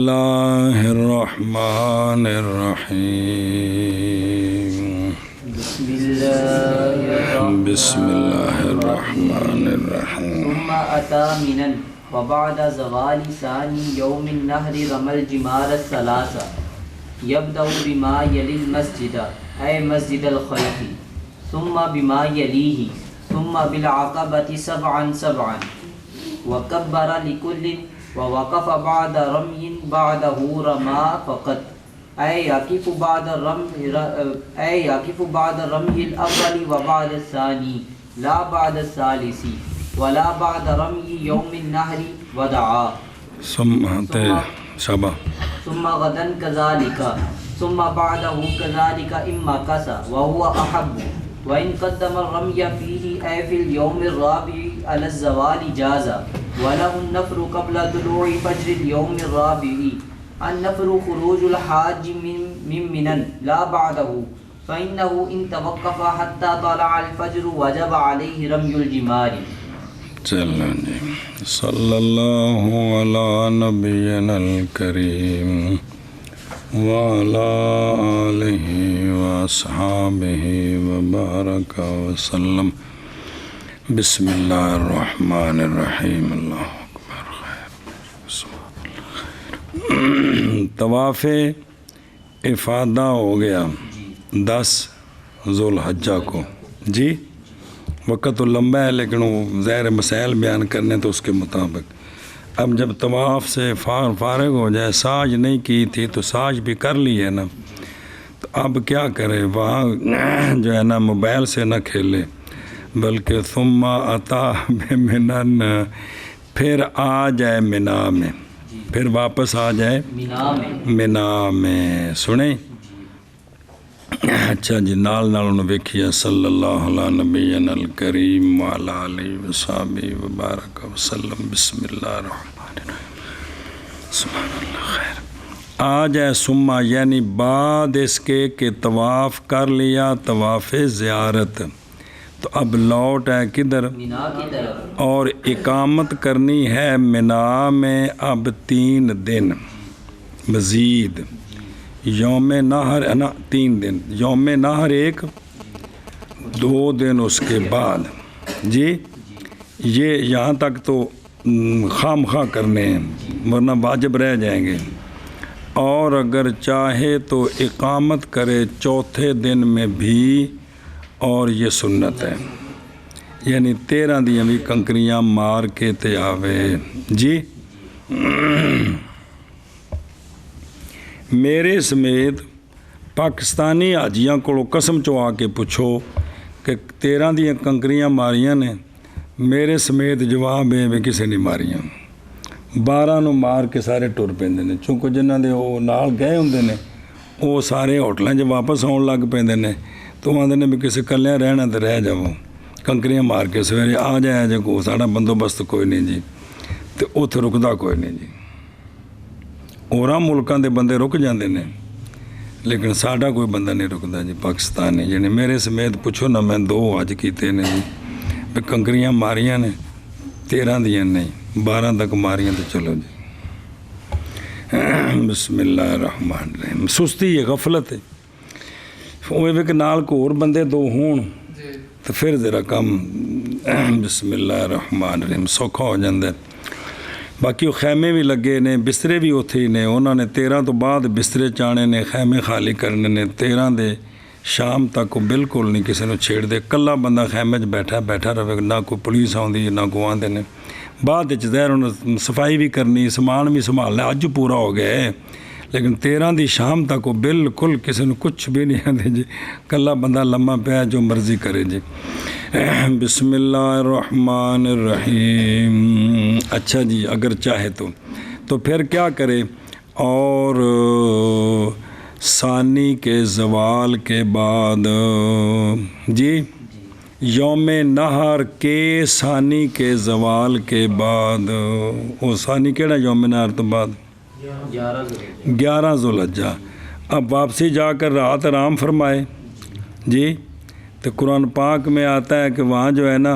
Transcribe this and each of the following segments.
बिस्मिल्लाहिर्रहमानिर्रहीम। बिस्मिल्लाहिर्रहमानिर्रहीम। सुम्मा अता मिनन व बअद ज़वालि सानी यौमिन नहरि रमल जिमार सलासा यब्दउ बिमा यलिल मस्जिद ऐ मस्जिदल खैफी सुम्मा बिमा यलीही सुम्मा बिल अक़बति सबअन सबअन व कब्बरा लिकुल्लिन व वक़फ़ बअद रम्यिन बअदहु रमा फ़क़त ऐ यक़िफ़ु बअद रम्यिल अव्वलि व बअद सानी ला बअद सालिसी वला बअद रम्यि यौमिन नहरि वदआ सुम्मा गदन कज़ालिका सुम्मा बअदहु कज़ालिका इम्मा कसा व हुवा अहब्बु व इन क़द्दम रम्य फ़ीही ऐ फ़िल यौमिर राबि'i अला ज़वालि जाज़ा व लहु नफ़्रु क़ब्ल तुलूइ फ़ज्रिल यौमिर राबि'i अन-नफ़्रु ख़ुरूजुल हाज्जि मिन मिनन ला बअदहु फ़इन्नहु इन तवक़्क़फ़ हत्ता तलअल फ़ज्रु वजब अलैहि रम्युल जिमारी। चलो जी, सल्लल्लाहु अला नबिय्यिनल करीम व अला आलिहि व अस्हाबिहि व बारक व सल्लम। बिस्मिल्लाहिर्रहमानिर्रहीम। अल्लाहु अकबर। तवाफ़े इफ़ादा हो गया 10 ज़ुल्हज्जा को जी। वक़्त तो लंबा है लेकिन वो ज़ाहिर मसाइल बयान करने तो उसके मुताबिक। अब जब तवाफ़ से फारिग हो जाए, साज नहीं की थी तो साज भी कर ली है ना, तो अब क्या करे, वहाँ जो है ना मोबाइल से ना खेले, बल्कि सुम्मा अता मिनन, फिर आ जाए मिना में, फिर वापस आ जाए मिना में। सुने अच्छा जी, नाल उन्होंने वेखिया सल्लल्लाहु अला नबिय्यिनल करीम व अला आलिहि व सहबिहि व बारक व सल्लम। बिस्मिल्लाहिर्रहमानिर्रहीम। सुभानअल्लाह खैर। आ जाए सुम्मा यानी बाद इसके कि तवाफ़ कर लिया, तवाफ़े ज़ियारत, तो अब लौट है किधर, मिना की तरफ, और इकामत करनी है मिना में अब 3 दिन मज़ीद। यौम नहर है ना 3 दिन, यौम नहर 1, 2 दिन उसके बाद जी। ये यहाँ तक तो खामखा करने हैं वरना वाजिब रह जाएंगे। और अगर चाहे तो इकामत करे 4थे दिन में भी, और ये सुन्नत है, यानी 13 दियाँ भी कंकरियाँ मार के ते आवे जी। मेरे समेत पाकिस्तानी हाजियां को कसम चो आके पूछो कि 13 दियाँ कंकरियाँ मारियां ने, मेरे समेत जवाब है भी किसी ने मारियां। 12 नूं मार के सारे टुर पैंदे ने, चूँकि जिन्हां दे वो नाल गए हुंदे ने वो सारे होटलों 'च वापस आउण लग पैंदे ने, तो आंदे ने भी किसी कल्लियां रहना तो रह जाओ, कंकरियां मार के सवेरे आ जाए जो को साड़ा बंदोबस्त कोई नहीं जी, तो उत्थे रुकदा कोई नहीं जी। होरां मुल्कां दे बंदे रुक जाते हैं लेकिन साडा कोई बंदा नहीं रुकता जी। पाकिस्तानी जिन्हें मेरे समेत पूछो ना, मैं 2 अज कीते ने जी, भी कंकरियां मारियां ने, 13 दियां नहीं 12 तक मारियां, तो चलो जी। बिस्मिल्लाहिर्रहमानिर्रहीम। सुस्ती है, गफलत है, वो कि नाल को होर बंदे 2 होण तो फिर ज़रा कम बिस्मिल्लाहिर्रहमानिर्रहीम सौखा हो जाता है। बाकी वो खैमे भी लगे ने, बिस्तरे भी उत्थे ही ने, उन्होंने 13 तो बाद बिस्तरे चाने ने, खैमे खाली करने ने। 13 दे शाम तक बिल्कुल नहीं किसी को छेड़ते, कला बंदा खैमे च बैठा रहे, ना कोई पुलिस आती ना कोई आते ने। बाद ज़ाहिर उन्हें सफाई भी करनी, समान भी संभालना, अज पूरा हो गया है, लेकिन 13 दी शाम तक वो बिल्कुल किसी को कुछ भी नहीं आते जी, कला बंदा लम्मा पिया जो मर्जी करे जी। बिस्मिल्लाहिर्रहमानिर्रहीम। अच्छा जी, अगर चाहे तो फिर क्या करे, और सानी के ज़वाल के बाद जी, यौम नहर के सानी के ज़वाल के बाद, वो सानी केड़ा यौम नहर तो बाद 11 ज़ुल्हज्जा। अब वापसी जाकर रात आराम फरमाए जी। तो कुरान पाक में आता है कि वहाँ जो है ना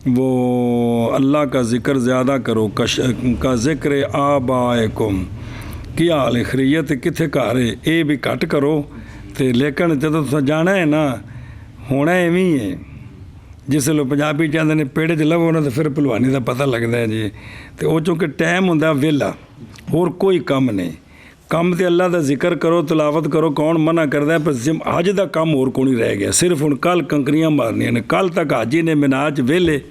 वो अल्लाह का ज़िक्र ज़्यादा करो, का ज़िक्र आबाएकुम, ਕੀ ਹਾਲ ਹੈ ਖਰੀਅਤ ਕਿੱਥੇ ਘਰ ਹੈ, ਇਹ ਵੀ ਘੱਟ ਕਰੋ। ਤੇ ਲੇਕਿਨ ਜਦੋਂ ਤੁਸੀਂ ਜਾਣਾ ਹੈ ਨਾ, ਹੋਣਾ ਐਵੇਂ ਹੀ ਹੈ। ਜਿਸ ਵੇਲੇ ਪੰਜਾਬੀ ਚਾਹੁੰਦੇ ਨੇ ਪੇੜੇ 'ਚ ਲਵੋ ਨਾ, ਤਾਂ ਫਿਰ ਭਲਵਾਨੀ ਦਾ ਪਤਾ ਲੱਗਦਾ ਹੈ ਜੀ। ਤੇ ਉਹ ਚੂੰਕਿ ਟਾਈਮ ਹੁੰਦਾ ਵਿਹਲਾ, ਹੋਰ ਕੋਈ ਕੰਮ ਨਹੀਂ। ਕੰਮ ਤੇ ਅੱਲਾ ਦਾ ਜ਼ਿਕਰ ਕਰੋ, ਤਿਲਾਵਤ ਕਰੋ, ਕੌਣ ਮਨਾ ਕਰਦਾ? ਪਰ ਅੱਜ ਦਾ ਕੰਮ ਹੋਰ ਕੋਈ ਨਹੀਂ ਰਹਿ ਗਿਆ। ਸਿਰਫ ਹੁਣ ਕੱਲ੍ਹ ਕੰਕਰੀਆਂ ਮਾਰਨੀਆਂ ਨੇ। ਕੱਲ੍ਹ ਤੱਕ ਹਾਜੀ ਨੇ ਮਿਨਾਜ ਵਿਹਲੇ,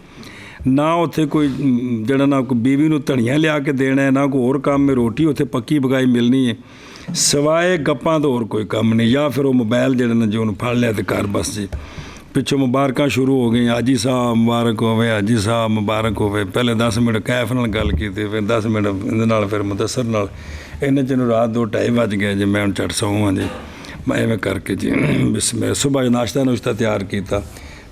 ਨਾ ਉੱਥੇ ਕੋਈ ਜਿਹੜਾ ਨਾ ਕੋਈ ਬੀਵੀ ਨੂੰ ਧਨੀਆ ਲਿਆ ਕੇ ਦੇਣਾ, ਨਾ ਕੋਈ ਹੋਰ ਕੰਮ ਹੈ। ਰੋਟੀ ਉੱਥੇ ਪੱਕੀ ਪਕਾਈ ਮਿਲਣੀ ਹੈ, ਸਿਵਾਏ ਗੱਪਾਂ ਤੋਂ ਹੋਰ ਕੋਈ ਕੰਮ ਨਹੀਂ। ਜਾਂ ਫਿਰ ਉਹ ਮੋਬਾਈਲ ਜਿਹੜੇ ਨੇ ਜੋ ਉਹਨੂੰ ਫੜ ਲਿਆ ਤੇ ਘਰ ਬਸ ਜੀ। ਪਿੱਛੋਂ ਮੁਬਾਰਕਾਂ ਸ਼ੁਰੂ ਹੋ ਗਈਆਂ, ਹਾਜੀ ਸਾਹਿਬ ਮੁਬਾਰਕ ਹੋਵੇ, ਹਾਜੀ ਸਾਹਿਬ ਮੁਬਾਰਕ ਹੋਵੇ। ਪਹਿਲੇ 10 ਮਿੰਟ ਕੈਫ ਨਾਲ ਗੱਲ ਕੀਤੀ, ਫਿਰ 10 ਮਿੰਟ ਇਹਦੇ ਨਾਲ, ਫਿਰ ਮੁਦੱਸਰ ਨਾਲ। ਇਹਨੇ 'ਚ ਨੂੰ ਰਾਤ 2-2:30 ਵੱਜ ਗਏ ਜੀ। ਮੈਂ ਹੁਣ ਝੱਟ ਸੌਵਾਂ ਜੀ। ਮੈਂ ਐਵੇਂ ਕਰਕੇ ਜੀ ਬਿਸਮਿਲ੍ਲਾ ਸੁਬਾਹ ਨਾਸ਼ਤਾ ਤਿਆਰ ਕੀਤਾ,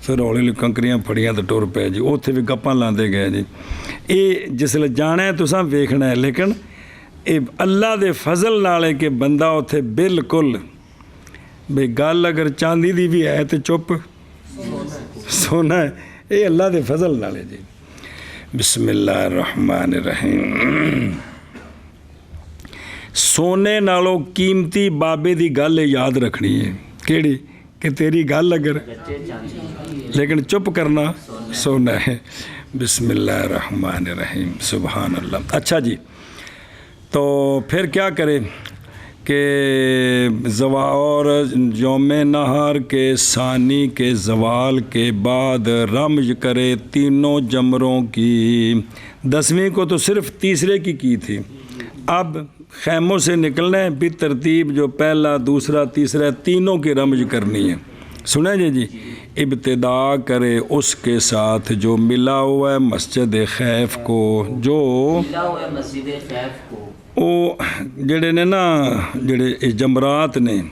ਫਿਰ ਹੌਲੀ ਹੌਲੀ ਕੰਕਰੀਆਂ ਫੜੀਆਂ ਤੇ ਟੁਰ ਪਏ ਜੀ। ਉੱਥੇ ਵੀ ਗੱਪਾਂ ਲਾਉਂਦੇ ਗਏ ਜੀ। ਇਹ ਜਿਸਲੇ ਜਾਣਾ ਤੁਸੀਂ ਵੇਖਣਾ ਹੈ, ਲੇਕਿਨ ਇਹ ਅੱਲਾ ਦੇ ਫਜ਼ਲ ਨਾਲ ਹੈ ਕਿ ਬੰਦਾ ਉੱਥੇ ਬਿਲਕੁਲ ਬਈ ਗੱਲ ਅਗਰ ਚਾਂਦੀ ਦੀ ਵੀ ਹੈ ਤੇ ਚੁੱਪ ਸੋਨਾ ਹੈ। ਇਹ ਅੱਲਾ ਦੇ ਫਜ਼ਲ ਨਾਲ ਹੈ ਜੀ। ਬਿਸਮਿल्लाह रहमान रहीम। ਸੋਨੇ ਨਾਲੋਂ ਕੀਮਤੀ ਬਾਬੇ ਦੀ ਗੱਲ ਯਾਦ ਰੱਖਣੀ ਹੈ। ਕਿਹੜੀ? ਕਿ ਤੇਰੀ ਗੱਲ ਅਗਰ लेकिन चुप करना सोना है। बिस्मिल्लाह रहमान रहीम, सुबहान अल्लाह। अच्छा जी, तो फिर क्या करें कि और यौम नहर के सानी के जवाल के बाद रमज करे तीनों जमरों की। 10वीं को तो सिर्फ तीसरे की थी। अब खैमों से निकलना है भी तरतीब, जो पहला दूसरा तीसरा तीनों की रमज करनी है। सुना जी। इब्तिदा करे उसके साथ जो मिला हुआ है मस्जिद खैफ को, जो मस्जिद खैफ को ਉਹ ਜਿਹੜੇ ਨੇ ਨਾ ਜਿਹੜੇ ਇਹ ਜਮਰਾਤ ਨੇ,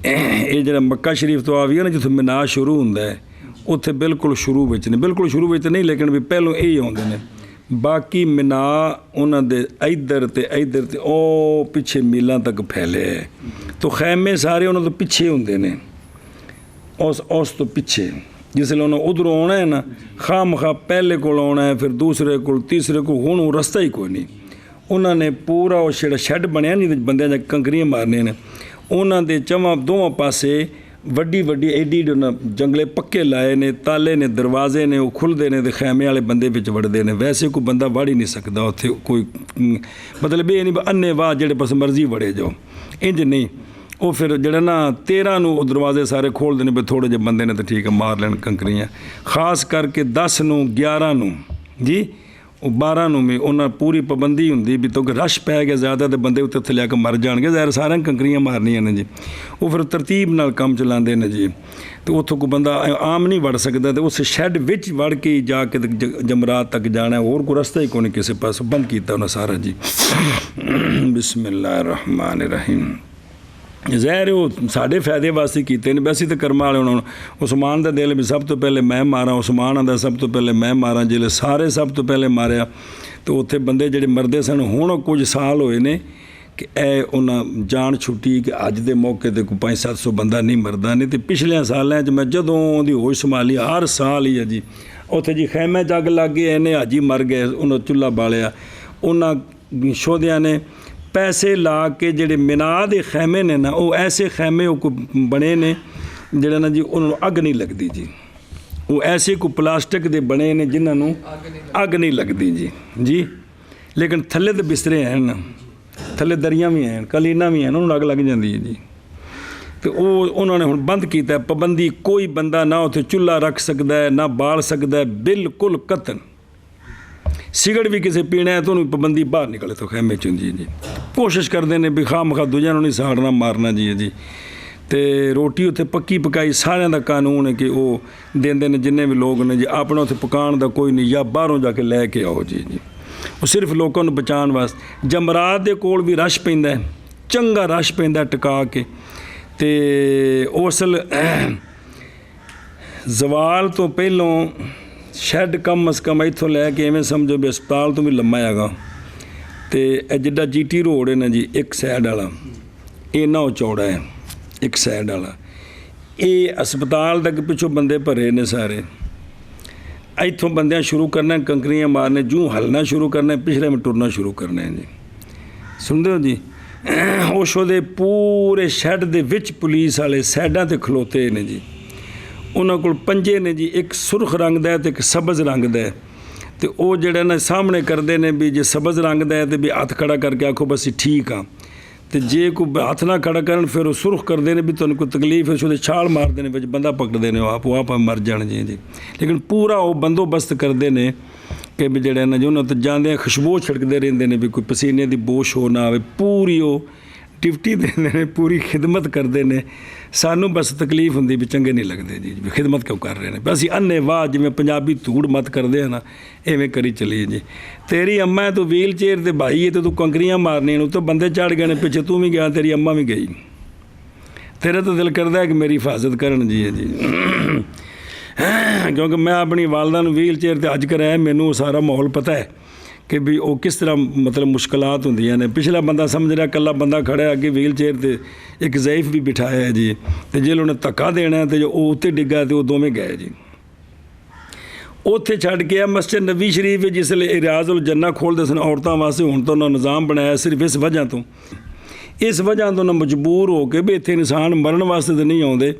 ਇਹ ਜਿਹੜਾ ਮੱਕਾ ਸ਼ਰੀਫ ਤੋਂ ਆਵੀ ਹੈ ਨਾ, ਜਿੱਥੋਂ ਮਿਨਾਜ ਸ਼ੁਰੂ ਹੁੰਦਾ ਹੈ, ਉੱਥੇ ਬਿਲਕੁਲ ਸ਼ੁਰੂ ਵਿੱਚ ਨੇ, ਬਿਲਕੁਲ ਸ਼ੁਰੂ ਵਿੱਚ ਨਹੀਂ, ਲੇਕਿਨ ਵੀ ਪਹਿਲੋਂ ਇਹ ਹੀ ਆਉਂਦੇ ਨੇ। ਬਾਕੀ ਮਿਨਾ ਉਹਨਾਂ ਦੇ ਇੱਧਰ ਤੇ ਉਹ ਪਿੱਛੇ ਮੀਲਾਂ ਤੱਕ ਫੈਲੇ ਹੈ। ਤੋ ਖੈਮੇ ਸਾਰੇ ਉਹਨਾਂ ਤੋਂ ਪਿੱਛੇ ਹੁੰਦੇ ਨੇ, ਉਸ ਤੋਂ ਪਿੱਛੇ। ਜਿਸ ਵੇਲੇ ਉਹਨਾਂ ਉੱਧਰੋਂ ਆਉਣਾ ਹੈ ਨਾ, ਖਾਮ-ਖਾ ਪਹਿਲੇ ਕੋਲ ਆਉਣਾ ਹੈ, ਫਿਰ ਦੂਸਰੇ ਕੋਲ, ਤੀਸਰੇ ਕੋਲ। ਹੁਣ ਉਹ ਰਸਤਾ ਹੀ ਕੋਈ ਨਹੀਂ। ਉਹਨਾਂ ਨੇ ਪੂਰਾ ਉਹ ਜਿਹੜਾ ਸ਼ੈੱਡ ਬਣਿਆ ਨਹੀਂ, ਬੰਦਿਆਂ ਦੀਆਂ ਕੰਕਰੀਆਂ ਮਾਰਨੀਆਂ ਨੇ, ਉਹਨਾਂ ਦੇ ਦੋਵਾਂ ਪਾਸੇ ਵੱਡੀ ਐਡੀ ਜੰਗਲੇ ਪੱਕੇ ਲਾਏ ਨੇ, ਤਾਲੇ ਨੇ, ਦਰਵਾਜ਼ੇ ਨੇ, ਉਹ ਖੁੱਲ੍ਹਦੇ ਨੇ ਤੇ ਖੈਮੇ ਵਾਲੇ ਬੰਦੇ ਵਿੱਚ ਵੜਦੇ ਨੇ। ਵੈਸੇ ਕੋਈ ਬੰਦਾ ਵੜ ਹੀ ਨਹੀਂ ਸਕਦਾ ਉੱਥੇ। ਕੋਈ ਮਤਲਬ ਇਹ ਨਹੀਂ ਅੰਨੇ ਵਾਹ ਜਿਹੜੇ ਬਸ ਮਰਜ਼ੀ ਵੜੇ ਜਾਓ, ਇੰਜ ਨਹੀਂ। ਉਹ ਫਿਰ ਜਿਹੜਾ ਨਾ 13 ਨੂੰ ਉਹ ਦਰਵਾਜ਼ੇ ਸਾਰੇ ਖੋਲ੍ਹਦੇ ਨੇ ਵੀ ਥੋੜ੍ਹੇ ਜਿਹੇ ਬੰਦੇ ਨੇ ਤਾਂ ਠੀਕ ਹੈ ਮਾਰ ਲੈਣ ਕੰਕਰੀਆਂ। ਖਾਸ ਕਰਕੇ 10 ਨੂੰ 11 ਨੂੰ ਜੀ, ਉਹ 12 ਨੂੰ ਵੀ ਉਹਨਾਂ ਪੂਰੀ ਪਾਬੰਦੀ ਹੁੰਦੀ ਵੀ ਕਿਉਂਕਿ ਰਸ਼ ਪੈ ਗਿਆ ਜ਼ਿਆਦਾ ਤੇ ਬੰਦੇ ਉੱਤੇ ਲਿਆ ਕੇ ਮਰ ਜਾਣਗੇ। ਜ਼ਾਹਿਰ ਸਾਰਿਆਂ ਕੰਕਰੀਆਂ ਮਾਰਨੀਆਂ ਨੇ ਜੀ। ਉਹ ਫਿਰ ਤਰਤੀਬ ਨਾਲ ਕੰਮ ਚਲਾਉਂਦੇ ਨੇ ਜੀ। ਤੇ ਉੱਥੋਂ ਕੋਈ ਬੰਦਾ ਆਮ ਨਹੀਂ ਵੜ ਸਕਦਾ, ਤੇ ਉਸ ਸ਼ੈੱਡ ਵਿੱਚ ਵੜ ਕੇ ਜਾ ਕੇ ਜਮਰਾਤ ਤੱਕ ਜਾਣਾ। ਹੋਰ ਕੋਈ ਰਸਤਾ ਹੀ ਕੋਈ ਨਹੀਂ ਕਿਸੇ ਪਾਸੋਂ, ਬੰਦ ਕੀਤਾ ਉਹਨਾਂ ਸਾਰਾ ਜੀ। ਬਿਸਮਿल्लाह रहमान रहीम। ਜ਼ਹਿਰ ਉਹ ਸਾਡੇ ਫਾਇਦੇ ਵਾਸਤੇ ਕੀਤੇ ਨੇ। ਵੈਸੇ ਤਾਂ ਕਰਮਾਂ ਵਾਲੇ ਹੁਣ ਉਸਮਾਨ ਦਾ ਦਿਲ ਵੀ ਸਭ ਤੋਂ ਪਹਿਲੇ ਮੈਂ ਮਾਰਾਂ, ਉਸਮਾਨ ਦਾ ਸਭ ਤੋਂ ਪਹਿਲੇ ਮੈਂ ਮਾਰਾਂ। ਜਿਹੜੇ ਸਾਰੇ ਸਭ ਤੋਂ ਪਹਿਲੇ ਮਾਰਿਆ, ਤੇ ਉੱਥੇ ਬੰਦੇ ਜਿਹੜੇ ਮਰਦੇ ਸਨ, ਹੁਣ ਕੁਝ ਸਾਲ ਹੋਏ ਨੇ ਕਿ ਇਹ ਉਹਨਾਂ ਜਾਨ ਛੁੱਟੀ ਕਿ ਅੱਜ ਦੇ ਮੌਕੇ 'ਤੇ ਕੋਈ 500-700 ਬੰਦਾ ਨਹੀਂ ਮਰਦਾ। ਨਹੀਂ ਤੇ ਪਿਛਲੇ ਸਾਲਾਂ 'ਚ ਮੈਂ ਜਦੋਂ ਉਹਦੀ ਹੋਸ਼ ਸੰਭਾਲੀ, ਹਰ ਸਾਲ ਹੀ ਹੈ ਜੀ ਉੱਥੇ ਜੀ ਖੈਮੇ 'ਚ ਅੱਗ ਲੱਗ ਗਈ, ਇਹਨੇ ਹਾਜੀ ਮਰ ਗਏ, ਉਹਨਾਂ ਚੁੱਲ੍ਹਾ ਬਾਲਿਆ। ਉਹਨਾਂ ਸ਼ੋਧਿਆਂ ਨੇ ਪੈਸੇ ਲਾ ਕੇ ਜਿਹੜੇ ਮਿਨਾ ਦੇ ਖੈਮੇ ਨੇ ਨਾ, ਉਹ ਐਸੇ ਖੈਮੇ ਉਹ ਬਣੇ ਨੇ ਜਿਹੜੇ ਨਾ ਜੀ ਉਹਨਾਂ ਨੂੰ ਅੱਗ ਨਹੀਂ ਲੱਗਦੀ ਜੀ। ਉਹ ਐਸੇ ਕੋਈ ਪਲਾਸਟਿਕ ਦੇ ਬਣੇ ਨੇ ਜਿਨ੍ਹਾਂ ਨੂੰ ਅੱਗ ਨਹੀਂ ਲੱਗਦੀ ਜੀ। ਲੇਕਿਨ ਥੱਲੇ ਤੇ ਬਿਸਤਰੇ ਹਨ, ਥੱਲੇ ਦਰੀਆਂ ਵੀ ਹਨ, ਕਲੀਨਾਂ ਵੀ ਹਨ, ਉਹਨਾਂ ਨੂੰ ਅੱਗ ਲੱਗ ਜਾਂਦੀ ਹੈ ਜੀ। ਤੇ ਉਹ ਉਹਨਾਂ ਨੇ ਹੁਣ ਬੰਦ ਕੀਤਾ ਪਾਬੰਦੀ। ਕੋਈ ਬੰਦਾ ਨਾ ਉੱਥੇ ਚੁੱਲ੍ਹਾ ਰੱਖ ਸਕਦਾ ਹੈ, ਨਾ ਬਾਲ ਸਕਦਾ ਹੈ, ਬਿਲਕੁਲ ਕਤਨ। ਸਿਗਰਟ ਵੀ ਕਿਸੇ ਪੀਣਾ ਹੈ ਤਾਂ ਉਹਨੂੰ ਪਾਬੰਦੀ, ਬਾਹਰ ਨਿਕਲੇ ਤੋਂ ਖੈਮੇ 'ਚ ਹੁੰਦੀ ਹੈ ਜੀ। ਕੋਸ਼ਿਸ਼ ਕਰਦੇ ਨੇ ਵੀ ਖਾਮ-ਖਾ ਦੂਜਿਆਂ ਨੂੰ ਨਹੀਂ ਸਾੜਨਾ ਮਾਰਨਾ ਜੀ। ਤੇ ਰੋਟੀ ਉੱਥੇ ਪੱਕੀ ਪਕਾਈ ਸਾਰਿਆਂ ਦਾ ਕਾਨੂੰਨ ਹੈ ਕਿ ਉਹ ਦਿੰਦੇ ਨੇ ਜਿੰਨੇ ਵੀ ਲੋਕ ਨੇ ਜੀ। ਆਪਣਾ ਉੱਥੇ ਪਕਾਉਣ ਦਾ ਕੋਈ ਨਹੀਂ, ਜਾਂ ਬਾਹਰੋਂ ਜਾ ਕੇ ਲੈ ਕੇ ਆਓ ਜੀ। ਉਹ ਸਿਰਫ ਲੋਕਾਂ ਨੂੰ ਬਚਾਉਣ ਵਾਸਤੇ। ਜਮਰਾਤ ਦੇ ਕੋਲ ਵੀ ਰਸ਼ ਪੈਂਦਾ, ਚੰਗਾ ਰਸ਼ ਪੈਂਦਾ ਟਿਕਾ ਕੇ। ਤੇ ਉਸਲ ਜ਼ਵਾਲ ਤੋਂ ਪਹਿਲੋਂ ਸ਼ੈੱਡ ਕਮ ਅਜ਼ ਕਮ ਇੱਥੋਂ ਲੈ ਕੇ ਐਵੇਂ ਸਮਝੋ ਵੀ ਹਸਪਤਾਲ ਤੋਂ ਵੀ ਲੰਮਾ ਹੈਗਾ। ਤੇ ਇਹ ਜਿੱਡਾ GT ਰੋਡ ਹੈ ਨਾ ਜੀ, ਇੱਕ ਸਾਈਡ ਵਾਲਾ ਇੰਨਾ ਉਹ ਚੌੜਾ ਹੈ, ਇੱਕ ਸਾਈਡ ਵਾਲਾ। ਇਹ ਹਸਪਤਾਲ ਤੱਕ ਪਿੱਛੋਂ ਬੰਦੇ ਭਰੇ ਨੇ ਸਾਰੇ। ਇੱਥੋਂ ਬੰਦਿਆਂ ਸ਼ੁਰੂ ਕਰਨਾ ਕੰਕਰੀਆਂ ਮਾਰਨੇ, ਜੂੰ ਹਲਣਾ ਸ਼ੁਰੂ ਕਰਨਾ, ਪਿਛਲੇ में ਟੁਰਨਾ ਸ਼ੁਰੂ ਕਰਨਾ ਹੈ ਜੀ। ਸੁਣਦੇ ਹੋ ਜੀ। ਉਸ ਉਹਦੇ ਪੂਰੇ ਸ਼ੈੱਡ ਦੇ ਵਿੱਚ ਪੁਲਿਸ ਵਾਲੇ ਸਾਈਡਾਂ 'ਤੇ ਖਲੋਤੇ ਨੇ ਜੀ। ਉਹਨਾਂ ਕੋਲ ਪੰਜੇ ਨੇ ਜੀ, ਇੱਕ ਸੁਰਖ ਰੰਗ ਦਾ ਅਤੇ ਇੱਕ ਸਬਜ਼ ਰੰਗ ਦਾ। ਅਤੇ ਉਹ ਜਿਹੜਾ ਨਾ ਸਾਹਮਣੇ ਕਰਦੇ ਨੇ ਵੀ ਜੇ ਸਬਜ਼ ਰੰਗ ਦਾ ਤੇ ਵੀ ਹੱਥ ਖੜਾ ਕਰਕੇ ਆਖੋ ਬਸ ਅਸੀਂ ਠੀਕ ਹਾਂ, ਅਤੇ ਜੇ ਕੋਈ ਹੱਥ ਨਾ ਖੜਾ ਕਰਨ ਫਿਰ ਉਹ ਸੁਰਖ ਕਰਦੇ ਨੇ ਵੀ ਤੁਹਾਨੂੰ ਕੋਈ ਤਕਲੀਫ ਹੈ, ਉਹਦੇ ਛਾਲ ਮਾਰਦੇ ਨੇ ਵਿੱਚ ਬੰਦਾ ਪਕੜਦੇ ਨੇ, ਉਹ ਆਪ ਮਰ ਜਾਣ ਜੀ। ਲੇਕਿਨ ਪੂਰਾ ਉਹ ਬੰਦੋਬਸਤ ਕਰਦੇ ਨੇ ਕਿ ਵੀ ਜਿਹੜਾ ਨਾ ਜੀ ਉਹਨਾਂ 'ਤੇ ਜਾਂਦੇ ਖੁਸ਼ਬੂ ਛਿੜਕਦੇ ਰਹਿੰਦੇ ਨੇ ਵੀ ਕੋਈ ਪਸੀਨੇ ਦੀ ਬੋਸ਼ ਹੋ ਨਾ ਆਵੇ। ਪੂਰੀ ਉਹ ਡਿਊਟੀ ਦਿੰਦੇ ਨੇ, ਪੂਰੀ ਖਿਦਮਤ ਕਰਦੇ ਨੇ। ਸਾਨੂੰ ਬਸ ਤਕਲੀਫ ਹੁੰਦੀ ਵੀ ਚੰਗੇ ਨਹੀਂ ਲੱਗਦੇ ਜੀ ਵੀ ਖਿਦਮਤ ਕਿਉਂ ਕਰ ਰਹੇ ਨੇ। ਅਸੀਂ ਅੰਨੇ ਵਾਹ ਜਿਵੇਂ ਪੰਜਾਬੀ ਧੂੜ ਮਤ ਕਰਦੇ ਆ ਨਾ, ਐਵੇਂ ਕਰੀ ਚੱਲੀਏ ਜੀ। ਤੇਰੀ ਅੰਮਾ ਹੈ, ਤੂੰ ਵੀਲ ਚੇਅਰ 'ਤੇ ਭਾਈ ਹੈ, ਤੇ ਤੂੰ ਕੰਕਰੀਆਂ ਮਾਰਨੀਆਂ ਨੂੰ ਤਾਂ ਬੰਦੇ ਚੜ੍ਹ ਗਏ ਨੇ ਪਿੱਛੇ, ਤੂੰ ਵੀ ਗਿਆ, ਤੇਰੀ ਅੰਮਾ ਵੀ ਗਈ। ਤੇਰਾ ਤਾਂ ਦਿਲ ਕਰਦਾ ਕਿ ਮੇਰੀ ਹਿਫਾਜ਼ਤ ਕਰਨ ਜੀ ਕਿਉਂਕਿ ਮੈਂ ਆਪਣੀ ਵਾਲਦਾ ਨੂੰ ਵੀਲ ਚੇਅਰ 'ਤੇ ਅੱਜ ਕਰਾਇਆ, ਮੈਨੂੰ ਉਹ ਸਾਰਾ ਮਾਹੌਲ ਪਤਾ ਹੈ ਕਿ ਵੀ ਉਹ ਕਿਸ ਤਰ੍ਹਾਂ ਮਤਲਬ ਮੁਸ਼ਕਲਾਤ ਹੁੰਦੀਆਂ ਨੇ। ਪਿਛਲਾ ਬੰਦਾ ਸਮਝ ਰਿਹਾ ਇਕੱਲਾ ਬੰਦਾ ਖੜ੍ਹਾ ਅੱਗੇ ਵੀਲ ਚੇਅਰ 'ਤੇ, ਇੱਕ ਜ਼ਈਫ ਵੀ ਬਿਠਾਇਆ ਹੈ ਜੀ, ਅਤੇ ਜੇ ਉਹਨੇ ਧੱਕਾ ਦੇਣਾ ਅਤੇ ਜੋ ਉਹ ਉੱਤੇ ਡਿੱਗਾ ਅਤੇ ਉਹ ਦੋਵੇਂ ਗਏ ਜੀ। ਉੱਥੇ ਛੱਡ ਕੇ ਆ ਮਸਜਿਦ ਨਬੀ ਸ਼ਰੀਫ ਜਿਸ ਵੇਲੇ ਰਿਆਜ਼ ਉਲ ਜੰਨਾ ਖੋਲ੍ਹਦੇ ਸਨ ਔਰਤਾਂ ਵਾਸਤੇ, ਹੁਣ ਤਾਂ ਉਹਨਾਂ ਨਿਜ਼ਾਮ ਬਣਾਇਆ ਸਿਰਫ ਇਸ ਵਜ੍ਹਾ ਤੋਂ ਉਹਨਾਂ ਮਜਬੂਰ ਹੋ ਕੇ ਵੀ ਇੱਥੇ ਇਨਸਾਨ ਮਰਨ ਵਾਸਤੇ ਤਾਂ ਨਹੀਂ ਆਉਂਦੇ।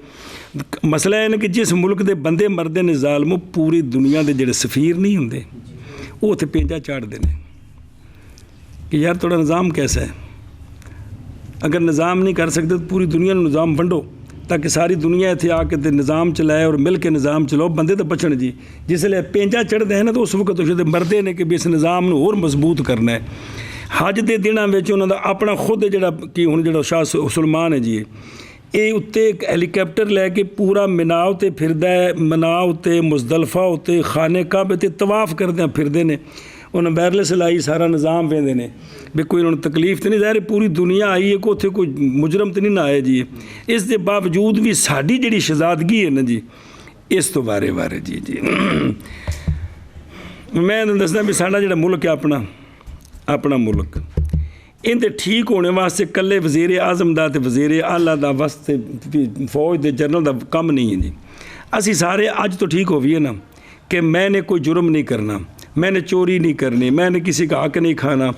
ਮਸਲਾ ਇਹ ਹੈ ਕਿ ਜਿਸ ਮੁਲਕ ਦੇ ਬੰਦੇ ਮਰਦੇ ਨੇ ਜ਼ਾਲਮੋ, ਪੂਰੀ ਦੁਨੀਆ ਦੇ ਜਿਹੜੇ ਸਫੀਰ ਨਹੀਂ ਹੁੰਦੇ ਉਹ ਉੱਥੇ ਪੇਂਜਾ ਚਾੜਦੇ ਨੇ ਕਿ ਯਾਰ ਤੁਹਾਡਾ ਨਿਜ਼ਾਮ ਕੈਸਾ ਹੈ। ਅਗਰ ਨਿਜ਼ਾਮ ਨਹੀਂ ਕਰ ਸਕਦੇ ਤਾਂ ਪੂਰੀ ਦੁਨੀਆ ਨੂੰ ਨਿਜ਼ਾਮ ਵੰਡੋ ਤਾਂ ਕਿ ਸਾਰੀ ਦੁਨੀਆ ਇੱਥੇ ਆ ਕੇ ਤੇ ਨਿਜ਼ਾਮ ਚਲਾਏ ਔਰ ਮਿਲ ਕੇ ਨਿਜ਼ਾਮ ਚਲਾਓ, ਬੰਦੇ ਤਾਂ ਬਚਣ ਜੀ। ਜਿਸ ਵੇਲੇ ਪੇਂਜਾ ਚੜ੍ਹਦੇ ਹੈ ਨਾ ਤਾਂ ਉਸ ਵਕਤ ਉਹ ਮਰਦੇ ਨੇ ਕਿ ਵੀ ਇਸ ਨਿਜ਼ਾਮ ਨੂੰ ਹੋਰ ਮਜ਼ਬੂਤ ਕਰਨਾ ਹੈ। ਹੱਜ ਦੇ ਦਿਨਾਂ ਵਿੱਚ ਉਹਨਾਂ ਦਾ ਆਪਣਾ ਖੁਦ ਜਿਹੜਾ ਕਿ ਹੁਣ ਜਿਹੜਾ ਸ਼ਾਹ ਸੁਲਮਾਨ ਹੈ ਜੀ, ਇਹ ਉੱਤੇ ਇੱਕ ਹੈਲੀਕਾਪਟਰ ਲੈ ਕੇ ਪੂਰਾ ਮਿਨਾ ਉੱਤੇ ਫਿਰਦਾ ਹੈ, ਮਿਨਾ ਉੱਤੇ ਮੁਜ਼ਦਲਫਾ ਉੱਤੇ ਖਾਨੇ ਕਾਬੇ 'ਤੇ ਤਵਾਫ ਕਰਦਿਆਂ ਫਿਰਦੇ ਨੇ। ਉਹਨਾਂ ਵਾਇਰਲੈਸ ਲਾਈ ਸਾਰਾ ਨਿਜ਼ਾਮ ਵੇਂਦੇ ਨੇ ਵੀ ਕੋਈ ਉਹਨਾਂ ਨੂੰ ਤਕਲੀਫ ਤਾਂ ਨਹੀਂ। ਜ਼ਾਹਿਰ ਪੂਰੀ ਦੁਨੀਆ ਆਈ ਹੈ ਕਿ ਉੱਥੇ ਕੋਈ ਮੁਜਰਮ ਤਾਂ ਨਹੀਂ ਨਾ ਆਏ ਜੀ। ਇਸ ਦੇ ਬਾਵਜੂਦ ਵੀ ਸਾਡੀ ਜਿਹੜੀ ਸ਼ਹਿਜ਼ਾਦਗੀ ਹੈ ਨਾ ਜੀ, ਇਸ ਤੋਂ ਵਾਰੇ ਜੀ ਮੈਂ ਤੁਹਾਨੂੰ ਦੱਸਦਾ ਵੀ ਸਾਡਾ ਜਿਹੜਾ ਮੁਲਕ ਹੈ ਆਪਣਾ ਮੁਲਕ, ਇਹਦੇ ਠੀਕ ਹੋਣੇ ਵਾਸਤੇ ਇਕੱਲੇ ਵਜ਼ੀਰ ਆਜ਼ਮ ਦਾ ਅਤੇ ਵਜ਼ੀਰ ਆਲਾ ਦਾ ਵਾਸਤੇ ਫੌਜ ਦੇ ਜਨਰਲ ਦਾ ਕੰਮ ਨਹੀਂ ਹੈ ਜੀ। ਅਸੀਂ ਸਾਰੇ ਅੱਜ ਤੋਂ ਠੀਕ ਹੋਈਏ ਨਾ ਕਿ ਮੈਨੇ ਕੋਈ ਜੁਰਮ ਨਹੀਂ ਕਰਨਾ, मैंने चोरी नहीं करनी, मैंने किसी का हक नहीं खाना,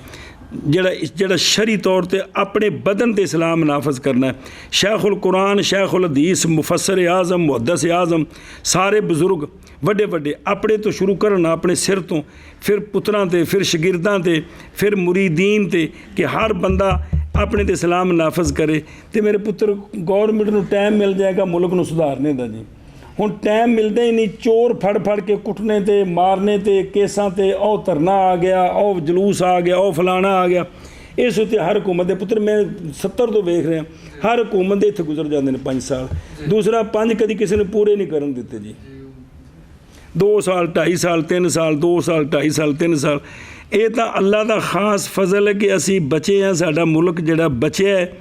ਜਿਹੜਾ ਸ਼ਰੀ ਤੌਰ 'ਤੇ ਆਪਣੇ ਬਦਨ 'ਤੇ ਇਸਲਾਮ ਨਾਫਜ਼ ਕਰਨਾ। ਸ਼ੇਖੁਲ ਕੁਰਾਨ, ਸ਼ੇਖੁਲ ਹਦੀਸ, ਮੁਫੱਸਰ ਆਜ਼ਮ, ਮੁਹੱਦਿਸ ਆਜ਼ਮ, ਸਾਰੇ ਬਜ਼ੁਰਗ ਵੱਡੇ ਆਪਣੇ ਤੋਂ ਸ਼ੁਰੂ ਕਰਨ, ਆਪਣੇ ਸਿਰ ਤੋਂ, ਫਿਰ ਪੁੱਤਰਾਂ 'ਤੇ, ਫਿਰ ਸ਼ਾਗਿਰਦਾਂ 'ਤੇ, ਫਿਰ ਮੁਰੀਦੀਨ 'ਤੇ, ਕਿ ਹਰ ਬੰਦਾ ਆਪਣੇ 'ਤੇ ਇਸਲਾਮ ਨਾਫਜ਼ ਕਰੇ। ਅਤੇ ਮੇਰੇ ਪੁੱਤਰ ਗੌਰਮੈਂਟ ਨੂੰ ਟਾਈਮ ਮਿਲ ਜਾਏਗਾ ਮੁਲਕ ਨੂੰ ਸੁਧਾਰਨੇ ਦਾ ਜੀ। ਹੁਣ ਟਾਈਮ ਮਿਲਦਾ ਹੀ ਨਹੀਂ, ਚੋਰ ਫੜ ਕੇ ਕੁੱਟਣੇ 'ਤੇ, ਮਾਰਨੇ 'ਤੇ, ਕੇਸਾਂ 'ਤੇ, ਉਹ ਧਰਨਾ ਆ ਗਿਆ, ਉਹ ਜਲੂਸ ਆ ਗਿਆ, ਉਹ ਫਲਾਣਾ ਆ ਗਿਆ। ਇਸ ਉੱਤੇ ਹਰ ਹੁਕੂਮਤ ਦੇ ਪੁੱਤਰ, ਮੈਂ 70 ਤੋਂ ਵੇਖ ਰਿਹਾ, ਹਰ ਹੁਕੂਮਤ ਦੇ ਇੱਥੇ ਗੁਜ਼ਰ ਜਾਂਦੇ ਨੇ 5 ਸਾਲ। ਦੂਸਰਾ 5 ਕਦੀ ਕਿਸੇ ਨੇ ਪੂਰੇ ਨਹੀਂ ਕਰਨ ਦਿੱਤੇ ਜੀ। 2 ਸਾਲ, 2.5 ਸਾਲ, 3 ਸਾਲ, 2 ਸਾਲ, 2.5 ਸਾਲ, 3 ਸਾਲ। ਇਹ ਤਾਂ ਅੱਲਾ ਦਾ ਖਾਸ ਫਜ਼ਲ ਹੈ ਕਿ ਅਸੀਂ ਬਚੇ ਹਾਂ, ਸਾਡਾ ਮੁਲਕ ਜਿਹੜਾ ਬਚਿਆ ਹੈ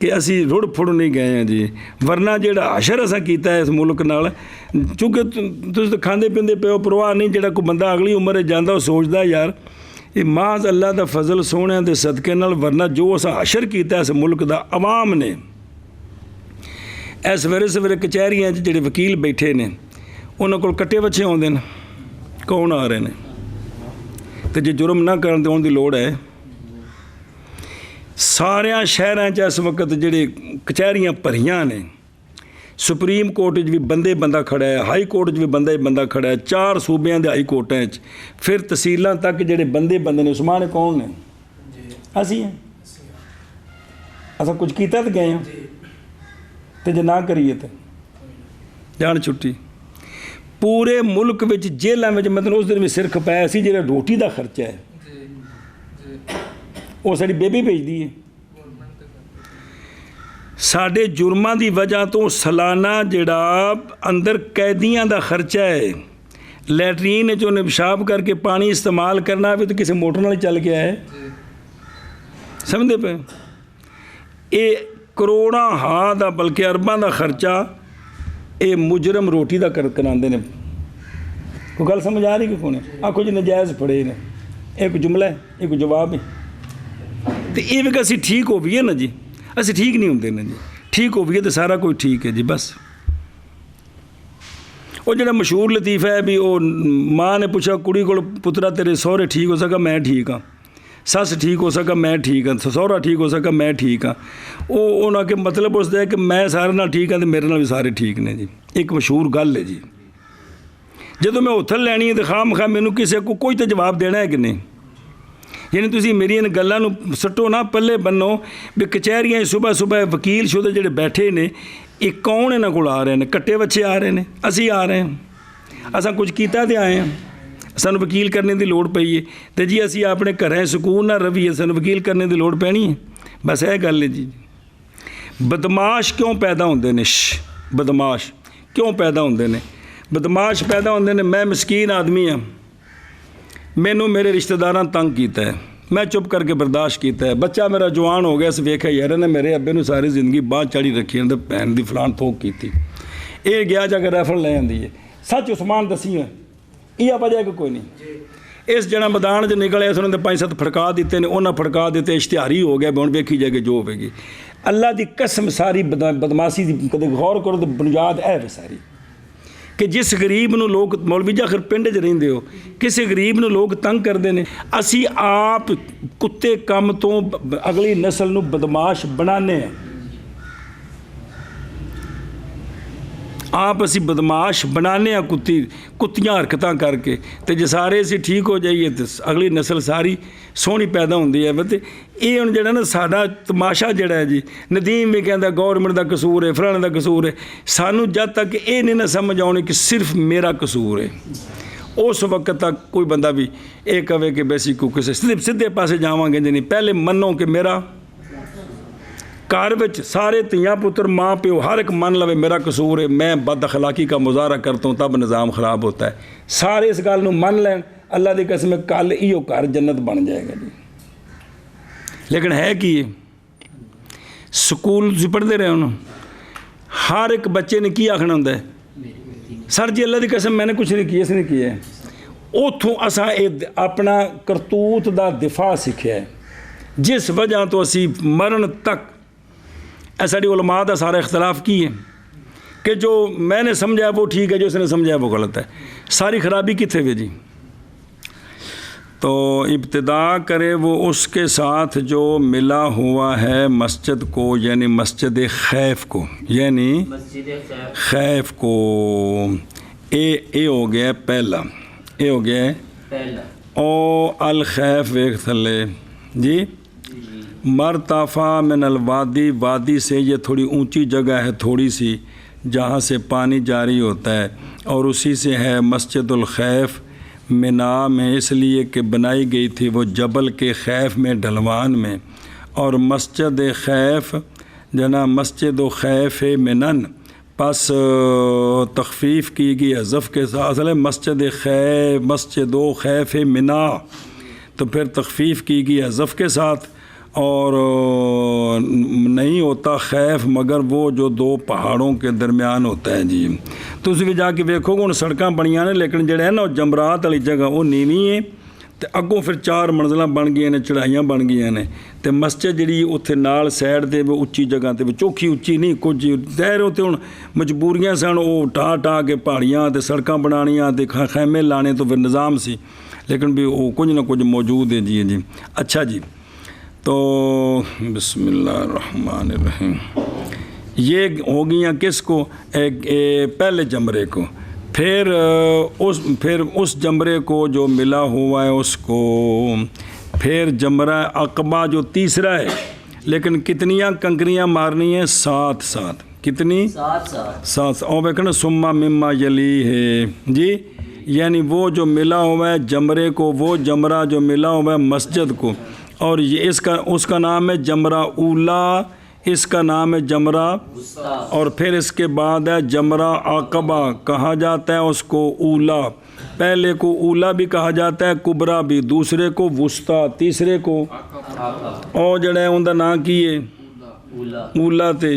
ਕਿ ਅਸੀਂ ਰੁੜ ਫੁੜ ਨਹੀਂ ਗਏ ਹਾਂ ਜੀ। ਵਰਨਾ ਜਿਹੜਾ ਹਸ਼ਰ ਅਸਾਂ ਕੀਤਾ ਇਸ ਮੁਲਕ ਨਾਲ, ਚੂँਕਿ ਤੁਸੀਂ ਤਾਂ ਖਾਂਦੇ ਪੀਂਦੇ ਪਿਓ, ਪਰਵਾਹ ਨਹੀਂ। ਜਿਹੜਾ ਕੋਈ ਬੰਦਾ ਅਗਲੀ ਉਮਰ ਜਾਂਦਾ ਉਹ ਸੋਚਦਾ ਯਾਰ ਇਹ ਮਾਜ਼ ਅੱਲਾ ਦਾ ਫਜ਼ਲ ਸੋਹਣਿਆਂ ਦੇ ਸਦਕੇ ਨਾਲ, ਵਰਨਾ ਜੋ ਅਸਾਂ ਹਸ਼ਰ ਕੀਤਾ ਇਸ ਮੁਲਕ ਦਾ ਆਵਾਮ ਨੇ। ਇਹ ਸਵੇਰੇ ਕਚਹਿਰੀਆਂ 'ਚ ਜਿਹੜੇ ਵਕੀਲ ਬੈਠੇ ਨੇ ਉਹਨਾਂ ਕੋਲ ਕੱਟੇ ਵੱਛੇ ਆਉਂਦੇ ਨੇ, ਕੌਣ ਆ ਰਹੇ ਨੇ? ਅਤੇ ਜੇ ਜੁਰਮ ਨਾ ਕਰਨ ਤੇ ਆਉਣ ਦੀ ਲੋੜ ਹੈ। ਸਾਰਿਆਂ ਸ਼ਹਿਰਾਂ 'ਚ ਇਸ ਵਕਤ ਜਿਹੜੇ ਕਚਹਿਰੀਆਂ ਭਰੀਆਂ ਨੇ, ਸੁਪਰੀਮ ਕੋਰਟ 'ਚ ਵੀ ਬੰਦਾ ਖੜ੍ਹਾ ਹੈ, ਹਾਈ ਕੋਰਟ 'ਚ ਵੀ ਬੰਦਾ ਖੜ੍ਹਾ ਹੈ, 4 ਸੂਬਿਆਂ ਦੇ ਹਾਈ ਕੋਰਟਾਂ 'ਚ, ਫਿਰ ਤਹਿਸੀਲਾਂ ਤੱਕ ਜਿਹੜੇ ਬੰਦੇ ਨੇ। ਉਸਮਾਨ ਕੌਣ ਨੇ? ਅਸੀਂ ਹਾਂ। ਅਸਾਂ ਕੁਝ ਕੀਤਾ ਤਾਂ ਗਏ ਹਾਂ, ਅਤੇ ਜੇ ਨਾ ਕਰੀਏ ਤਾਂ ਜਾਣ ਛੁੱਟੀ। ਪੂਰੇ ਮੁਲਕ ਵਿੱਚ ਜੇਲ੍ਹਾਂ ਵਿੱਚ ਮਤਲਬ ਉਸ ਦਿਨ ਵੀ ਸਿਰ ਖਪਾਇਆ ਸੀ। ਜਿਹੜਾ ਰੋਟੀ ਦਾ ਖਰਚਾ ਹੈ ਉਹ ਸਾਡੀ ਬੇਬੀ ਭੇਜਦੀ ਹੈ। ਸਾਡੇ ਜੁਰਮਾਂ ਦੀ ਵਜ੍ਹਾ ਤੋਂ ਸਾਲਾਨਾ ਜਿਹੜਾ ਅੰਦਰ ਕੈਦੀਆਂ ਦਾ ਖਰਚਾ ਹੈ, ਲੈਟਰੀਨ 'ਚ ਉਹਨੇ ਪਿਸ਼ਾਬ ਕਰਕੇ ਪਾਣੀ ਇਸਤੇਮਾਲ ਕਰਨਾ ਵੀ ਤਾਂ ਕਿਸੇ ਮੋਟਰ ਨਾਲ ਚੱਲ ਕੇ ਆਇਆ, ਸਮਝਦੇ ਪਏ? ਇਹ ਕਰੋੜਾਂ ਹਾਂ ਦਾ ਬਲਕਿ ਅਰਬਾਂ ਦਾ ਖਰਚਾ ਇਹ ਮੁਜਰਮ ਰੋਟੀ ਦਾ ਕਰਾਉਂਦੇ ਨੇ। ਕੋਈ ਗੱਲ ਸਮਝ ਆ ਰਹੀ ਕਿ ਕੋਨੇ? ਆਖੋ ਜੀ ਨਜਾਇਜ਼ ਫੜੇ ਨੇ, ਇਹ ਕੋਈ ਜੁਮਲਾ ਹੈ, ਇਹ ਕੋਈ ਜਵਾਬ ਹੈ। ਅਤੇ ਇਹ ਵੀ ਅਸੀਂ ਠੀਕ ਹੋਈਏ ਨਾ ਜੀ, ਅਸੀਂ ਠੀਕ ਨਹੀਂ ਹੁੰਦੇ ਨੇ ਜੀ। ਠੀਕ ਹੋਈਏ ਤਾਂ ਸਾਰਾ ਕੁਝ ਠੀਕ ਹੈ ਜੀ। ਬਸ ਉਹ ਜਿਹੜਾ ਮਸ਼ਹੂਰ ਲਤੀਫਾ ਹੈ ਵੀ ਉਹ ਮਾਂ ਨੇ ਪੁੱਛਿਆ ਕੁੜੀ ਕੋਲ, ਪੁੱਤਰਾ ਤੇਰੇ ਸਹੁਰੇ ਠੀਕ ਹੋ ਸਕਾ? ਮੈਂ ਠੀਕ ਹਾਂ। ਸੱਸ ਠੀਕ ਹੋ ਸਕਾਂ ਮੈਂ ਠੀਕ ਹਾਂ, ਸਹੁਰਾ ਠੀਕ ਹੋ ਸਕਾਂ ਮੈਂ ਠੀਕ ਹਾਂ। ਉਹ ਉਹਨਾਂ ਕੇ ਮਤਲਬ ਉਸਦਾ ਹੈ ਕਿ ਮੈਂ ਸਾਰਿਆਂ ਨਾਲ ਠੀਕ ਹਾਂ ਅਤੇ ਮੇਰੇ ਨਾਲ ਵੀ ਸਾਰੇ ਠੀਕ ਨੇ ਜੀ। ਇੱਕ ਮਸ਼ਹੂਰ ਗੱਲ ਹੈ ਜੀ, ਜਦੋਂ ਮੈਂ ਉੱਥਲ ਲੈਣੀ ਹੈ ਤਾਂ ਖਾਮ ਮੈਨੂੰ ਕਿਸੇ ਕੋ ਕੋਈ ਤਾਂ ਜਵਾਬ ਦੇਣਾ ਹੈ ਕਿ ਨਹੀਂ। ਯਾਨੀ ਤੁਸੀਂ ਮੇਰੀਆਂ ਗੱਲਾਂ ਨੂੰ ਸੱਟੋ ਨਾ, ਪੱਲੇ ਬੰਨੋ ਵੀ ਕਚਹਿਰੀਆਂ ਸੁਬਹ ਵਕੀਲ ਸ਼ੁਦੇ ਜਿਹੜੇ ਬੈਠੇ ਨੇ ਇਹ ਕੌਣ ਇਹਨਾਂ ਕੋਲ ਆ ਰਹੇ ਨੇ? ਕੱਟੇ ਬੱਚੇ ਆ ਰਹੇ ਨੇ, ਅਸੀਂ ਆ ਰਹੇ ਹਾਂ, ਅਸਾਂ ਕੁਝ ਕੀਤਾ ਤੇ ਆਏ ਹਾਂ, ਸਾਨੂੰ ਵਕੀਲ ਕਰਨੇ ਦੀ ਲੋੜ ਪਈ ਹੈ ਤੇ ਜੀ ਅਸੀਂ ਆਪਣੇ ਘਰਾਂ ਸਕੂਨ ਨਾਲ ਰਹੀਏ, ਸਾਨੂੰ ਵਕੀਲ ਕਰਨੇ ਦੀ ਲੋੜ ਪੈਣੀ ਹੈ। ਬਸ ਇਹ ਗੱਲ ਹੈ ਜੀ। ਬਦਮਾਸ਼ ਕਿਉਂ ਪੈਦਾ ਹੁੰਦੇ ਨੇ? ਬਦਮਾਸ਼ ਕਿਉਂ ਪੈਦਾ ਹੁੰਦੇ ਨੇ? ਬਦਮਾਸ਼ ਪੈਦਾ ਹੁੰਦੇ ਨੇ। ਮੈਂ ਮਸਕੀਨ ਆਦਮੀ ਹਾਂ, ਮੈਨੂੰ ਮੇਰੇ ਰਿਸ਼ਤੇਦਾਰਾਂ ਤੰਗ ਕੀਤਾ ਹੈ, ਮੈਂ ਚੁੱਪ ਕਰਕੇ ਬਰਦਾਸ਼ਤ ਕੀਤਾ ਹੈ। ਬੱਚਾ ਮੇਰਾ ਜਵਾਨ ਹੋ ਗਿਆ, ਅਸੀਂ ਵੇਖਿਆ ਯਾਰ ਇਹਨੇ ਮੇਰੇ ਅੱਬੇ ਨੂੰ ਸਾਰੀ ਜ਼ਿੰਦਗੀ ਬਾਂਹ ਚਾੜੀ ਰੱਖੀ ਹੈ, ਭੈਣ ਦੀ ਫਲਾਣ ਥੋਕ ਕੀਤੀ। ਇਹ ਗਿਆ ਜਾ ਕੇ ਰੈਫਲ ਲੈ ਆਉਂਦੀ ਹੈ। ਸੱਚ ਉਸਮਾਨ ਦਸੀ ਹੈ ਇਹ ਵਜ੍ਹਾ ਕਿ ਕੋਈ ਨਹੀਂ। ਇਸ ਜਿਹੜਾ ਮੈਦਾਨ 'ਚ ਨਿਕਲਿਆ ਇਸ ਉਹਨਾਂ ਦੇ 5-7 ਫੜਕਾ ਦਿੱਤੇ ਨੇ, ਉਹਨਾਂ ਫੜਕਾ ਦਿੱਤੇ, ਇਸ਼ਤਿਹਾਰੀ ਹੋ ਗਿਆ। ਹੁਣ ਵੇਖੀ ਜਾਏਗੀ ਜੋ ਹੋਵੇਗੀ। ਅੱਲਾ ਦੀ ਕਸਮ ਸਾਰੀ ਬਦਮਾਸ਼ੀ ਦੀ ਕਦੇ ਗੌਰ ਕਰੋ ਤਾਂ ਬੁਨਿਆਦ ਇਹ ਵੇ ਸਾਰੀ ਕਿ ਜਿਸ ਗਰੀਬ ਨੂੰ ਲੋਕ, ਮੌਲਵੀ ਜੀ ਆਖਰ ਪਿੰਡ 'ਚ ਰਹਿੰਦੇ ਹੋ, ਕਿਸੇ ਗਰੀਬ ਨੂੰ ਲੋਕ ਤੰਗ ਕਰਦੇ ਨੇ। ਅਸੀਂ ਆਪ ਕੁੱਤੇ ਕੰਮ ਤੋਂ ਅਗਲੀ ਨਸਲ ਨੂੰ ਬਦਮਾਸ਼ ਬਣਾਉਂਦੇ ਹਾਂ। ਆਪ ਅਸੀਂ ਬਦਮਾਸ਼ ਬਣਾਉਂਦੇ ਹਾਂ ਕੁੱਤੀਆਂ ਹਰਕਤਾਂ ਕਰਕੇ। ਅਤੇ ਜੇ ਸਾਰੇ ਅਸੀਂ ਠੀਕ ਹੋ ਜਾਈਏ ਤਾਂ ਅਗਲੀ ਨਸਲ ਸਾਰੀ ਸੋਹਣੀ ਪੈਦਾ ਹੁੰਦੀ ਹੈ। ਅਤੇ ਇਹ ਹੁਣ ਜਿਹੜਾ ਨਾ ਸਾਡਾ ਤਮਾਸ਼ਾ ਜਿਹੜਾ ਹੈ ਜੀ, ਨਦੀਮ ਵੀ ਕਹਿੰਦਾ ਗੌਰਮੈਂਟ ਦਾ ਕਸੂਰ ਹੈ, ਫਲਾਣੇ ਦਾ ਕਸੂਰ ਹੈ। ਸਾਨੂੰ ਜਦ ਤੱਕ ਇਹ ਨਹੀਂ ਨਾ ਸਮਝ ਆਉਣੀ ਕਿ ਸਿਰਫ ਮੇਰਾ ਕਸੂਰ ਹੈ, ਉਸ ਵਕਤ ਤੱਕ ਕੋਈ ਬੰਦਾ ਵੀ ਇਹ ਕਵੇ ਕਿ ਬੇਸੀ ਕੋ ਕਿਸੇ ਸਿੱਧੇ ਪਾਸੇ ਜਾਵਾਂਗੇ ਜੀ ਨਹੀਂ। ਪਹਿਲੇ ਮੰਨੋ ਕਿ ਮੇਰਾ ਘਰ ਵਿੱਚ ਸਾਰੇ ਧੀਆਂ ਪੁੱਤਰ ਮਾँ ਪਿਓ हर एक मान लवे मेरा कसूर है, मैं बद अखलाकी का मुजाहरा करता हूँ, तब निज़ाम ख़राब होता है। सारे इस गल मन लैन, अल्लाह की कसम कल इो घर जन्नत बन जाएगा जी। लेकिन है कि स्कूल तुसीं पढ़ते रहे हो, हर एक बच्चे ने की आखना होंदा है सर जी अल्लाह की कसम मैंने कुछ नहीं किया, इसने किया है। उत्थों असां अपना करतूत का दिफा सीखिया है, जिस वजह तो असी मरण तक साड़ी उलमा का सारा इख्तलाफ की है कि जो मैंने समझा वो ठीक है, जो उसने समझा वो गलत है। सारी खराबी कितने वे जी? तो इब्तिदा करे वो उसके साथ जो मिला हुआ है मस्जिद को, यानी मस्जिद खैफ को, यानी खैफ को। ए हो गया पहला, ए हो गया पहला। ओ अल खैफ वेख थले जी, मरताफ़ा मिन अल वादी, वादी से ये थोड़ी ऊंची जगह है थोड़ी सी जहाँ से पानी जारी होता है, और उसी से है मस्जिदुल खैफ। मिना में इसलिए कि बनाई गई थी वो जबल के खैफ में, ढलवान में। और मस्जिद खैफ जना मस्जिद खैफ मिनन, बस तखफीफ की गई हज़फ के साथ। असल मस्जिद खैफ, मस्जिद खैफ मिना, तो फिर तखफीफ की गई हज़फ के साथ। और नहीं होता खैफ मगर वो जो दो पहाड़ों के दरमियान होता है जी। तुसीं भी जाके वेखोगे हुण सड़कां बणियां ने, लेकिन जिहड़ा है ना जमरात वाली जगह वो नीवीं है, तो अगों फिर 4 मंजिलां बन गई ने, चढ़ाइयां बन गई ने। तो मस्जिद जिहड़ी उत्थे नाल साइड ते उच्ची जगह ते चौखी उच्ची नहीं, कुछ ज़ाहिर उत्ते हुण मजबूरियां सन, वो ढा के पहाड़ियां ते सड़कां बनाणियां ते खैमे लाने, तो फिर निज़ाम सी, लेकिन भी वो कुछ ना कुछ मौजूद है जी। अच्छा जी, तो बिस्मिल्लाहिर्रहमानिर्रहीम ये हो गया किसको? पहले जमरे को। फिर उस जमरे को जो मिला हुआ है उसको, फिर जमरा अकबा जो तीसरा है, लेकिन कितनियाँ कंकरियाँ मारनी है? 7। कितनी? 7। और देखना सुम्मा मिम्मा यली है जी, यानी वो जो मिला हुआ है जमरे को, वो जमरा जो मिला हुआ है मस्जिद को, और ये उसका नाम है जमरा ऊला, इसका नाम है जमरा, और फिर इसके बाद है जमरा आकबा, कहा जाता है उसको ऊला। पहले को ऊला भी कहा जाता है, कुबरा भी, दूसरे को वुस्ता, तीसरे को और जड़ा है उनका नाम की है ऊला ते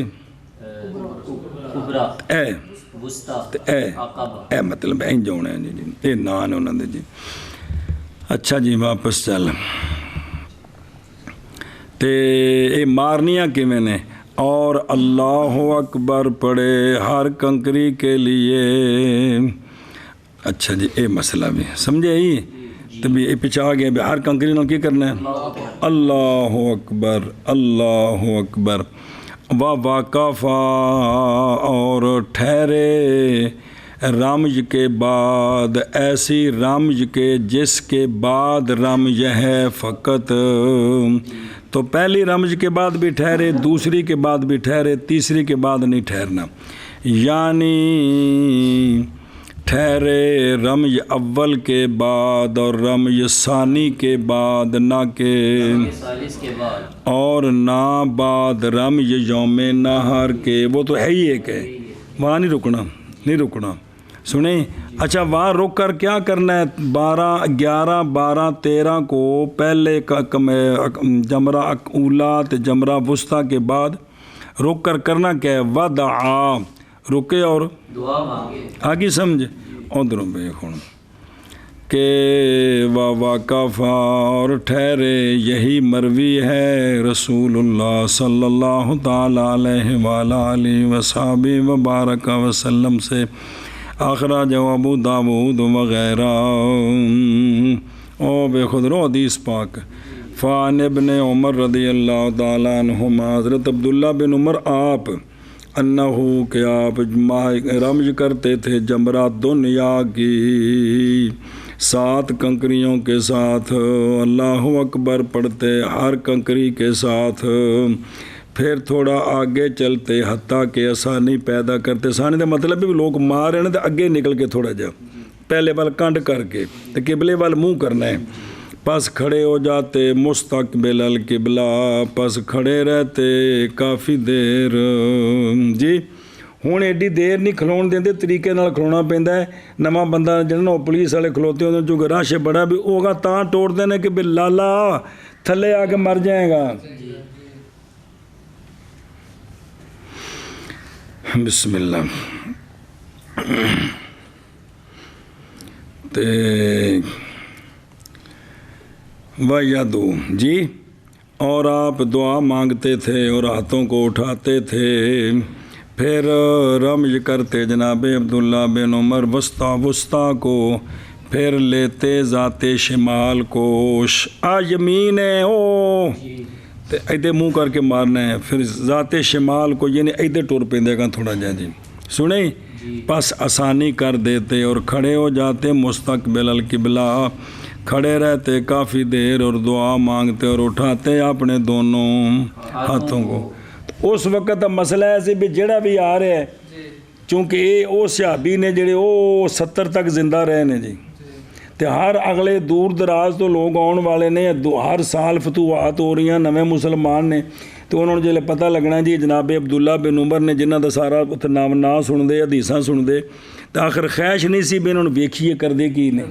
ए मतलब इंज होना है जी, ये नाम है उन्होंने जी। अच्छा जी, वापस चल ते ये मारनियाँ किमें ने, और अल्लाह अकबर पढ़े हर कंकरी के लिए। अच्छा जी, ये मसला भी समझे ही। तो भी ये पिछा आ गया भी हर कंकरी नाल की करना है अल्लाह अकबर अल्लाह अकबर। व वाकफ़ा और ठहरे रमज के बाद ऐसी रमज के जिसके बाद रमज है फ़कत। तो पहली रमज के बाद भी ठहरे, दूसरी के बाद भी ठहरे, तीसरी के बाद नहीं ठहरना। यानी ठहरे रमज अव्वल के बाद और रमज सानी के बाद, ना के और ना बाद रमज यौम नहर के। वो तो है ही एक है, वहाँ नहीं रुकना, नहीं रुकना। सुने, अच्छा वहाँ रुक कर क्या करना है? 12, 11, 12, 13 को पहले का जमरा ऊला तो जमरा वुस्ता के बाद रुक कर करना क्या है? वदा, रुके और दुआ मांगे। आगे समझ। उधरों बेखुण के वाकफ़ा और ठहरे, यही मरवी है रसूलुल्लाह सल्लल्लाहु ताला अलैहि वसहबिहि व बारक वसल्लम से। आखरा जवाब अबू दाऊद वगैरह। ओ बेखुदरो हदीस पाक। फ़ान इब्न उमर रदी अल्लाह ताला अन्हुमा, हज़रत अब्दुल्ला बिन उमर आप अन्नहु के आप रमज करते थे जमरा दुनिया की 7 कंकरियों के साथ, अल्लाह अकबर पढ़ते हर कंकरी के साथ। फिर थोड़ा आगे चलते हत्ता के आसानी पैदा करते। आसानी का मतलब भी लोग मार रहे हैं तो अगे निकल के थोड़ा जा पहले वाल कंड करके तो किबले वाल मुँह करना है। पस खड़े हो जाते मुस्तकबिल अल किबला, पस खड़े रहते काफ़ी देर जी। हुण एडी देर नहीं खलोण देंदे, तरीके नाल खलोना पैंदा है। नवा बंदा जिन्होंने पुलिस वाले खलोते होंगे जो रश बड़ा भी होगा तां तोड़ते हैं कि भी लाला थले आके मर जाएगा। बिस्मिल्लाह। ते वयदू जी, और आप दुआ मांगते थे और हाथों को उठाते थे। फिर रमज करते जनाब अब्दुल्ला बिन उमर वस्ता को, फिर लेते ज़ाते शिमाल को। आ यमीन है ओ तो इधर मुँह करके मारना है। फिर ज़ाते शिमाल को यानी इधर टुर पेंदेगा थोड़ा जा जी। सुने, बस आसानी कर देते और खड़े हो जाते मुस्तकबिल अल किबला, खड़े रहते काफ़ी देर और दुआ मांगते और उठाते अपने दोनों हाथों को। तो उस वक़्त का मसला है भी जेड़ा भी आ रहा है, चूँकि ये वो सहाबी ने जेड़े वो 70 तक जिंदा रहे ने जी, तो हर अगले दूर दराज तो लोग आने वाले ने, हर साल फतूहात हो रही, नवे मुसलमान ने। तो उन्होंने जो पता लगना जी जनाब अब्दुल्ला बिन उमर ने जिन्हों का सारा उत्थे नाम ना सुनते हदीसां सुनते, तो आखिर ख्वाहिश नहीं सी भी इन्होंने वेखिए करते की ने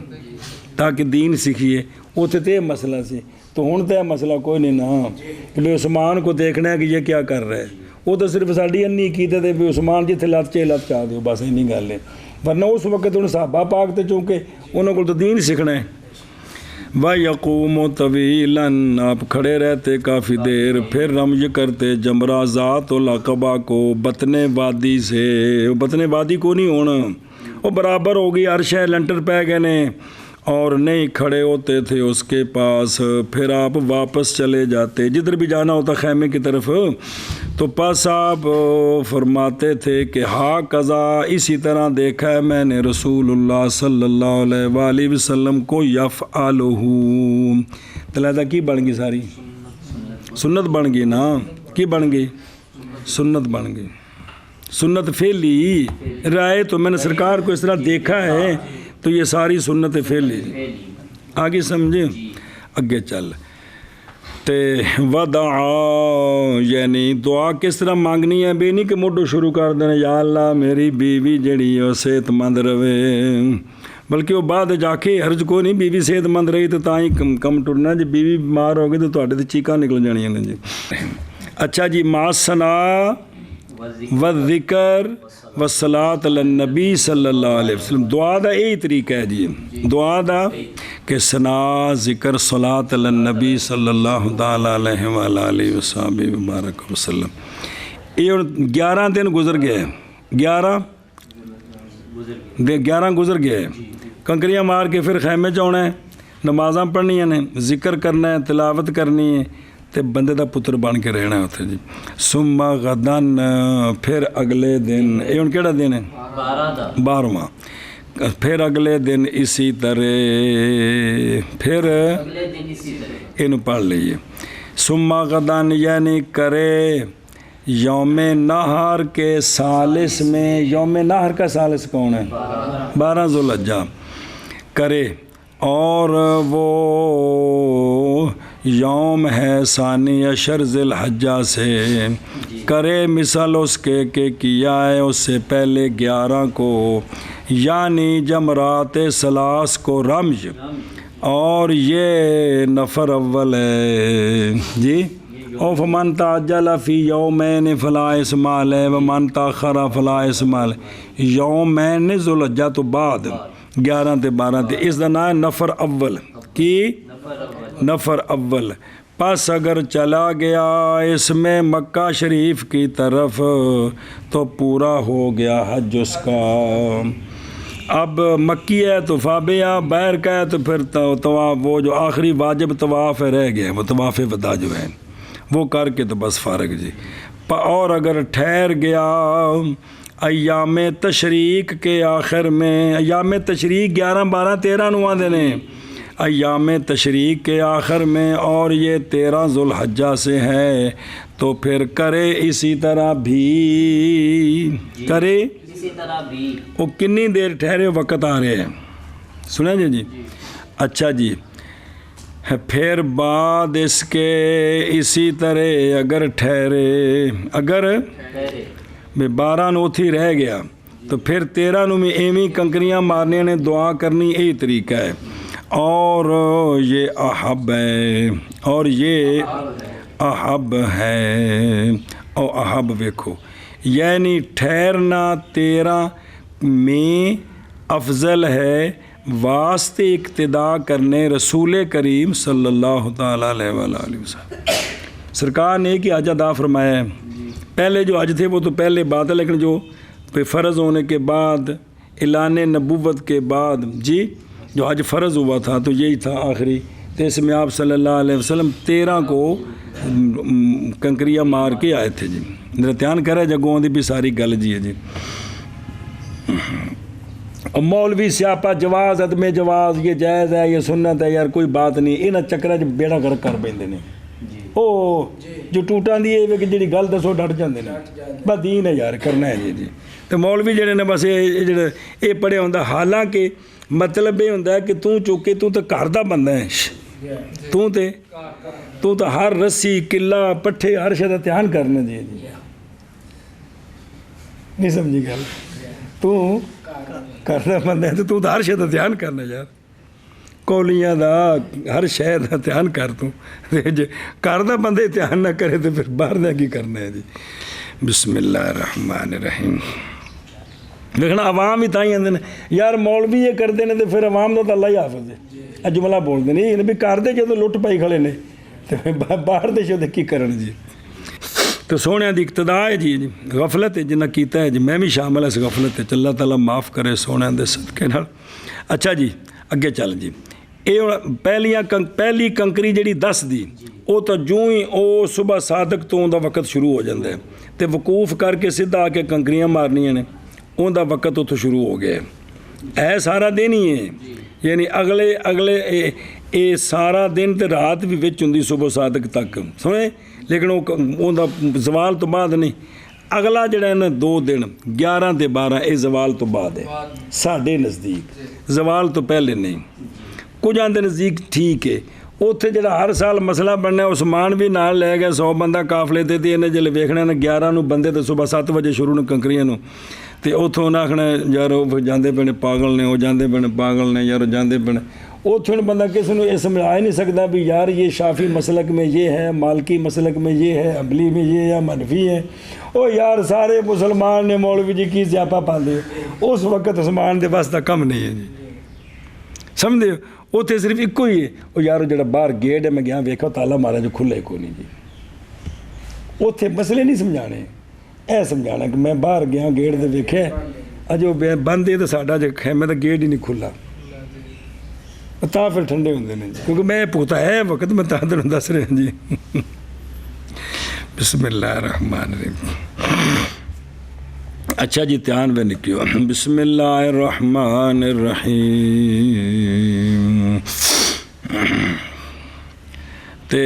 ताकि दीन सीखिए। उत्थे तो मसला सी, तो हुण तो मसला कोई नहीं ना कि उस्मान को देखना है कि ये क्या कर रहा है। वो तो सिर्फ साड़ी अन्नी कीते थे भी उस्मान जिथे लत चा दो, बस इन्नी गल है। वरना उस वक्त उन्हें साहबा पाक तो चूँकि उन्होंने को तो दीन सीखना है। व यकूम तवीलन, आप खड़े रहते काफ़ी देर। फिर रमज करते जमरा ज़ात उल अक़बा को, बतने वादी से। बतने वादी को नहीं होना, वो बराबर हो गई, अर्श है लंटर पै गए ने और नहीं खड़े होते थे उसके पास। फिर आप वापस चले जाते जिधर भी जाना होता खैमे की तरफ। तो पास आप फरमाते थे कि हाँ कज़ा, इसी तरह देखा है मैंने रसूलुल्लाह सल्लल्लाहु अलैहि वसल्लम को यफ़अलहू। तलादा की बन गई सारी सुन्नत बन गई ना, की बन गई सुन्नत बन गई। सुन्नत फेली राय तो मैंने सरकार को इस तरह देखा है तो ये सारी सुन्नत फेली। आगे समझे, अगे चल ते वदा, यानी दुआ किस तरह मांगनी है भी नहीं कि मुढ़ो शुरू कर देना या अल्लाह मेरी बीवी जड़ी है सेहतमंद रवे, बल्कि वो बाद जाके हर्ज को नहीं, बीवी सेहतमंद रही तो तां ही कम टुरना। जी बीवी बीमार हो गई तो तुहाडे ते चीकां निकल जानियां ने जी। अच्छा जी, मासना व ज़िक्र व सलात अलन नबी सल्लल्लाहु अलैहि वसल्लम। दुआ का यही तरीका है जी, दुआ का कि सना ज़िक्र सलात अलन नबी सल्लल्लाहु ताला अलैहि वसल्लम। ये 11 दिन गुजर गए, 11 गुजर गए। कंकरियाँ मार के फिर खैमे च आना है। ਨਮਾਜ਼ਾਂ ਪੜ੍ਹਨੀਆਂ ਨੇ, ਜ਼ਿਕਰ ਕਰਨਾ ਹੈ, ਤਿਲਾਵਤ ਕਰਨੀ ਹੈ ਤੇ ਬੰਦੇ ਦਾ ਪੁੱਤਰ ਬਣ ਕੇ ਰਹਿਣਾ ਉੱਥੇ ਜੀ। ਸੁਮਾ ਗਦਨ, ਫਿਰ ਅਗਲੇ ਦਿਨ, ਇਹ ਹੁਣ ਕਿਹੜਾ ਦਿਨ ਹੈ? 12ਵਾਂ। ਫਿਰ ਅਗਲੇ ਦਿਨ ਇਸੀ ਤਰ੍ਹਾਂ, ਫਿਰ अगले दिन इसी तरह। ਇਹਨੂੰ ਪੜ੍ਹ ਲਈਏ। सुम्मा गदन यानी करे यौम नहर के सालिस में, यौम नहर का सालिस कौन है? 12 ज़ुल्हिज्जा करे, और वो यौम है सानी अशर ज़िलहज्जा से करे मिसल उसके के किया है उससे पहले 11 को, यानी जमरात सलास को रमज, और ये नफ़र अव्वल है जी। और फमन ताजल फ़ी यौमैन फला इस्माल है वमन ताखरा फला इस्माल, यौमैन ज़ुल्हिज्जा तो बाद 11 ते 12 ते, इसका नाम है नफ़र अव्वल की, नफ़र अव्वल। बस अगर चला गया इसमें मक्का शरीफ की तरफ तो पूरा हो गया हज उसका। अब मक्की है तो फाबिया, बैर का है तो फिर तवाफ़, वो जो आखिरी वाजिब तवाफ़ है रह गया, वो तवाफ़ वदा जो है वो करके तो बस फारग जी। और अगर ठहर गया अयाम तशरीक के आखिर में, अयाम तशरीक 11, 12, 13 नु आंदे ने, अयाम तशरीक के आखिर में, और ये 13 ज़ुल्हिज्जा से है, तो फिर करे इसी तरह भी, करे इसी तरह भी। वो कितनी देर ठहरे वक़्त आ रहे हैं, सुना जी? अच्छा जी। फिर बाद इसके इसी तरह अगर ठहरे, अगर मैं 12 ਨੂੰ ਉੱਥੇ रह गया तो फिर 13 ਨੂੰ भी एवं कंकरियाँ मारनियाँ ने, दुआ करनी, यही तरीका है। और ये अहब है, और ये अहब है, और अहब देखो यानी ठहरना 13 में अफजल है वास्ते इक्तिदा करने रसूल करीम सल्लल्लाहु ताला अलैहि वसल्लम। सरकार ने कि हज अदा फरमाया है। पहले जो हज थे वो तो पहले बात है, लेकिन जो फ़र्ज़ होने के बाद, ऐलान नबूवत के बाद जी जो हज फ़र्ज़ हुआ था तो यही था आखिरी। तो इसमें आप सल्लल्लाहु अलैहि वसल्लम 13 को कंकरियाँ मार के आए थे जी। मेरा ध्यान कर रहा है जगहों की भी सारी गल जी है जी। और मौलवी स्यापा जवाज़ अदमे जवाज़, ये जायज़ है, ये सुन्नत है, यार कोई बात नहीं, इन्हां चक्करां 'च बेड़ा गर्क कर पैंदे ने। ओ जो टूटां दी है कि जिहड़ी गल दसो डट जांदे ने, बस दीन है यार, करना है जी। तो मौलवी जिहड़े ने बस ये पढ़िया हुंदा, हालांकि मतलब ये हुंदा कि तू चुके, तू तो घर दा बंदा है, तू तो हर रस्सी किला पट्ठे हर शे दा ध्यान करना जी। नहीं समझी गल? तू करना बंदा है तो तू तो हर शे दा ध्यान करना यार, कौलियां दा हर शे दा ध्यान कर तू। जे घर दा बंदे ध्यान ना करे तो फिर बाहर दा की करना है जी। बिस्मिल्लाहिर्रहमानिर्रहीम। देखना आवाम ही ताई आंदे ने यार मौलवी ये करते हैं तो फिर आवाम का तो अल्लाह ही हाफिज़ है। जुमला बोलते नहीं भी करते जो लुट पाई खड़े ने तो बाहर देशों की करन जी। तो सोने की इक्तदा है जी, गफलत है जिन्हें किया है जी, मैं भी शामिल इस गफलत है, अल्लाह ताला माफ़ करे सोने के सदके नाल। अच्छा जी अगे चल जी। ये पहली कंकरी जी 10 दी, वो तो जूँ ही वो सुबह सादक तो उनका वक़्त शुरू हो जाता है, तो वकूफ़ करके सीधा आके कंकरियाँ मारनियाँ ने, उनका वक़्त उतो शुरू हो गया है। सारा दिन ही है, यानी अगले ये सारा दिन तो रात भी विच हुंदी सुबह सादक तक सुने, लेकिन उनका जवाल तो बाद नहीं। अगला जड़ा ना 2 दिन 11 ते 12 ये जवाल तो बाद है, साढ़े नज़दीक, जवाल तो पहले नहीं। कुछ आंदे नज़दीक ठीक है, उत्थे जड़ा हर साल मसला बनना है, उस्मान भी नाल लै गया 100 बंदा काफले ते इन्हें जिले वेखना ने 11 नूं बंदे तो सुबह 7 बजे शुरू ने कंकरियां नूं, तो उतों उन्हें आखना यार वो जाते पे पागल ने, वो जाते पे पागल ने यार जाते पे। उतों बंदा किसी को ये समझा ही नहीं सकता भी यार ये शाफी मसलक में ये है, मालकी मसलक में ये है, अबली में ये है, मनफी है। ओ यार सारे मुसलमान ने मौलवी जी की स्यापा पाते, उस वक्त उस्मान के बस का कम नहीं है जी, समझते हो। उत्थे सिर्फ इको ही है, वो यार जो बाहर गेट है मैं गया वेखो ताला मारा जो खुला को नहीं जी। उत्थे मसले नहीं समझाने, ऐ समझाना कि मैं बाहर गया गेट से वेखे अजो बंद है तो साडा जो खैमे का गेट ही नहीं खुला, ਤਾਂ ਫਿਰ ਠੰਡੇ ਹੁੰਦੇ ਨੇ ਜੀ, ਕਿਉਂਕਿ ਮੈਂ ਪੁਖਤਾ ਹੈ ਵਕਤ, ਮੈਂ ਤਾਂ ਤੁਹਾਨੂੰ ਦੱਸ ਰਿਹਾ ਜੀ। ਬਿਸਮਿल्लाह रहमान रहीम। अच्छा जी, ध्यान में लिखियो, बिस्मिल्लाह रहमान रहीम। ते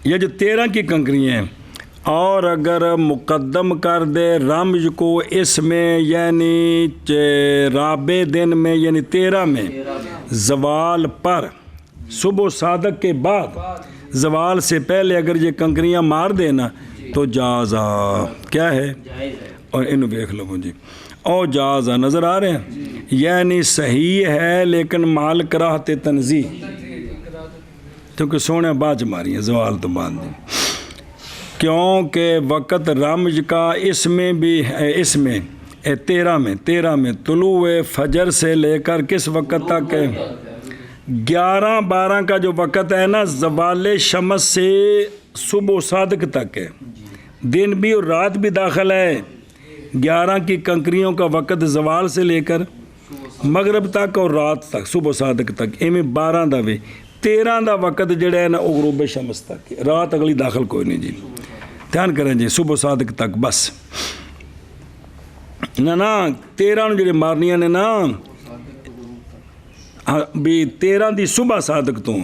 ये जो 13 की कंकरियाँ हैं, और अगर मुकद्दम कर दे रमज को इसमें यानी राबे दिन में यानी 13 में जवाल पर, सुबह सादक के बाद जवाल से पहले अगर ये कंकरियाँ मार देना तो जाजा क्या है, और इन देख लो जी, और जाजा नज़र आ रहे हैं, यानी सही है लेकिन माल कराहते तंजी, क्योंकि सोने बाद मारियाँ जवाल तो बाद में, क्योंकि वक़्त रमज का इसमें भी है, इसमें 13 में तुलुए फजर से लेकर किस वक़्त तक है, 11-12 का जो वक़्त है ना, ज़वाल शमस से सुबह सादक तक है, दिन भी और रात भी दाखिल है। 11 की कंकरियों का वक़्त ज़वाल से लेकर मगरब तक और रात तक, सुबह सादक तक, इवें 12 का भी, 13 का वक़्त जोड़ा है ना वो गुरूब शमस तक है, रात अगली दाखिल कोई नहीं जी। ध्यान करें जी, सुबह सादक तक बस ना 13 जो मारनिया ने ना भी 13 की सुबह सादक तो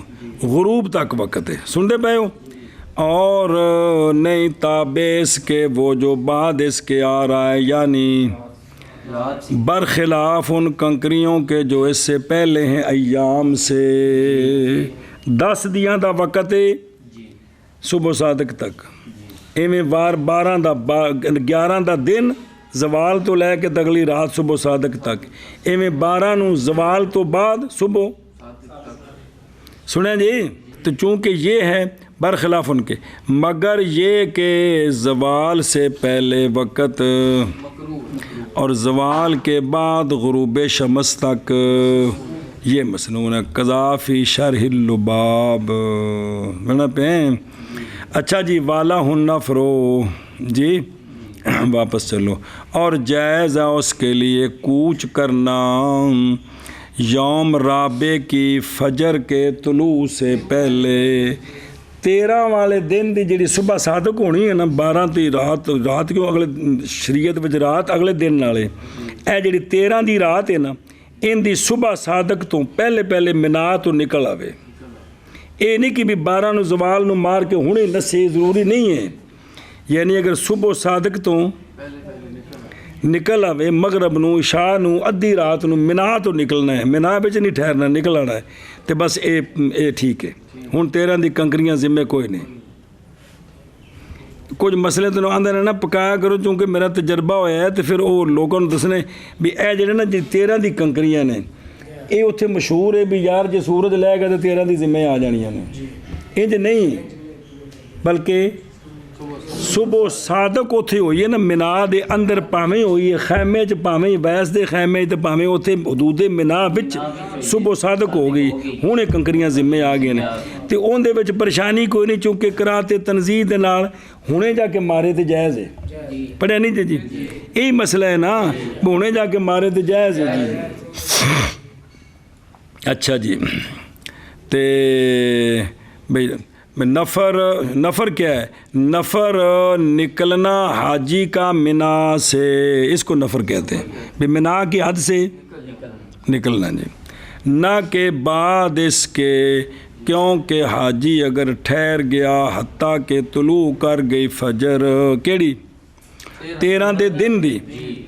गुरूब तक वक़्त है, सुनते पे हो, और नहीं ताबेस के वो जो बाद इसके आ रहा है, यानी बरखिलाफ उन कंकरियों के जो इससे पहले हैं अय्याम से, 10 दियाँ का वक़्त है सुबह सादक तक, इवें वार 11 का दिन जवाल तो लैके अगली रात सुबह सादक तक, इवें 12 नूं जवाल तो बाद सुबह, सुने जी। तो चूँकि ये है बरखिलाफ उनके, मगर ये कि जवाल से पहले वक़्त और जवाल के बाद गुरूब शमस तक, ये मसनून है, कज़ाफ़ी शरहिल लुबाब बना पे। अच्छा जी, वाला हुन्ना फ़रो जी, वापस चलो, और जायज़ है उसके लिए कूच करना यौम राबे की फजर के तुलू से पहले, 13 वाले दिन की जी सुबह सादक होनी है ना, 12 की रात क्यों अगले शरीयत में रात अगले दिन वाले, ए जी 13 की रात है ना, इनकी सुबह सादक तो पहले मिना तो निकल आवे, ये नहीं कि भी 12 नूं जवाल नूं मार के हुणे नसे, ज़रूरी नहीं है, यानी अगर सुबह सादक तो निकल आवे, मगरब नूं इशा नूं अद्धी रात नूं मिना तो निकलना है, मिना विच नहीं ठहरना, निकल आना है, तो बस ये ठीक है। हुण 13 की कंकरियां जिम्मे कोई नहीं, कुछ मसले तो आंदे ने ना पकाया करो, क्योंकि मेरा तजर्बा होया है, तो फिर वो लोगों को दसने भी ए जिहड़े ना जी 13 की कंकरियां ने, ये उत्थे मशहूर है भी यार जे सूरज लै गया तो 13 की जिम्मे आ जानियां ने, इंज नहीं, बल्कि सुबह सादक उत्थे होई है ना, मिना दे अंदर भावें होई है, खैमे च भावें वैस दे खैमे च भावें उत्थे हदूदे मिना विच सुबह सादक हो गई, हुण ये कंकरियां जिम्मे आ गए ने, तो उहदे विच परेशानी कोई नहीं, चूँकि कराते तनजीह दे नाल हुणे जाके मारे तो जायज़ है, पढ़िया नहीं जी, यही मसला है ना, हुणे जाके मारे तो जायज़ है जी। अच्छा जी, ते भाई नफ़र क्या है, नफ़र निकलना हाजी का मिना से, इसको नफ़र कहते हैं, भी मिना की हद से निकलना जी, ना के बाद इसके, क्योंकि हाजी अगर ठहर गया हत्ता के तुलू कर गई फजर केड़ी 13 दे दिन दी,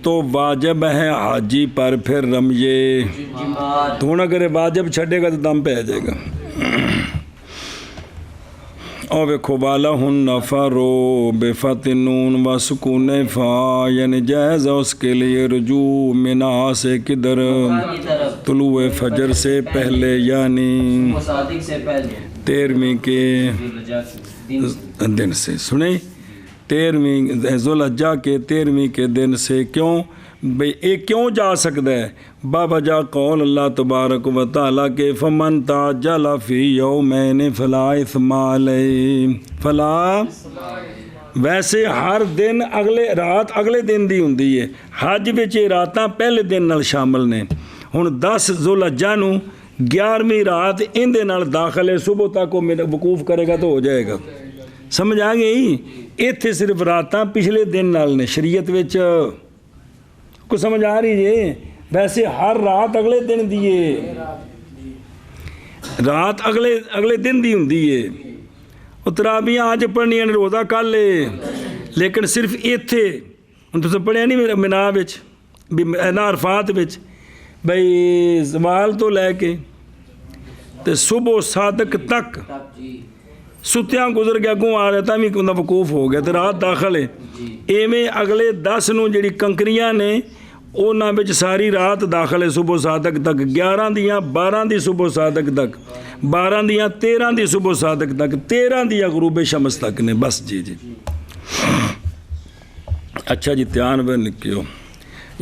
तो वाजब है हाजी पर फिर रमये, तो हुण अगर वाजब छड़ेगा तो दम पै जाएगा। और वेखो वाला हुन नफ़रो बेफ़त नून व सुकून फ़ा, यानी जायज़ उसके लिए रुजू मिना से किधर, तुलुए फजर से पहले, यानी 13वीं के दिन से, सुने 13वीं ज़ुलहज्जा के 13वीं के दिन से, क्यों भाई ये क्यों जा सकता है, बाबा कौल अल्लाह तबारक व तआला के फमन ताजला फ़ी यौमैन फला इस्मा अलैहि, फला, वैसे हर दिन अगले रात अगले दिन दी हुंदी है, हज विच रातां पहले दिन नाल शामिल ने। हुण 10 ज़ुलहज्जा नूं 11ਵੀਂ ਰਾत ਇਹਦੇ ਨਾਲ ਦਾਖਲ ਹੈ, ਸੁਬਹ ਤੱਕ ਉਹ ਮੇਰਾ ਵਕੂਫ ਕਰੇਗਾ ਤਾਂ ਹੋ ਜਾਏਗਾ। ਸਮਝ ਆ ਗਈ? ਇੱਥੇ ਸਿਰਫ ਰਾਤਾਂ ਪਿਛਲੇ ਦਿਨ ਨਾਲ ਨੇ, ਸ਼ਰੀਅਤ ਵਿੱਚ ਕੁਛ ਸਮਝ ਆ ਰਹੀ ਜੇ? ਵੈਸੇ ਹਰ ਰਾਤ ਅਗਲੇ ਦਿਨ ਦੀ ਏ, ਰਾਤ ਅਗਲੇ ਦਿਨ ਦੀ ਹੁੰਦੀ ਏ। ਉਹ ਤਰਾਬੀਆਂ ਅੱਜ ਪੜ੍ਹਨੀਆਂ ਨੇ, ਰੋਜ਼ਾ ਕੱਲ੍ਹ ਏ, ਲੇਕਿਨ ਸਿਰਫ ਇੱਥੇ ਹੁਣ ਤੁਸੀਂ ਪੜ੍ਹਿਆ ਨਹੀਂ ਮੇਰਾ ਮਿਨਾ ਵਿੱਚ ਵੀ ਨਾ ਅਰਫਾਤ ਵਿੱਚ ਬਈ ਜ਼ਵਾਲ ਤੋਂ ਲੈ ਕੇ ਤੇ ਸੁਬਹ ਸਾਦਕ ਤੱਕ ਸੁੱਤਿਆਂ ਗੁਜ਼ਰ ਗਿਆ, ਅੱਗੋਂ ਆ ਰਿਹਾ ਤਾਂ ਵੀ ਉਹਦਾ ਵਕੂਫ ਹੋ ਗਿਆ ਤੇ ਰਾਤ ਦਾਖਲ ਹੈ। ਇਵੇਂ ਅਗਲੇ 10 ਨੂੰ ਜਿਹੜੀ ਕੰਕਰੀਆਂ ਨੇ ਉਹਨਾਂ ਵਿੱਚ ਸਾਰੀ ਰਾਤ ਦਾਖਲ ਹੈ ਸੁਬਹ ਸਾਦਕ ਤੱਕ, 11 ਦੀਆਂ 12 ਦੀ ਸੁਬਹ ਸਾਦਕ ਤੱਕ, 12 ਦੀਆਂ 13 ਦੀ ਸੁਬਹ ਸਾਦਕ ਤੱਕ, 13 ਦੀਆਂ ਗਰੂਬ ਸ਼ਮਸ ਤੱਕ ਨੇ ਬਸ। ਜੀ ਜੀ अच्छा जी, ध्यान में लिखियो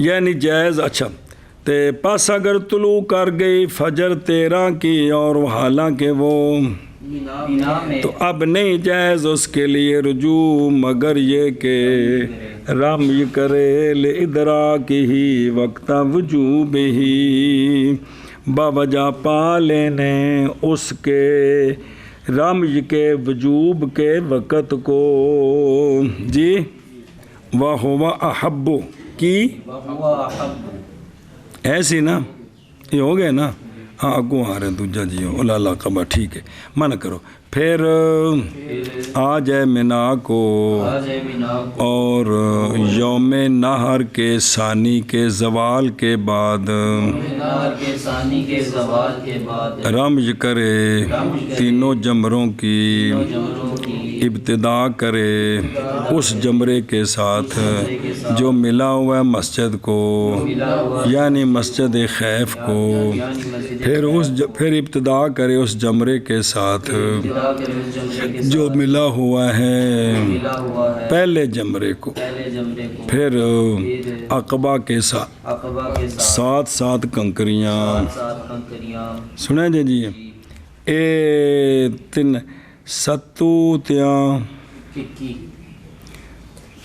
यानी जायज़। अच्छा तो बस अगर तुलू कर गई फजर 13 की और हालांकि वो तो अब नहीं जायज़ उसके लिए रुजू, मगर ये कि रम ये करे ले इदरा की ही वक्ता वजूब ही, बावजह पा लेने उसके रमज के वजूब के वक़्त को। जी वाह हुआ अहब्बु की ऐसी ना, ये हो गए ना? हाँ अगू आ रहे दूजा जी हो लाला कबा, ठीक है मन करो। फिर आ जाए मिना को और यौम नहर के सानी के जवाल के बाद रमज करे, तीनों जमरों की इब्तिदा करे उस जमरे के साथ जो मिला हुआ है मस्जिद को, यानी मस्जिद खैफ को। फिर इब्तिदा करे उस जमरे के साथ जो मिला हुआ है पहले जमरे को, फिर अकबा के साथ सात कंकरियाँ। सुना जी? ए 3 सत्तू त्यां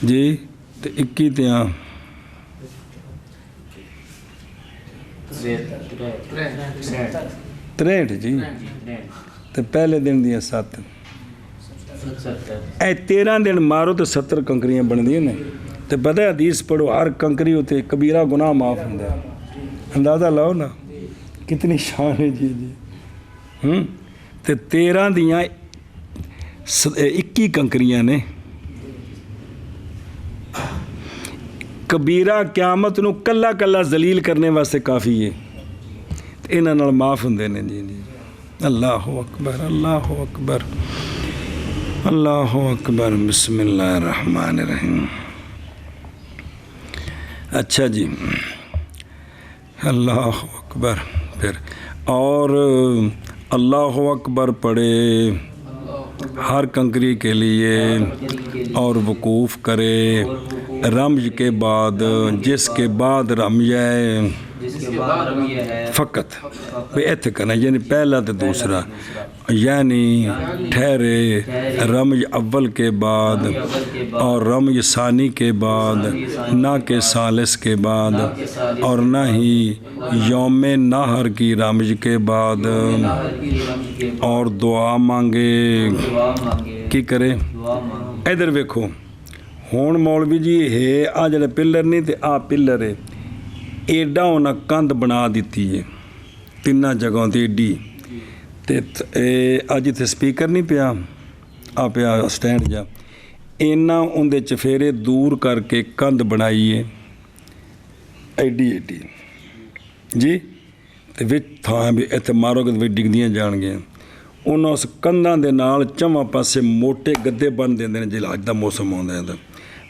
जी ते 21 त्यां 63 जी ते पहले दिन दियां 7। ए 13 दिन मारो तो 70 कंकरियां बनदियां ने। ते पता है हदीस पढ़ो, हर कंकरी उत्ते कबीरा गुनाह माफ़ हुंदा है। अंदाज़ा लाओ ना कितनी शान है जी जी। ते 13 दियां 21 कंकरियां ने। कबीरा क्यामत नूं कल्ला कल्ला जलील करने वास्ते काफ़ी है, इन्हां नाल माफ़ हुंदे ने जी जी। अल्लाहु अकबर, अल्लाहु अकबर, अल्लाहु अकबर, बिस्मिल्लाहिर रहमानिर रहीम। अच्छा जी, अल्लाहु अकबर। फिर और अल्लाहु अकबर पढ़े हर कंकरी के लिए और वकूफ़ करे रमज के बाद, जिसके बाद रमज है फ़कत भाई इत्थे करना, यानी पहला तो दूसरा, यानी ठहरे रमज अव्वल के बाद और रमज सानी के बाद, ना के सालिस के बाद और ना ही यौम नहर की रमज के बाद। और दुआ मांगे, की करे? इधर वेखो हुण मौलवी जी है आ जिहड़े पिलर नहीं ते आ पिलर है, एडा उन्हें कंध बना दी है 3 जगहों ते एडी। ते अज इत्थे स्पीकर नहीं पिया, आ पिया स्टैंड जा, इन्ना उंदे चफेरे दूर करके कंध बनाई है एडी एडी जी। ते विच थां भी इत्थे मारोगे तो डिगदियां जाणगियां। उन्होंने उस कंधां दे नाल चवां पासे मोटे गद्दे बन देंदे ने जे अज दा मौसम आउंदा है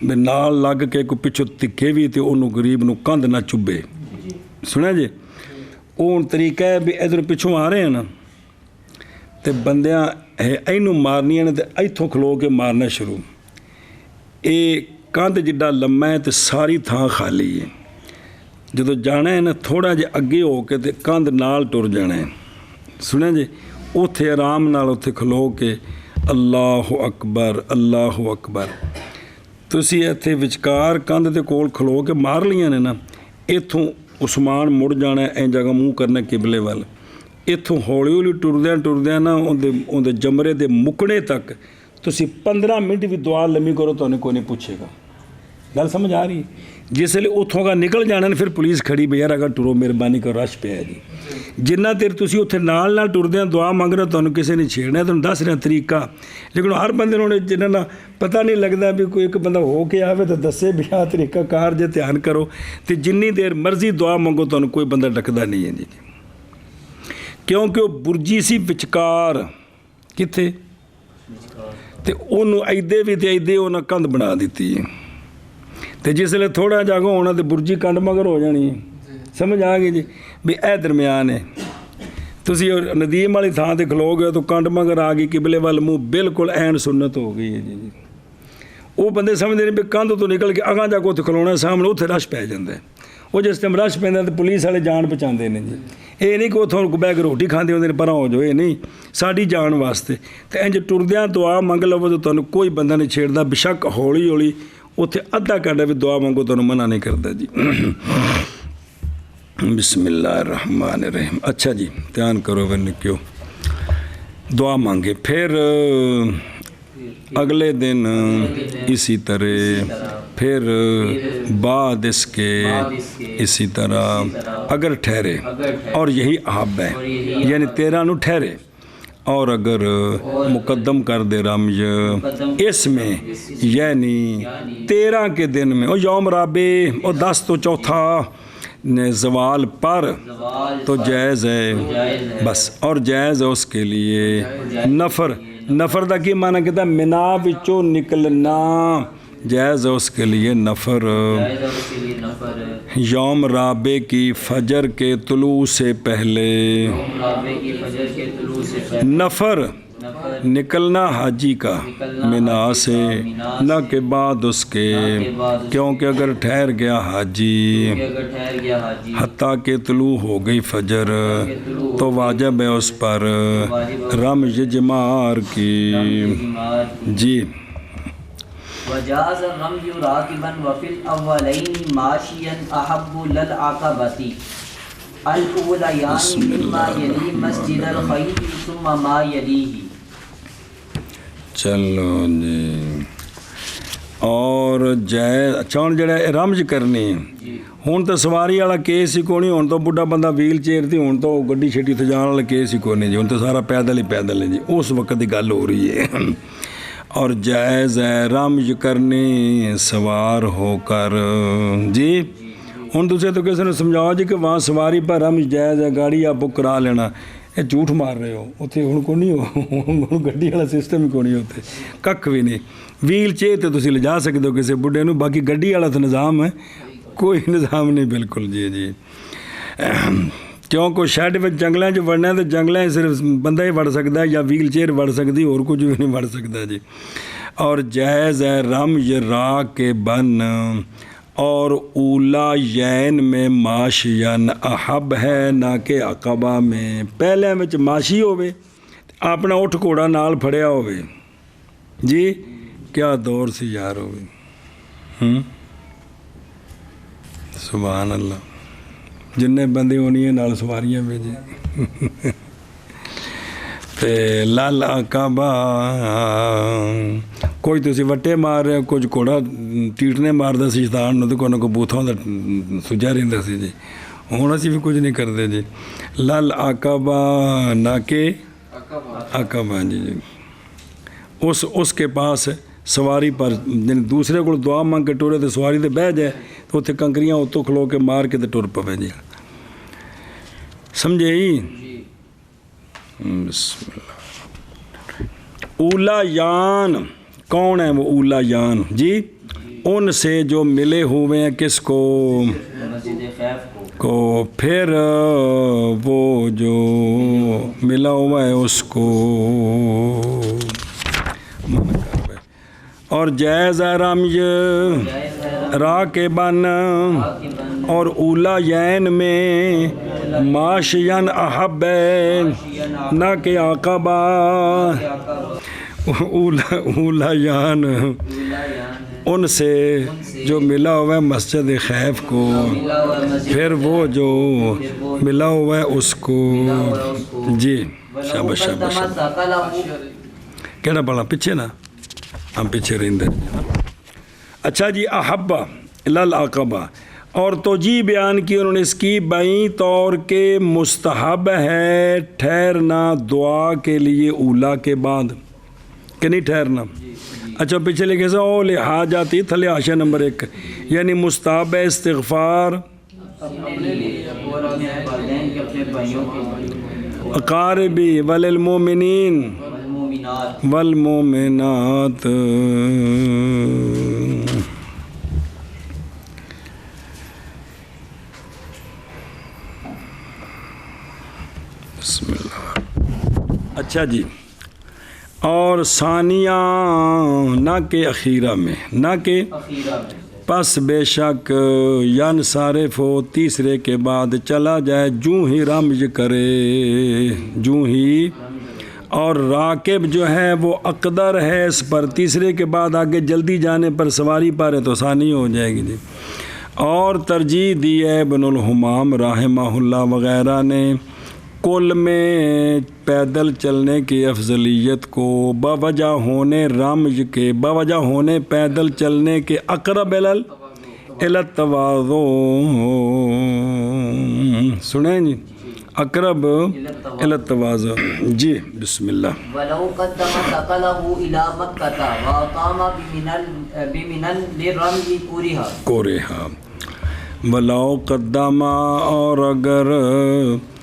भी नाल लग के कोई पिछों तिक्के भी तो उन्होंने गरीब नूं कंध ना चुभे। सुनिया जी? वो तरीका है भी इधर पिछों आ रहे हैं ना तो बंदियां इनू मारनियां ने तो इत्थों खलो के मारना शुरू। ये कंध जिड्डा लम्मा है तो सारी थां खाली है। जो जाना है ना थोड़ा जिहा अगे हो के तो कंध नाल टुर जाना है। सुनिया जी? उत्थे आराम नाल उत्थे खलो के अल्लाहु अकबर, अल्लाहु अकबर। तुसी इत्थे विचकार कंध दे कोल खलो के मार लिया ने ना, इत्थों उस्मान मुड़ जाना, ऐ जगह मूँह करना किबले वाल, ਇੱਥੋਂ ਹੌਲੀ ਹੌਲੀ ਟੁਰਦਿਆਂ ਨਾ ਉਹਦੇ ਜਮਰੇ ਦੇ ਮੁਕਣੇ ਤੱਕ ਤੁਸੀਂ 15 ਮਿੰਟ ਵੀ ਦੁਆ ਲੰਮੀ ਕਰੋ, ਤੁਹਾਨੂੰ ਕੋਈ ਨਹੀਂ ਪੁੱਛੇਗਾ। ਗੱਲ ਸਮਝ ਆ ਰਹੀ? ਜਿਸ ਵੇਲੇ ਉੱਥੋਂ ਦਾ ਨਿਕਲ ਜਾਣਾ ਨੇ ਫਿਰ ਪੁਲਿਸ ਖੜੀ ਵੀ ਯਾਰ ਅਗਰ ਟੁਰੋ, ਮਿਹਰਬਾਨੀ ਕਰੋ, ਰਸ਼ ਪਿਆ ਜੀ। ਜਿੰਨਾ ਚਿਰ ਤੁਸੀਂ ਉੱਥੇ ਨਾਲ ਟੁਰਦਿਆਂ ਦੁਆ ਮੰਗ ਰਹੇ ਤੁਹਾਨੂੰ ਕਿਸੇ ਨੇ ਛੇੜਨਾ, ਤੁਹਾਨੂੰ ਦੱਸ ਰਿਹਾ ਤਰੀਕਾ। ਲੇਕਿਨ ਹਰ ਬੰਦੇ ਨੂੰ ਜਿਹਨਾਂ ਦਾ ਪਤਾ ਨਹੀਂ ਲੱਗਦਾ ਵੀ ਕੋਈ ਇੱਕ ਬੰਦਾ ਹੋ ਕੇ ਆਵੇ ਤਾਂ ਦੱਸੇ ਵੀ ਆਹ ਤਰੀਕਾ ਕਾਰ ਜੇ ਧਿਆਨ ਕਰੋ, ਤੇ ਜਿੰਨੀ ਦੇਰ ਮਰਜ਼ੀ ਦੁਆ ਮੰਗੋ ਤੁਹਾਨੂੰ ਕੋਈ ਬੰਦਾ ਡੱਕਦਾ ਨਹੀਂ ਹੈ ਜੀ, ਕਿਉਂਕਿ ਉਹ ਬੁਰਜੀ ਸੀ ਵਿਚਕਾਰ। ਕਿੱਥੇ? ਤੇ ਉਹਨੂੰ ਐਦੇ ਵੀ ਤੇ ਐਦੇ ਉਹਨਾਂ ਕੰਧ ਬਣਾ ਦਿੱਤੀ ਹੈ, ਤੇ ਜਿਸ ਵੇਲੇ ਥੋੜ੍ਹਾ ਜਾਗੋ ਹੋਣਾ ਤੇ ਬੁਰਜੀ ਕੰਡ ਮਗਰ ਹੋ ਜਾਣੀ ਹੈ। ਸਮਝ ਆ ਗਈ ਜੀ ਵੀ ਇਹ ਦਰਮਿਆਨ ਹੈ। ਤੁਸੀਂ ਨਦੀਮ ਵਾਲੀ ਥਾਂ ਤੇ ਖਲੋ ਗਏ ਤਾਂ ਕੰਡ ਮਗਰ ਆ ਗਈ, ਕਿਬਲੇ ਵੱਲ ਮੂੰਹ, ਬਿਲਕੁਲ ਐਨ ਸੁੰਨਤ ਹੋ ਗਈ ਹੈ ਜੀ। ਉਹ ਬੰਦੇ ਸਮਝਦੇ ਨੇ ਵੀ ਕੰਧ ਤੋਂ ਨਿਕਲ ਕੇ ਅਗਾਂਹ ਜਾ ਕੇ ਉੱਥੇ ਖਲੋਣਾ ਸਾਹਮਣੇ, ਉੱਥੇ ਰਸ਼ ਪੈ ਜਾਂਦਾ। ਉਹ ਜਿਸ ਟਾਈਮ ਰਸ਼ ਪੈਂਦਾ ਤਾਂ ਪੁਲਿਸ ਵਾਲੇ ਜਾਨ ਬਚਾਉਂਦੇ ਨੇ ਜੀ। ਇਹ ਨਹੀਂ ਕਿ ਉੱਥੋਂ ਬਹਿ ਕੇ ਰੋਟੀ ਖਾਂਦੇ ਹੁੰਦੇ ਨੇ ਪਰਾਂ ਹੋ ਜਾਓ, ਇਹ ਨਹੀਂ, ਸਾਡੀ ਜਾਨ ਵਾਸਤੇ। ਤੇ ਇੰਝ ਟੁਰਦਿਆਂ ਦੁਆ ਮੰਗ ਲਵੋ ਤਾਂ ਤੁਹਾਨੂੰ ਕੋਈ ਬੰਦਾ ਨਹੀਂ ਛੇੜਦਾ। ਬੇਸ਼ੱਕ ਹੌਲੀ ਹੌਲੀ ਉੱਥੇ ਅੱਧਾ ਘੰਟਾ ਵੀ ਦੁਆ ਮੰਗੋ ਤੁਹਾਨੂੰ ਮਨਾ ਨਹੀਂ ਕਰਦਾ ਜੀ। ਬਿਸਮਿल्लाह रहमान रहीम। अच्छा जी, ध्यान करो बन क्यों दुआ मांगे। फिर अगले दिन इसी तरह, फिर बाद इसके इसी तरह अगर ठहरे, और यही अहब है, यानी 13 नू ठहरे, और अगर मुकद्दम कर दे रमज इसमें, यानी 13 के दिन में, और यौम राबे और 10 तो चौथा ज़वाल पर तो जायज़ है बस। और जायज़ है उसके लिए नफ़र दा की माना कहता मिना विचों निकलना, जायज़ है उसके लिए नफ़र। यौम राबे की फजर के तुलू से पहले, नफ़र निकलना हाजी का मिना से, न के बाद उसके, क्योंकि अगर ठहर गया हाजी हत्ता के तुलू हो गई फजर तो वाजिब है उस पर रमज़ जमार की जी। वजाज़ रमज़ राकिबन वफ़िल अव्वलैनि माशियन अहब्बु लल आक़बती अल-उवलयानि मिम्मा यली मस्जिदल खैर सुम्मा मा यलीही। चलो जी। और जय अच्छा ਹੁਣ ਜਿਹੜਾ ਰਮਜ਼ ਕਰਨੀ ਹੁਣ ਤਾਂ ਸਵਾਰੀ ਵਾਲਾ ਕੇਸ ਹੀ ਕੋਈ ਨਹੀਂ, ਹੁਣ ਤਾਂ ਬੁੱਢਾ ਬੰਦਾ ਵੀਲ ਚੇਅਰ ਤੇ, ਹੁਣ ਤਾਂ ਗੱਡੀ ਛੇਟੀ ਤੇ ਜਾਣ ਵਾਲਾ ਕੇਸ ਹੀ ਕੋਈ ਨਹੀਂ ਜੀ, ਹੁਣ ਤਾਂ ਸਾਰਾ ਪੈਦਲ ਹੀ ਪੈਦਲ ਹੈ ਜੀ। ਉਸ ਵਕਤ ਦੀ ਗੱਲ ਹੋ ਰਹੀ ਹੈ। और जायज़ है रमज करनी सवार होकर जी। ਹੁਣ ਤੁਸੀਂ ਤਾਂ ਕਿਸੇ ਨੂੰ ਸਮਝਾਓ ਜੀ ਕਿ ਵਾਂ ਸਵਾਰੀ ਪਰ ਰਮਜ ਜਾਇਜ਼ ਹੈ, ਗਾੜੀ ਆ ਬੁੱਕ ਕਰਾ ਲੈਣਾ, ਇਹ ਝੂਠ ਮਾਰ ਰਹੇ ਹੋ। ਉੱਥੇ ਹੁਣ ਕੋਈ ਨਹੀਂ, ਹੁਣ ਗੱਡੀ ਵਾਲਾ ਸਿਸਟਮ ਹੀ ਕੋਈ ਨਹੀਂ, ਉੱਥੇ ਕੱਖ ਵੀ ਨਹੀਂ। ਵੀਲ ਚੇਅਰ ਤੇ ਤੁਸੀਂ ਲਿਜਾ ਸਕਦੇ ਹੋ ਕਿਸੇ ਬੁੱਢੇ ਨੂੰ, ਬਾਕੀ ਗੱਡੀ ਵਾਲਾ ਤਾਂ ਨਿਜ਼ਾਮ ਹੈ, ਕੋਈ ਨਿਜ਼ਾਮ ਨਹੀਂ ਬਿਲਕੁਲ ਜੀ ਜੀ। ਕਿਉਂਕਿ ਸ਼ੈੱਡ ਵਿੱਚ ਜੰਗਲਾਂ 'ਚ ਵੜਨਾ ਤਾਂ ਜੰਗਲਾਂ 'ਚ ਸਿਰਫ ਬੰਦਾ ਹੀ ਵੜ ਸਕਦਾ ਜਾਂ ਵੀਲ ਚੇਅਰ ਵੜ ਸਕਦੀ, ਹੋਰ ਕੁਝ ਵੀ ਨਹੀਂ ਵੜ ਸਕਦਾ ਜੀ। ਔਰ ਜਾਇਜ਼ ਹੈ रमज रा के बन और ऊला यैन में माशियन अहब है ना कि अकबा में। ਪਹਿਲਿਆਂ ਵਿੱਚ ਮਾਸ਼ੀ ਹੋਵੇ, ਆਪਣਾ ਉੱਠ ਘੋੜਾ ਨਾਲ ਫੜਿਆ ਹੋਵੇ ਜੀ। ਕਿਆ ਦੌਰ ਸੀ ਯਾਰ ਹੋਵੇ। ਸੁਭਾਨ ਅੱਲਾ। ਜਿੰਨੇ ਬੰਦੇ ਹੋਣੀਆਂ ਨਾਲ ਸਵਾਰੀਆਂ ਵਿੱਚ ਤੇ ਲਾਲ ਅਕਾਬਾ। ਕੋਈ ਤੁਸੀਂ ਵੱਟੇ ਮਾਰ ਰਹੇ ਹੋ, ਕੁਝ ਘੋੜਾ ਟੀਟਨੇ ਮਾਰਦਾ ਸੀ ਸ਼ੈਤਾਨ ਨੂੰ, ਤੇ ਕੋਈ ਨਾ ਕੋਈ ਬੂਥਾਂ ਦਾ ਸੁੱਜਾ ਰਹਿੰਦਾ ਸੀ ਜੀ। ਹੁਣ ਅਸੀਂ ਵੀ ਕੁਝ ਨਹੀਂ ਕਰਦੇ ਜੀ। ਲਾਲ ਅਕਾਬਾ ਨਾ ਕੇ ਅਕਾਬਾ ਜੀ ਜੀ। उसके पास सवारी पर दूसरे को दुआ मंग के टुरे तो सवारी तो बह जाए, तो उत्थे कंकरियां उत्तों खलो के मार के तो टुर पवे जी। समझे जी। ऊला यान कौन है? वो ऊला यान जी, उनसे जो मिले हुए हैं किसको को, फिर वो जो मिला हुआ है उसको। और जायज़ रमज रा के बन और ऊला यैन में माशियन अहब न के आकबा। ऊला यान उनसे जो मिला हुआ है मस्जिद खैफ को, फिर वो जो मिला हुआ है उसको। जी शाबाश शाबाश। कहना पड़ा पीछे ना, हम पीछे रहेंगे। अच्छा जी, अहब्बा लल अक़बा, और तोजी बयान की उन्होंने इसकी बाई तौर के मुस्तहब है ठहरना दुआ के लिए ऊला के बाद, कि नहीं ठहरना। अच्छा पीछे लिखे सा ओ लिहाज आती थले आशा नंबर 1, यानी मुस्तहब है इस्तिग़फ़ार अक़ारिबी वलिल मोमिनीन वल मोमिनात। अच्छा जी, और सानिया ना के अखीरा में, ना के पस बेशक यन सारिफ हो तीसरे के बाद चला जाए, जूँ ही रमज करे, जूँ ही। और राकिब जो है वो अकदर है इस पर, तीसरे के बाद आगे जल्दी जाने पर सवारी पर है तो सानी हो जाएगी जी। और तरजीह दी है इब्नुल हुमाम रहमहुल्लाह वग़ैरह ने कुल में पैदल चलने की अफजलियत को बवजह होने रमज के, बवजह होने पैदल चलने के अक़रब इलत तवाज़ो, सुने जी, अक़रब इलत तवाज़ो। जी बिस्मिल्लाह। वलौ क़द्दम सकलहु इला मक्का व अक़ाम बिमिनन लिरमयि कुरिहा। वलौ क़द्दमा, और अगर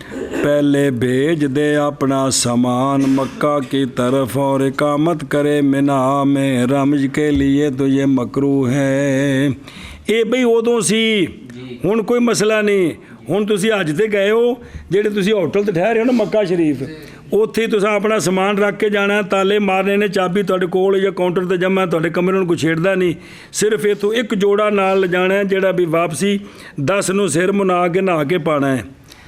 पहले भेज दे अपना सामान मक्का की तरफ और इकामत करे मिना में रमज के लिए, तो ये मकरूह है। ये बई उदों सी, हुण कोई मसला नहीं। हुण तुसी अज ते गए हो, जेड़े तुसी होटल ते ठहरे हो ना मक्का शरीफ, उत्थे तुसां अपना समान रख के जाना, ताले मारने ने, चाबी तुहाडे कोल या काउंटर ते जमा, तुहाडे कमरे नूं कोई छेड़दा नहीं। सिर्फ इत्थों एक जोड़ा नाल ले जाना है, जेड़ा भी वापसी 10 नूं सिर मुना के नहा के पाना है।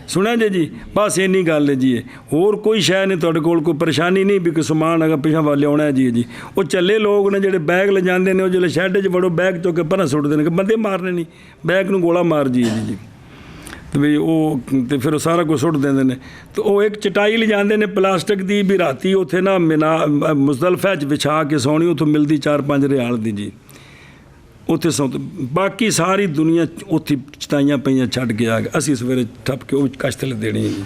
सुना जी, बस इन्नी गल है जी। होर कोई शै नहीं तुहाडे कोल, कोई परेशानी नहीं भी कोई समान अगर पिछा वाले आना है जी। वो चले लोग ने जेडे बैग ले जाते हैं, जो शैड च बड़ो बैग चुक के भरा सुटते हैं, बंदे मारने नहीं, बैग नूं गोला मार जी जी। तो भी वो तो फिर सारा कुछ सुट देंगे ने। तो वो एक चटाई ले जाते हैं प्लास्टिक की, भी राती उत्थे ना मिना मुज़दलिफ़ा च विछा के सोनी, उत्थों मिलती 4-5 रियाल दी जी, उत्थे सौ। बाकी सारी दुनिया उत्थे चटाइयाँ पईयां छड्ड के आ गए, असीं सवेरे ठप के वो कश्त ले देनी है जी।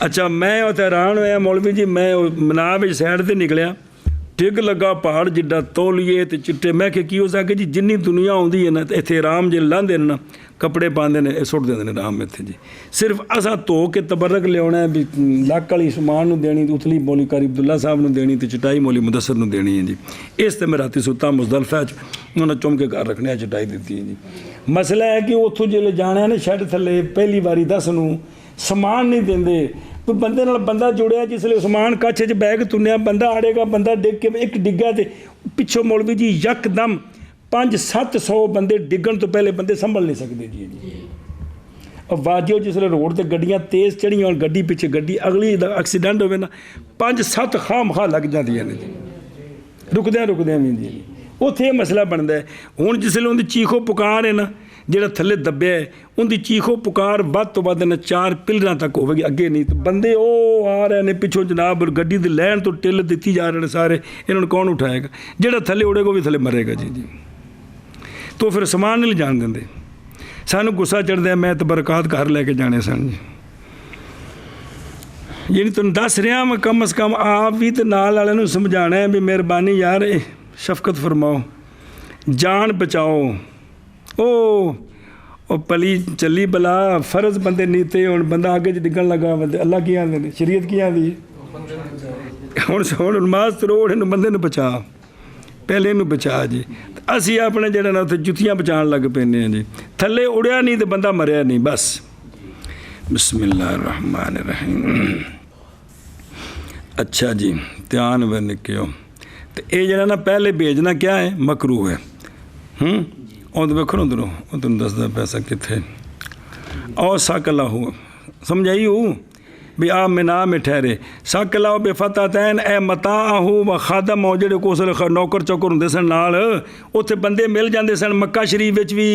अच्छा मैं उत्थे हैरान होया मौलवी जी, मैं मनाब साइड ते निकलिया, डिग लगा पहाड़ जिड्डा, तौलिए ते चिट्टे। मैं कि हो सके जी, जिन्नी दुनिया आउंदी है ना इत्थे आराम जे लांदे ना, कपड़े पाते हैं, सुट देंगे ने आराम इत्थे जी। सिर्फ असां धो के तबरक लियाना है, भी लक वाली समान नूं देनी, उथली मौली कारी अब्दुल्ला साहब नूं देनी, तो चटाई मौली मुदस्सर नूं देनी है जी। इस ते मैं राती सुता मुज़दलिफ़ा च, उन्हें चुम के घर रखने, चटाई दी है जी। मसला है कि उत्थों जो जाना है ना शैड थले, पहली बारी 10 नूं समान नहीं देंदे। कोई बंदे नाल बंदा जुड़िया, जिसले समान कच्छ च बैग तुन्या, बंदा आड़ेगा, बंदा डिग के एक डिग्गा तो पिछों मौलवी जी यकदम 500-700 बंदे डिगण तो पहले बंदे संभल नहीं सकते जी। और वाजियो जिसले रोड पर गड्डियाँ तेज़ चढ़िया और गड्डी पिछे गड्डी अगली एक्सीडेंट होवे ना, 5-7 खाम खा लग जाती हैं जी, रुकद्या भी जी। उत्थे मसला बनता है। हुण जिसले उनकी चीखो पुकार है ना, ਜਿਹੜਾ ਥੱਲੇ ਦੱਬਿਆ ਹੈ, ਉਹਦੀ ਚੀਖੋ ਪੁਕਾਰ ਵੱਧ ਤੋਂ ਵੱਧ ਨਾ 4 ਪਿਲਰਾਂ ਤੱਕ ਹੋਵੇਗੀ, ਅੱਗੇ ਨਹੀਂ। ਤਾਂ ਬੰਦੇ ਉਹ ਆ ਰਹੇ ਨੇ ਪਿੱਛੋਂ ਜਨਾਬ, ਗੱਡੀ ਦੀ ਲੈਣ ਤੋਂ ਟਿੱਲ ਦਿੱਤੀ ਜਾ ਰਹੇ ਨੇ ਸਾਰੇ, ਇਹਨਾਂ ਨੂੰ ਕੌਣ ਉਠਾਏਗਾ? ਜਿਹੜਾ ਥੱਲੇ ਉੜੇਗਾ ਉਹ ਵੀ ਥੱਲੇ ਮਰੇਗਾ ਜੀ। ਤੋ ਫਿਰ ਸਮਾਨ ਨਹੀਂ ਲਿਜਾਣ ਦਿੰਦੇ। ਸਾਨੂੰ ਗੁੱਸਾ ਚੜ੍ਹਦਾ, ਮੈਂ ਤਾਂ ਬਰਕਾਤ ਘਰ ਲੈ ਕੇ ਜਾਣੇ ਸਨ ਜੀ। ਜਿਹੜੀ ਤੁਹਾਨੂੰ ਦੱਸ ਰਿਹਾ ਮੈਂ, ਕਮ ਅਜ਼ ਕਮ ਆਪ ਵੀ ਤੇ ਨਾਲ ਵਾਲਿਆਂ ਨੂੰ ਸਮਝਾਉਣਾ ਹੈ ਵੀ ਮਿਹਰਬਾਨੀ ਯਾਰ, ਇਹ ਸ਼ਫਕਤ ਫਰਮਾਓ, ਜਾਨ ਬਚਾਓ। ਉਹ ਪਲੀ ਚੱਲੀ ਬਲਾ, ਫਰਜ਼ ਬੰਦੇ ਨੀਤੇ, ਹੁਣ ਬੰਦਾ ਅੱਗੇ 'ਚ ਡਿੱਗਣ ਲੱਗਾ, ਬੰਦੇ ਅੱਲਾ ਕੀ ਆਂਦੇ ਨੇ, ਸ਼ਰੀਅਤ ਕੀ ਆਂਦੀ ਹੈ? ਹੁਣ ਨਮਾਜ਼ ਤਰੋੜ, ਇਹਨੂੰ ਬੰਦੇ ਨੂੰ ਬਚਾ, ਪਹਿਲੇ ਇਹਨੂੰ ਬਚਾ ਜੀ। ਅਸੀਂ ਆਪਣੇ ਜਿਹੜਾ ਨਾ ਉੱਥੇ ਜੁੱਤੀਆਂ ਬਚਾਉਣ ਲੱਗ ਪੈਂਦੇ ਹਾਂ ਜੀ। ਥੱਲੇ ਉੜਿਆ ਨਹੀਂ ਤਾਂ ਬੰਦਾ ਮਰਿਆ ਨਹੀਂ, ਬਸ। ਬਿਸਮਿल्लाह रहमान रहीम। अच्छा जी, ध्यान व निक्यो। तो ये जरा ना पहले भेजना क्या है, मकरूह है। और वेखो उधरों, वो तुम दसदा पैसा कितने और सकला हो, समझाई हो भी आ मिना में ठहरे। सक लाओ बेफतैन ए मता आहू व खादम हो ਜਿਹੜੇ ਕੋਸ ਨੌਕਰ ਚੌਕਰ ਹੁੰਦੇ ਸਨ ਨਾਲ, ਉੱਥੇ ਬੰਦੇ ਮਿਲ ਜਾਂਦੇ ਸਨ ਮੱਕਾ ਸ਼ਰੀਫ ਵਿੱਚ ਵੀ।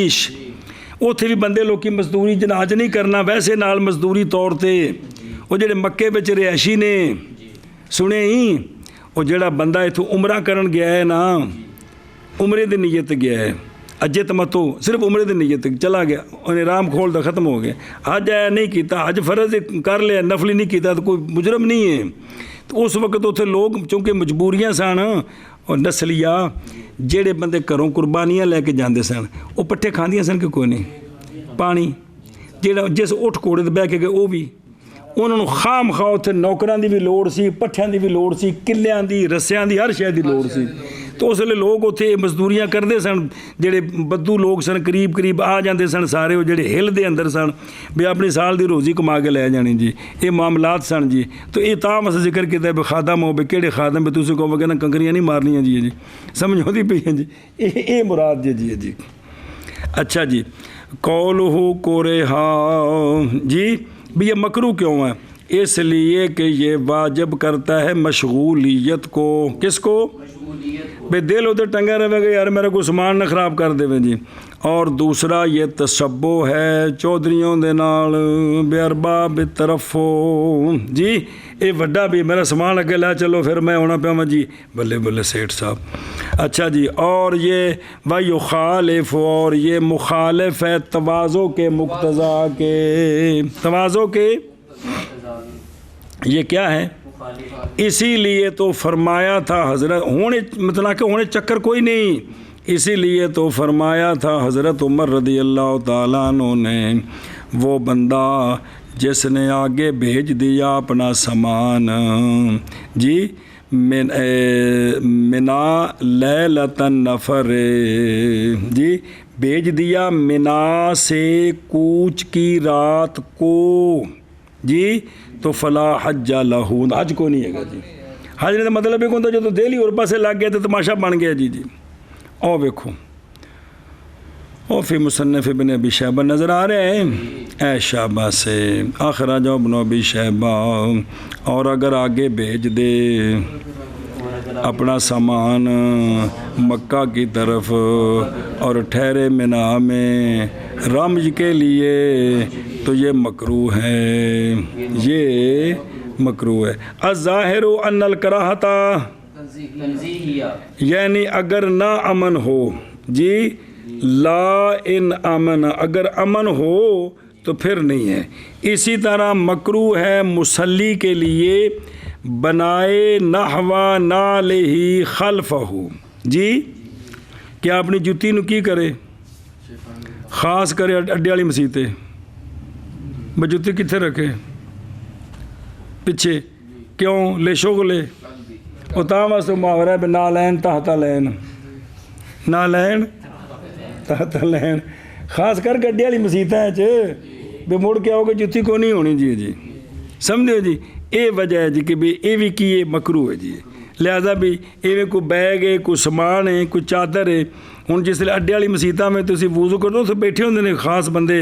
ਉੱਥੇ ਵੀ ਬੰਦੇ ਲੋਕੀ ਮਜ਼ਦੂਰੀ ਜਨਾਜ ਨਹੀਂ ਕਰਨਾ, ਵੈਸੇ ਨਾਲ ਮਜ਼ਦੂਰੀ ਤੌਰ ਤੇ। ਉਹ ਜਿਹੜੇ ਮੱਕੇ ਵਿੱਚ ਰਿਹਾਇਸ਼ੀ ਨੇ ਸੁਣੇ ਹੀ, ਉਹ ਜਿਹੜਾ ਬੰਦਾ ਇੱਥੋਂ ਉਮਰਾ ਕਰਨ ਗਿਆ ਹੈ ਨਾ, ਉਮਰੇ ਦੀ ਨੀਅਤ ਗਿਆ ਹੈ, अजे तमतो सिर्फ उम्र की नीयत चला गया, उन्हें राम खोल दा ख़त्म हो गया। अज ऐ नहीं किया, अज फ़र्ज कर लिया, नफली नहीं किया तो कोई मुजरम नहीं है। तो उस वक्त उत्थे लोग चूँकि मजबूरियाँ सन और नस्लिया जेड़े बंदे घरों कुर्बानियाँ लैके जाते सन, वो पट्ठे खांदियां सन कि कोई नहीं, पानी जेड़ा जिस उठ घोड़े ते बह के गए वो भी उन्होंने खाम खा उत्थे नौकरां दी भी लोड़ सी, पट्ठियां दी भी लोड़ सी, किल्लियां दी, रस्सियां दी, हर शै दी लोड़ सी। तो उस वेले लोग उत्थे मजदूरियां करते सन, जेड़े बद्दू लोग सन करीब करीब आ जाते सन सारे, वो जेड़े हिल दे अंदर सन भी अपनी साल की रोज़ी कमा के लै जानी जी, ये मामलात सन जी। तो ये तां अस जिक्र किया भी खादम हो, भी किहड़े खादम भी तुसीं कहोगे ना कंकरियां नहीं मारनियां जी, जी समझ आउंदी पई है जी, ये मुराद जी। अच्छा जी, कौलहु कोरेहा जी, भी ये मकरू क्यों है? इसलिए कि ये वाजिब करता है मशगूलियत को। किसको? भाई दिल उधर टंगा रहेगा यार मेरा कोई सामान ना ख़राब कर देवे जी। और दूसरा ये तशब्बो है चौधरियों दे नाल बेअरबा बेतरफो जी, ये वड्डा भी मेरा सामान अगे ला चलो फिर मैं होना पावा जी, बल्ले बल्ले सेठ साहब। अच्छा जी, और ये वायु खालिफ, और ये मुखालिफ है तवाज़ो के मुक्तज़ा के। तवाज़ो के ये क्या है? इसीलिए तो फरमाया था हज़रत, होने मतलब कि होने चक्कर कोई नहीं, इसीलिए तो फरमाया था हज़रत उमर रदी अल्लाह ताला अन्हु ने, वो बंदा जिसने आगे भेज दिया अपना सामान जी, मिना लैलतन नफर जी, भेज दिया मिना से कूच की रात को जी, तो फला हज्जा लहू, हज को नहीं है जी। हज ने मतलब एक होंदा जो तो दिल ही और पासे लग गया तो तमाशा बन गया जी। और वेखो और फिर मुसन्नफ़ इब्न अबी शैबा नज़र आ रहे हैं, ऐ शाबा से आखरा जो इब्न अबी शैबा, और अगर आगे भेज दे अपना सामान मक्का की तरफ और ठहरे मिना में रमज के लिए, तो ये मकरू है, ये मकरू है। अज़ाहिर अन्नल कराहता, यानी अगर ना अमन हो जी, ला इन अमन, अगर अमन हो तो फिर नहीं है। इसी तरह मकरू है मुसल्ली के लिए बनाए नहवा नाले ही खल्फहू जी, क्या अपनी जुत्ती नू की करे, खास करे अड्डे वाली मसीते ब जुत्ती कित्थे रखे पिछे, क्यों ले शोगले वो तां वास्ते मुहावरा है ना लैन तहता लैन, ना लैन तहता लैन, खास कर गड्डे वाली मसीतां च भी मुड़ के आओगे जुत्ती को नहीं होनी जी, समझो जी। ये वजह है जी कि भी ये भी की ये मकरू है जी, लिहाजा भी इवें कोई बैग है, कोई समान है, कोई चादर है। हुण जिसले अड्डे वाली मसीतां में तुसीं वूज़ू करो उत्थे बैठे होंदे ने खास बंदे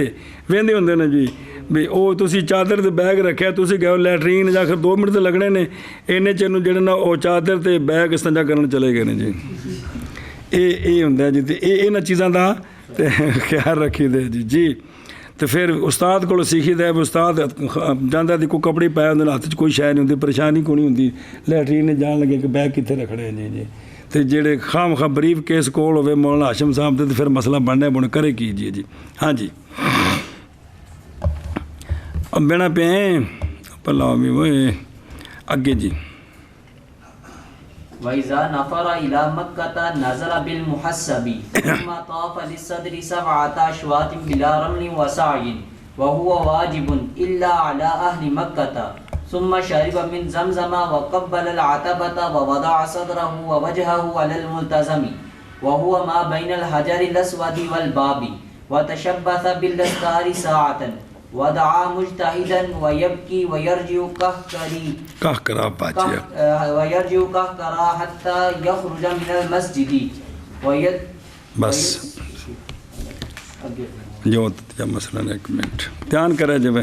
वेंदे होंदे ने जी, भी वो तुसीं चादर ते बैग रखिया, तुसीं गए लैटरीन जाकर 2 मिनट तो लगने ने, इन्ने चिर नूं जेह्ड़े ना वो चादर ते बैग इस्तंजा करन चले गए ने जी। ये हुंदा जी, ते इन्हां चीज़ां दा ख्याल रखी दे जी। तो फिर उस्ताद को सीखी दा, उस्ताद जाता तो कोई कपड़े पाए होंगे हत्थ च कोई शै नहीं होंगी, परेशानी कोई नहीं होंगी, लैटरीन जान लगे कि बैग कित्थे रखने जी। तो जेड़े खाम खा बरीफ केस कोल होवे मौलाना हाशिम साहब दे, तो फिर मसला बनना बुन करे कीजिए जी। हाँ जी, अब बेना पे भला भी वो अगे जी। वइज़ा नफ़रा इला मक्का नज़ला बिल मुहस्सबी थुम्मा ताफ़ लिस्सद्रि सबअता अशवातिन बिला रमलिन व सअयिन व हुवा वाजिबुन इल्ला अला अहली मक्का सुम्मा शरिबा मिन ज़मज़म व क़ब्बल अल अतबता व वदअ सद्रहु व वजहहु अलल मुल्तज़मी व हुवा मा बैनल हजरिल अस्वदी वल बाबी व तशब्बथ बिल अस्तारी साअतन वदआ मुजतहिदन व यबकी व यरजिउ कहकरा वयरजिउ कहकरा हत्ता यखरुज मिनल मस्जिदी व बस जो मसला एक मिनट ध्यान करे जब।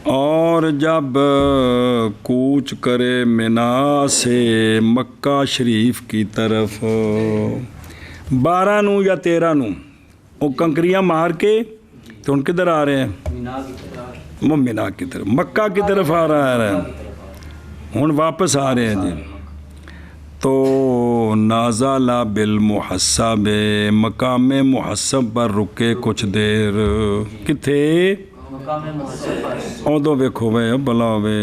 और जब कूच करे मिना से मक्का शरीफ की तरफ 12 ਨੂੰ ਜਾਂ 13 ਨੂੰ ਉਹ कंकरियां मार के तो ਹੁਣ किधर आ रहे हैं मीना की तरफ वो मीना की तरफ मक्का की तरफ आ रहा है ਹੁਣ वापस आ रहे हैं जी तो नाज़ाला बिल मुहस्सब मकाम मुहस्सब पर रुके कुछ देर किथे मकाम मुहस्सब पर उदों वेखो वे भला वे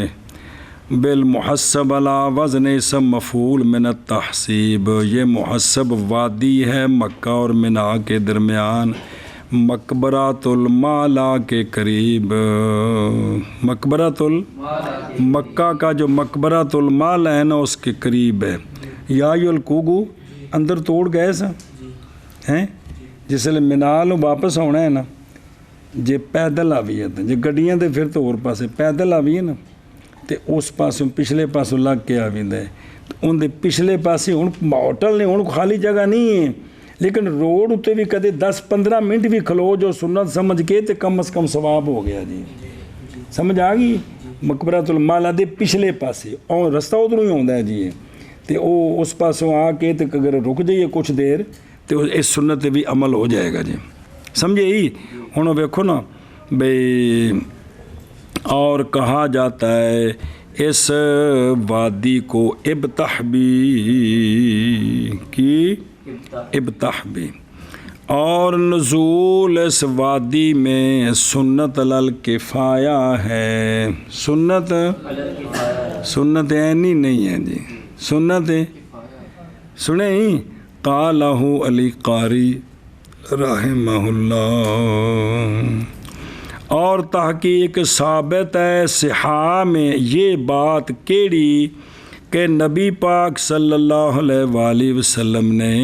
बिल मुहस्सब अला वज़न इसम मफूल मिन तहसीब ये मुहस्सब वादी है मक्का और मिना के दरमियान मकबरातुल माला के करीब मकबरातुल मक्का का जो मकबरातुल माला है ना उसके करीब है यायुल कूगू अंदर तोड़ गए सा हैं जिसले मिनाल वापस आना है ना जे पैदल आवीए तो जे गड्डियां ते फिर तो होर पासे पैदल आवीए ना तो उस पासों पिछले पासों लग के आवींदा है तो उनके पिछले पासे हुण होटल ने हुण खाली जगह नहीं है लेकिन रोड उत्ते भी कदे 10-15 मिनट भी खलो जो सुन्नत समझ के तो कम अज़ कम सवाब हो गया जी समझ आ गई मकबरातुल माला दे पिछले पासे और रास्ता उधरों ही आउंदा है जी तो वो उस पासों आके तो अगर रुक जाइए कुछ देर तो इस सुन्नत पे भी अमल हो जाएगा जी समझे ही हुण वेखो ना भाई और कहा जाता है इस वादी को इब्ताहबी की इब्ताहबी और नज़ूल इस वादी में सुन्नत अल किफ़ाया है सुन्नत ऐनी नहीं है जी सुन्नत सुने ही कालहु अली कारी रहमहुल्लाह और तहकीक साबित है सिहा में ये बात केड़ी कि नबी पाक सल्लल्लाहु अलैहि वसल्लम ने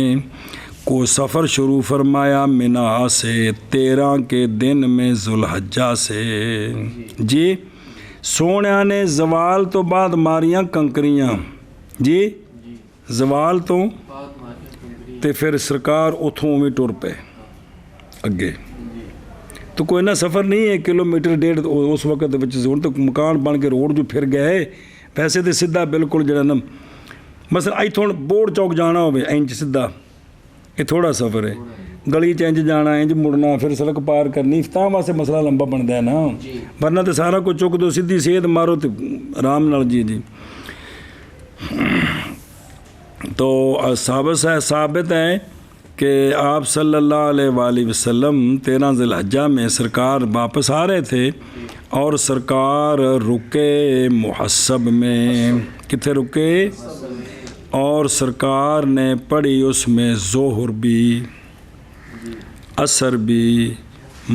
को सफ़र शुरू फरमाया मिना से 13 के दिन में जुल्हज्जा से जी सोनिया ने जवाल तो बाद मारियां कंकरियां जी जवाल तो ते फिर सरकार उथों भी टुर पे अगे तो कोई ना सफ़र नहीं है किलोमीटर 1.5 उस वक्त हुण तो मकान बन के रोड जो फिर गए वैसे तो सीधा बिल्कुल जरा ना मसला इथों बोर्ड चौक जाना हो इंज सीधा ये थोड़ा सफ़र है गली च इंज जाना इंज मुड़ना फिर सड़क पार करनी तां वास्ते मसला लंबा बनता है ना वरना तो सारा कुछ चुक दो सीधी सेहत मारो तो आराम नाल जी तो साबित है कि आप सल्लल्लाहु अलैहि वसल्लम 13 ज़िलहज्जा में सरकार वापस आ रहे थे और सरकार रुके मुहस्सब में किथे रुके और सरकार ने पढ़ी उसमें ज़ोहर भी असर भी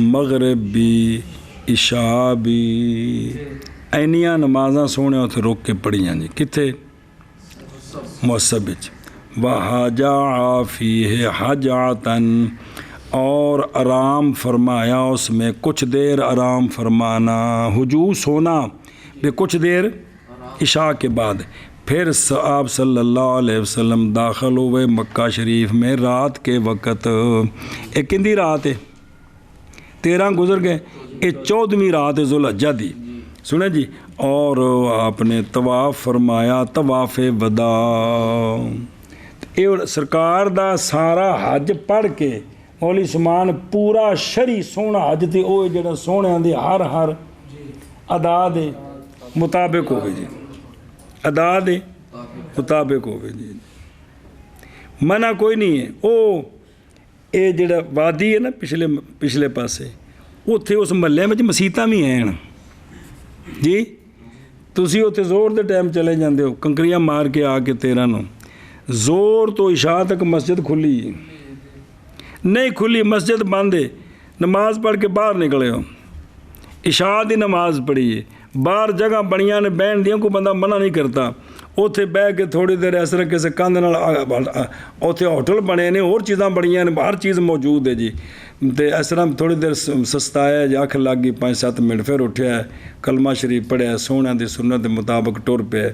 मगरिब भी इशा भी ऐनियां नमाज़ां सोने उत्थे रुक के पढ़ियां जी किथे मुहस्सब विच वहाजा फ़ीह हजातन और आराम फरमाया उसमें कुछ देर आराम फरमाना हुजू सोना भी कुछ देर इशा के बाद फिर आप सल्लल्लाहु अलैहि वसल्लम दाखिल हुए मक्का शरीफ में रात के वक़्त एक किंदी रात है 13 गुजर गए ये 14वीं रात है ज़ुल्हज्जा दी सुने जी और आपने तवाफ़ फरमाया तवाफ़ वदा ये सरकार दा सारा हज पढ़ के मौली समान पूरा शरी सोहना हज तो वो जो सोहणियां दे हर अदा दे मुताबिक होवे जी अदा दे मुताबिक होवे जी मना कोई नहीं है वो ये जो वादी है ना पिछले पासे उत्थे उस महल्ले में मसीतां भी हैं जी तुसी उत्थे जोर दे टाइम चले जाते हो कंकरियां मार के आके 13 नूं जोर तो इशा तक मस्जिद खुली नहीं खुली मस्जिद बंद है नमाज पढ़ के बाहर निकले हो इशा की नमाज पढ़ी है बाहर जगह बनिया ने बहन दियाँ को बंदा मना नहीं करता उत्थे बह के थोड़ी देर इस तरह किसी कंध नाल उत्थे होटल बने ने होर चीज़ां बड़ियां ने हर चीज़ मौजूद है जी तो इस तरह थोड़ी देर सस्ताया जी अख लग गई 5-7 मिनट फिर उठिया कलमा शरीफ पढ़िया सोहणियां दी सुन्नत के मुताबिक टुर पे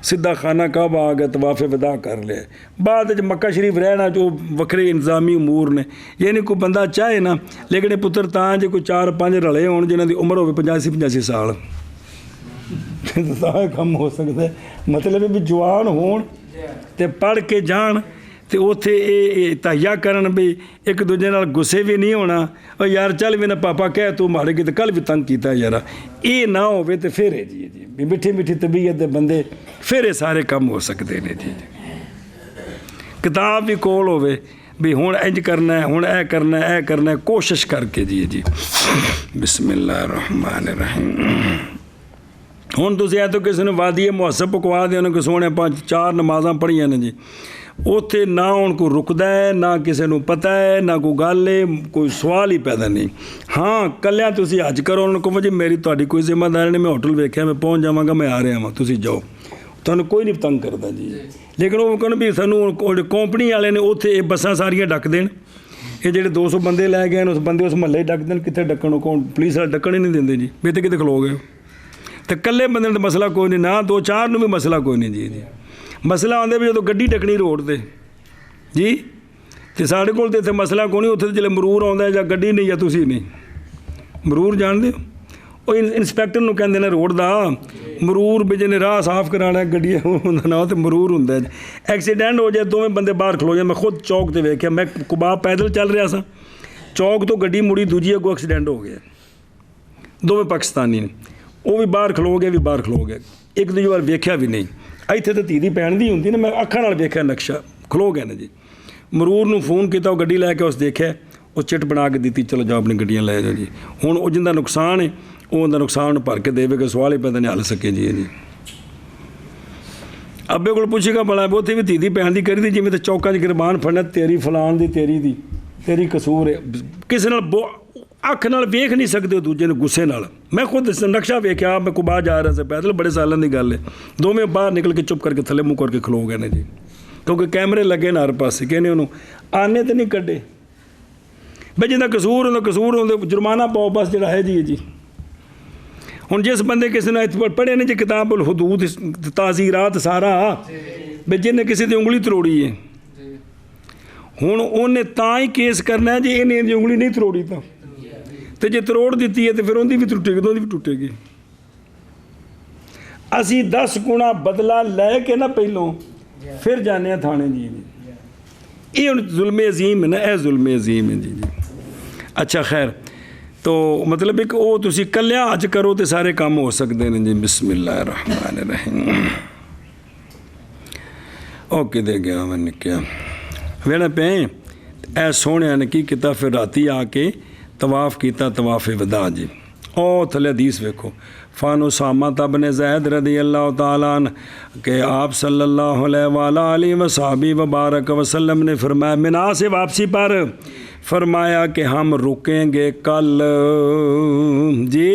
सीधा खाना कब आ गया तवाफ़े वदा कर लिया बाद मक्का शरीफ रहना जो वक्रे इंतजामी उमूर ने यानी कोई बंदा चाहे ना लेकिन पुत्र तां जो कोई 4-5 रले होण जिन्हां दी उम्र होवे 85-85 साल ਤਾਂ ਇਹ ਕੰਮ ਹੋ ਸਕਦਾ। ਮਤਲਬ ਵੀ ਜਵਾਨ ਹੋਣ ਤੇ ਪੜ੍ਹ ਕੇ ਜਾਣ ਤੇ ਉੱਥੇ ਇਹ ਤਹੀਆ ਕਰਨ ਵੀ ਇੱਕ ਦੂਜੇ ਨਾਲ ਗੁੱਸੇ ਵੀ ਨਹੀਂ ਹੋਣਾ। ਉਹ ਯਾਰ ਚੱਲ ਵੀ ਨਾ ਪਾਪਾ ਕਹਿ ਤੂੰ ਮਾੜੇ ਕਿਤੇ ਕੱਲ੍ਹ ਵੀ ਤੰਗ ਕੀਤਾ ਯਾਰ, ਇਹ ਨਾ ਹੋਵੇ ਤੇ ਫਿਰ ਇਹ ਜੀ ਵੀ ਮਿੱਠੀ ਮਿੱਠੀ ਤਬੀਅਤ ਦੇ ਬੰਦੇ ਫਿਰ ਇਹ ਸਾਰੇ ਕੰਮ ਹੋ ਸਕਦੇ ਨੇ ਜੀ। ਕਿਤਾਬ ਵੀ ਕੋਲ ਹੋਵੇ ਵੀ ਹੁਣ ਇੰਜ ਕਰਨਾ ਹੈ, ਹੁਣ ਇਹ ਕਰਨਾ ਇਹ ਕਰਨਾ, ਕੋਸ਼ਿਸ਼ ਕਰਕੇ ਜੀ। ਬਿਸਮਿਲ੍ਲਾਹਿਰ ਰਹਿਮਾਨਿਰ ਰਹੀਮ। ਹੁਣ ਤੁਸੀਂ ਇਹ ਤੋਂ ਕਿਸੇ ਨੂੰ ਵਾਦੀਏ ਮੁਹੱਸਬ ਪਕਵਾ ਦੇ, ਉਹਨੂੰ ਕਿ ਸੋਹਣੇ 5-4 ਨਮਾਜ਼ਾਂ ਪੜ੍ਹੀਆਂ ਨੇ ਜੀ, ਉੱਥੇ ਨਾ ਹੁਣ ਕੋਈ ਰੁਕਦਾ ਹੈ, ਨਾ ਕਿਸੇ ਨੂੰ ਪਤਾ ਹੈ, ਨਾ ਕੋਈ ਗੱਲ ਹੈ, ਕੋਈ ਸਵਾਲ ਹੀ ਪੈਦਾ ਨਹੀਂ। ਹਾਂ ਕੱਲਿਆਂ ਤੁਸੀਂ ਹੱਜ ਕਰੋ, ਉਹਨਾਂ ਨੂੰ ਕਹੋ ਜੀ ਮੇਰੀ ਤੁਹਾਡੀ ਕੋਈ ਜ਼ਿੰਮੇਦਾਰੀ ਨਹੀਂ, ਮੈਂ ਹੋਟਲ ਵੇਖਿਆ ਮੈਂ ਪਹੁੰਚ ਜਾਵਾਂਗਾ, ਮੈਂ ਆ ਰਿਹਾ ਵਾਂ, ਤੁਸੀਂ ਜਾਓ, ਤੁਹਾਨੂੰ ਕੋਈ ਨਹੀਂ ਤੰਗ ਕਰਦਾ ਜੀ। ਲੇਕਿਨ ਉਹ ਕਹਿਣ ਵੀ ਸਾਨੂੰ ਕੰਪਨੀ ਵਾਲੇ ਨੇ ਉੱਥੇ ਇਹ ਬੱਸਾਂ ਸਾਰੀਆਂ ਡੱਕ ਦੇਣ, ਇਹ ਜਿਹੜੇ 200 ਬੰਦੇ ਲੈ ਗਏ ਨੇ ਉਸ ਬੰਦੇ ਉਸ ਮਹੱਲੇ ਡੱਕ ਦੇਣ, ਕਿੱਥੇ ਡੱਕਣ, ਉਹ ਕੌਣ ਪੁਲਿਸ ਵਾਲੇ ਡੱਕਣ ਹੀ ਨਹੀਂ ਦਿੰਦੇ ਜੀ, ਵੀ ਤੇ ਕਿਤੇ ਖਲੋ ਗਏ ਤੇ ਇਕੱਲੇ ਬੰਦੇ ਦਾ ਮਸਲਾ ਕੋਈ ਨਹੀਂ, ਨਾ 2-4 ਨੂੰ ਵੀ ਮਸਲਾ ਕੋਈ ਨਹੀਂ ਜੀ। ਮਸਲਾ ਆਉਂਦਾ ਵੀ ਜਦੋਂ ਗੱਡੀ ਡੱਕਣੀ ਰੋਡ 'ਤੇ ਜੀ, ਤੇ ਸਾਡੇ ਕੋਲ ਤਾਂ ਇੱਥੇ ਮਸਲਾ ਕੋਈ ਨਹੀਂ, ਉੱਥੇ ਤਾਂ ਜਿਹੜੇ ਮਰੂਰ ਆਉਂਦਾ ਜਾਂ ਗੱਡੀ ਨਹੀਂ ਜਾਂ ਤੁਸੀਂ ਨਹੀਂ, ਮਰੂਰ ਜਾਣਦੇ ਹੋ, ਉਹ ਇੰਸਪੈਕਟਰ ਨੂੰ ਕਹਿੰਦੇ ਨੇ ਰੋਡ ਦਾ ਮਰੂਰ, ਵੀ ਜਿਹਨੇ ਰਾਹ ਸਾਫ਼ ਕਰਾਉਣਾ ਗੱਡੀ ਹੁੰਦਾ ਨਾ, ਤੇ ਮਰੂਰ ਹੁੰਦਾ ਜੀ। ਐਕਸੀਡੈਂਟ ਹੋ ਜਾਏ, ਦੋਵੇਂ ਬੰਦੇ ਬਾਹਰ ਖਲੋ ਜਾਏ, ਮੈਂ ਖੁਦ ਚੌਕ 'ਤੇ ਵੇਖਿਆ, ਮੈਂ ਕੁਬਾ ਪੈਦਲ ਚੱਲ ਰਿਹਾ ਸਾਂ, ਚੌਕ ਤੋਂ ਗੱਡੀ ਮੁੜੀ, ਦੂਜੀ ਅੱਗੋਂ ਐਕਸੀਡੈਂਟ ਹੋ ਗਿਆ, ਦੋਵੇਂ ਪਾਕਿਸਤਾਨੀ ਨੇ, ਉਹ ਵੀ ਬਾਹਰ ਖਲੋ ਗਏ, ਵੀ ਬਾਹਰ ਖਲੋ ਗਏ, ਇੱਕ ਦੂਜੀ ਵਾਰ ਵੇਖਿਆ ਵੀ ਨਹੀਂ। ਇੱਥੇ ਤਾਂ ਧੀ ਦੀ ਭੈਣ ਦੀ ਹੁੰਦੀ ਨਾ, ਮੈਂ ਅੱਖਾਂ ਨਾਲ ਵੇਖਿਆ ਨਕਸ਼ਾ, ਖਲੋ ਗਏ ਨੇ ਜੀ। ਮਰੂਰ ਨੂੰ ਫੋਨ ਕੀਤਾ, ਉਹ ਗੱਡੀ ਲੈ ਕੇ ਉਸ ਦੇਖਿਆ, ਉਹ ਚਿੱਟ ਬਣਾ ਕੇ ਦਿੱਤੀ, ਚਲੋ ਜਾਓ ਆਪਣੀ ਗੱਡੀਆਂ ਲੈ ਜਾਓ ਜੀ। ਹੁਣ ਉਹ ਜਿੰਦਾ ਨੁਕਸਾਨ ਹੈ ਉਹ ਉਹਦਾ ਨੁਕਸਾਨ ਭਰ ਕੇ ਦੇਵੇਗਾ, ਸਵਾਲ ਹੀ ਪੈਦਾ ਨਹੀਂ ਹੱਲ ਸਕੇ ਜੀ। ਅੱਬੇ ਕੋਲ ਪੁੱਛੇਗਾ ਭਲਾ ਉੱਥੇ ਵੀ ਧੀ ਦੀ ਭੈਣ ਦੀ ਕਰੀ ਦੀ, ਜਿਵੇਂ ਤੇ ਚੌਕਾਂ 'ਚ ਗਿਰਬਾਨ ਫੜਨਾ, ਤੇਰੀ ਫਲਾਣ ਦੀ, ਤੇਰੀ ਕਸੂਰ ਹੈ। ਕਿਸੇ ਨਾਲ ਅੱਖ ਨਾਲ ਵੇਖ ਨਹੀਂ ਸਕਦੇ ਉਹ ਦੂਜੇ ਨੂੰ, ਗੁੱਸੇ ਨਾਲ। ਮੈਂ ਖੁਦ ਨਕਸ਼ਾ ਵੇਖਿਆ, ਮੈਂ ਕੁਬਾ ਜਾ ਰਿਹਾ ਸੀ ਪੈਦਲ, ਬੜੇ ਸਾਲਾਂ ਦੀ ਗੱਲ ਹੈ, ਦੋਵੇਂ ਬਾਹਰ ਨਿਕਲ ਕੇ ਚੁੱਪ ਕਰਕੇ ਥੱਲੇ ਮੂੰਹ ਕਰਕੇ ਖਲੋ ਗਏ ਨੇ ਜੀ, ਕਿਉਂਕਿ ਕੈਮਰੇ ਲੱਗੇ ਨੇ ਹਰ ਪਾਸੇ, ਕਹਿੰਦੇ ਉਹਨੂੰ ਆਨੇ ਤਾਂ ਨਹੀਂ ਕੱਢੇ ਬਈ ਜਿਹਦਾ ਕਸੂਰ ਹੁੰਦਾ ਜੁਰਮਾਨਾ ਪਾਓ ਬਸ, ਜਿਹੜਾ ਹੈ ਜੀ। ਹੁਣ ਜਿਸ ਬੰਦੇ ਕਿਸੇ ਨੇ ਇੱਥੇ ਪੜ੍ਹੇ ਨੇ ਜੀ ਕਿਤਾਬ ਹਦੂਦ ਤਾਜ਼ੀਰਾਤ ਸਾਰਾ, ਵੀ ਜਿਹਨੇ ਕਿਸੇ ਦੀ ਉਂਗਲੀ ਤਰੋੜੀ ਹੈ, ਹੁਣ ਉਹਨੇ ਤਾਂ ਹੀ ਕੇਸ ਕਰਨਾ ਜੇ ਇਹਨੇ ਇਹਦੀ ਉਂਗਲੀ ਨਹੀਂ ਤਰੋੜੀ ਤਾਂ, ਤੇ ਜੇ ਤਰੋੜ ਦਿੱਤੀ ਹੈ ਤੇ ਫਿਰ ਉਹਦੀ ਵੀ ਟੁੱਟੇਗੀ, ਉਹਦੀ ਵੀ ਟੁੱਟੇਗੀ। ਅਸੀਂ 10 ਗੁਣਾ ਬਦਲਾ ਲੈ ਕੇ ਨਾ ਪਹਿਲੋਂ ਫਿਰ ਜਾਂਦੇ ਹਾਂ ਥਾਣੇ ਜੀ। ਇਹ ਹੁਣ ਜ਼ੁਲਮ ਅਜ਼ੀਮ ਹੈ ਨਾ, ਇਹ ਜ਼ੁਲਮ ਅਜ਼ੀਮ ਹੈ ਜੀ। ਅੱਛਾ ਖੈਰ, ਤੋ ਮਤਲਬ ਇੱਕ ਉਹ ਤੁਸੀਂ ਇਕੱਲਿਆਂ ਅੱਜ ਕਰੋ ਤੇ ਸਾਰੇ ਕੰਮ ਹੋ ਸਕਦੇ ਨੇ ਜੀ। ਬਿਸਮਿਲ੍ਲਾਹਿਰ ਰਹਿਮਾਨਿਰ ਰਹੀਮ। ਉਹ ਕਿਤੇ ਗਿਆ ਮੈਂ ਨਿੱਕਿਆ ਵੇਣਾ ਪਏ, ਇਹ ਸੋਹਣਿਆਂ ਨੇ ਕੀ ਕੀਤਾ, ਫਿਰ ਰਾਤੀ ਆ ਕੇ ਤਵਾਫ ਕੀਤਾ, ਤਵਾਫ ਵਦਾ ਜੀ। ਉਹ ਥੱਲੇ ਹਦੀਸ ਵੇਖੋ, फ़ान उसामा तबन ज़ैद रदी अल्लाह ताला अन्हु के आप सल्लल्लाहु अलैहि वसल्लम वबारक वसल्लम ने फरमाया, मिना से वापसी पर फरमाया कि हम रुकेंगे कल जी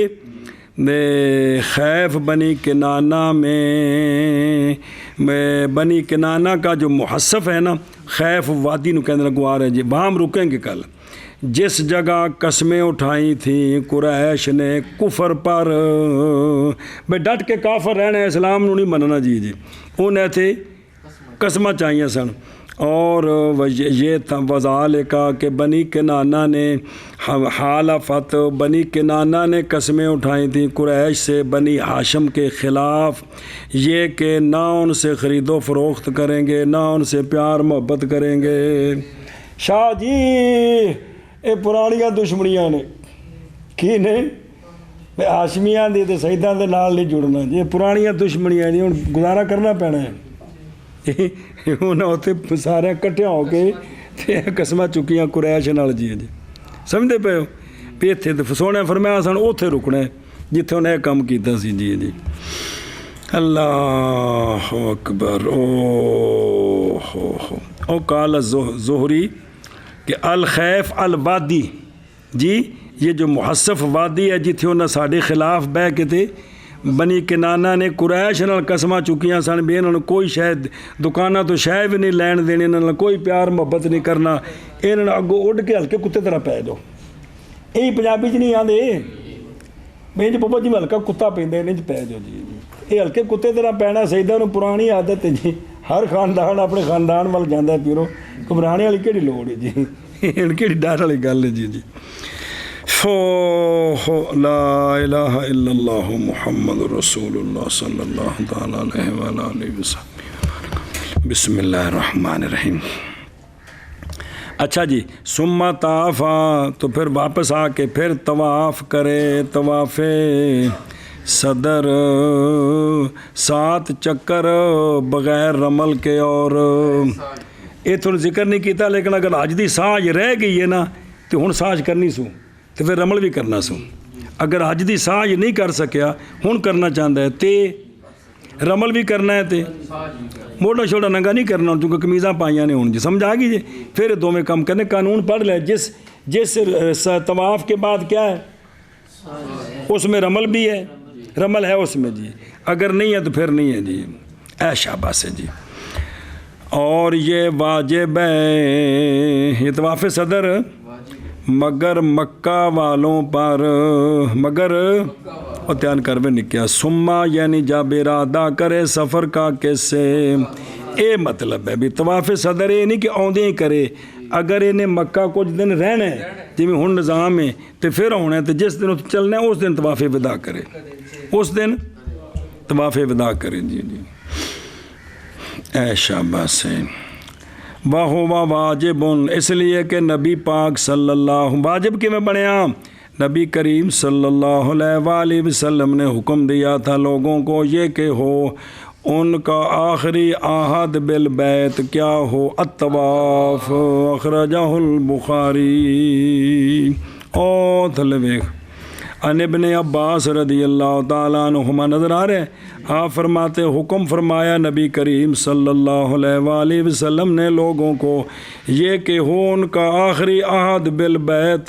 खैफ बनी किनाना में बनी किनाना का जो मुहस्सफ है ना, खैफ वादी नु कहने गुआर है जी, वहाँ हम रुकेंगे कल। जिस जगह कस्में उठाई थी कुरैश ने कुफर पर, भाई डट के काफर रहना है, इस्लाम नू नहीं मनना जी। उन्हें थे कसमां चाहिए सन, और ये वज़ाल का कि बनी किनाना ने हालफत, बनी किनाना ने कस्में उठाई थी कुरैश से बनी हाशम के ख़िलाफ़, ये कि ना उनसे ख़रीदो फ़रोख्त करेंगे, ना उनसे प्यार मोहब्बत करेंगे। शाह जी ये पुरानियां दुश्मनियां ने की ने हाशमियां दी ते सईदां दे नाल नहीं जुड़ना जी, पुरानियां दुश्मनियां जी, हुण गुजारा करना पैना है। उन्हें उत्थे सारे इकट्ठे हो के ते कसमां चुकियां कुरैश नाल जी। समझदे पे हो भी इत्थे ते सोहणे फरमाया सन उत्थे रुकना जिथे उन्हें काम कीता सी जी। अल्लाह अकबर। ओ काल ज़ोहरी कि अल खैफ अल वादी जी, ये जो मुहस्सफ वादी है जिथे उन्हें साढ़े खिलाफ बह के थे बनी किनाना ने कुरैश नाल कसमां चुकियां सन भी इन्होंने कोई शायद दुकाना तो शायद भी नहीं लैन देनी, इन्होंने कोई प्यार मोहब्बत नहीं करना, इन्होंने अगों उड़ के हल्के कुत्ते तरह पै जाओ। यही पंजाबी च नहीं आते मैं जी पप्पा जी मैं हल्का कुत्ता पैंदा इन्हें पै जाओ जी। ये हल्के कुत्ते तरह पैना सईदा नूं पुरानी आदत है जी, हर खानदान अपने खानदान वाल जाता पीरो, घबराने वाली केड़ी लोड़ है जी, केड़ी डर वाली गल है जी। हो ला इलाहा इल्लल्लाह मुहम्मद रसूलुल्लाह सल्लल्लाहु तआला अलैहि वसल्लम। बिस्मिल्लाहिर रहमानिर रहीम। अच्छा जी, सुम्मा ताफ़ा, तो फिर वापस आके फिर तवाफ़ करे, तवाफ़े सदर 7 चक्कर बग़ैर रमल के। और ये थोड़ा जिक्र नहीं किया, लेकिन अगर अज दी साज रह गई है ना तो हुण साज करनी सू, तो फिर रमल भी करना सू। अगर अज दी साज नहीं कर सकिया, हुण करना चाहता है तो रमल भी करना है, तो मोटा छोटा नंगा नहीं करना, क्योंकि कमीज़ां पाइयां ने हुण जी, समझ आ गई जी। फिर दोवें काम करने, कानून पढ़ लिया। जिस तवाफ़ के बाद क्या है, उसमें रमल भी है, रमल है उसमें जी। अगर नहीं है तो फिर नहीं है जी। ऐ शाबाश है जी। और ये वाजिब है, ये तवाफ़ सदर मगर मक्का वालों पर, मगर और ध्यान करवे निकया। सुम्मा यानी जब इरादा करे सफ़र का कैसे, ये मतलब है भी तवाफ़ सदर ये नहीं कि आउंदे ही करे। अगर इन्हें मक्का कुछ दिन रहना है, जिमें हुण निज़ाम है, तो फिर आना है, तो जिस दिन चलना है उस दिन तवाफ़ विदा करे, उस दिन तवाफ़ विदा करे जी जी। ऐ शाबाश है। वाहुवा वाजिबुन, इसलिए कि नबी पाक सल्लल्लाहु, वाजिब किमें बनया, नबी करीम सल्लल्लाहु अलैहि वसल्लम ने हुक्म दिया था लोगों को ये कि हो उनका आखिरी आहद बिल बैत क्या हो, अत्तवाफ, अखरजहुल बुखारी। ओ थले वेख, अन इब्ने अब्बास रदियल्लाहु ताला अन्हुमा नज़र आ रहे, आप फरमाते हुक्म फरमाया नबी करीम सल्लल्लाहु अलैहि वसल्लम ने लोगों को ये कि हो उनका आखिरी आहद बिल बैत,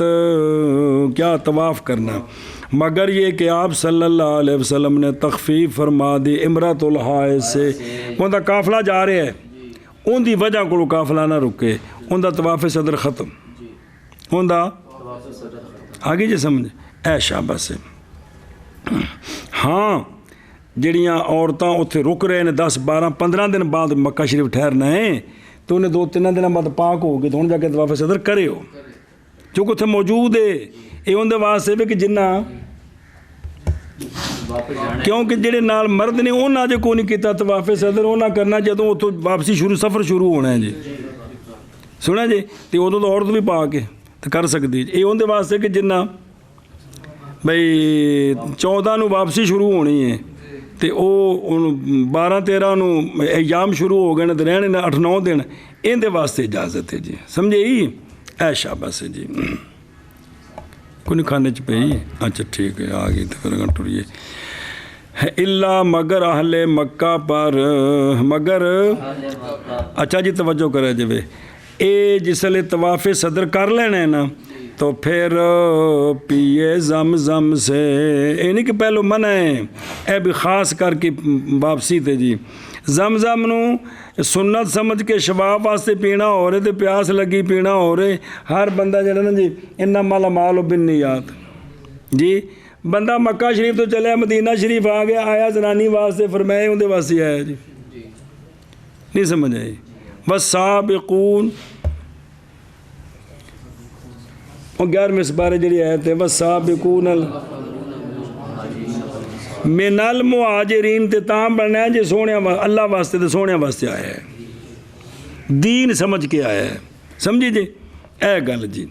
क्या तवाफ़ करना, मगर ये कि आप सल्लल्लाहु अलैहि वसल्लम ने तखफ़ीफ़ फरमा दी इमरातुल हाइज़ से। उनका काफ़िला जा रहा है, उनकी वजह को काफ़िला ना रुके, उनका तवाफ़ सदर ख़त्म, उनका आगे जी समझ। ऐ शाबाश है। हाँ, जड़ियाँ औरतां उत्थे रुक रहे हैं 10, 12, 15 दिन बाद मक्का शरीफ ठहरना है, तो उन्हें 2-3 दिन बाद पाक हो गए, तो हुण जाके तवाफ़ सदर करे हो, क्योंकि उत्थे मौजूद है। ये उनके वास्ते भी कि जिन्ना, क्योंकि जेडे नाल मर्द ने उन्हें अजे कोई नहीं किया तवाफ़ सदर, उन्हें करना जदों उत्थों वापसी शुरू, सफ़र शुरू होना है जी, सुना जी। तो उदों तो औरत भी पा के तो कर सकती है। ये उनके वास्ते कि जिन्ना बई 14 नूं वापसी शुरू होनी है, तो वो 12-13 नूं एग्जाम शुरू हो गए, तो रहने 8-9 दिन, इनके वास्ते इजाज़त है जी, समझे ही। ऐ शाबाश है जी। कोई खाने च पई, अच्छा ठीक है, आ गई तो फिर अगर टुरिए। इल्ला मगर अहले मक्का पर, मगर अच्छा जी तवज्जो करे जवे, ये जिसले तवाफ़ सदर कर लेना है ना, तो फिर पिए ज़म से, ये नहीं कि पहलो मना है, ए भी ख़ास करके वापसी ते जी। ज़म नू सुन्नत समझ के शबाब वास्ते पीना हो रहे, तो प्यास लगी पीना हो रहे। हर बंदा जरा ना जी इन्ना माला माल बिन्नियात जी, बंदा मक्का शरीफ तो चलिया मदीना शरीफ आ गया, आया जनानी वास्ते, फरमाया उनके वास्ते आया जी, नहीं समझ आई। बस साबिकून और 11वें सिपारे जी आयत है, बस साबिकून मिनल मुहाजिरीन, ते तां बनना है जे सोने अल्लाह वास्ते, तो सोने वास्ते आया है, दीन समझ के आया है, समझी जी। ए गल जी।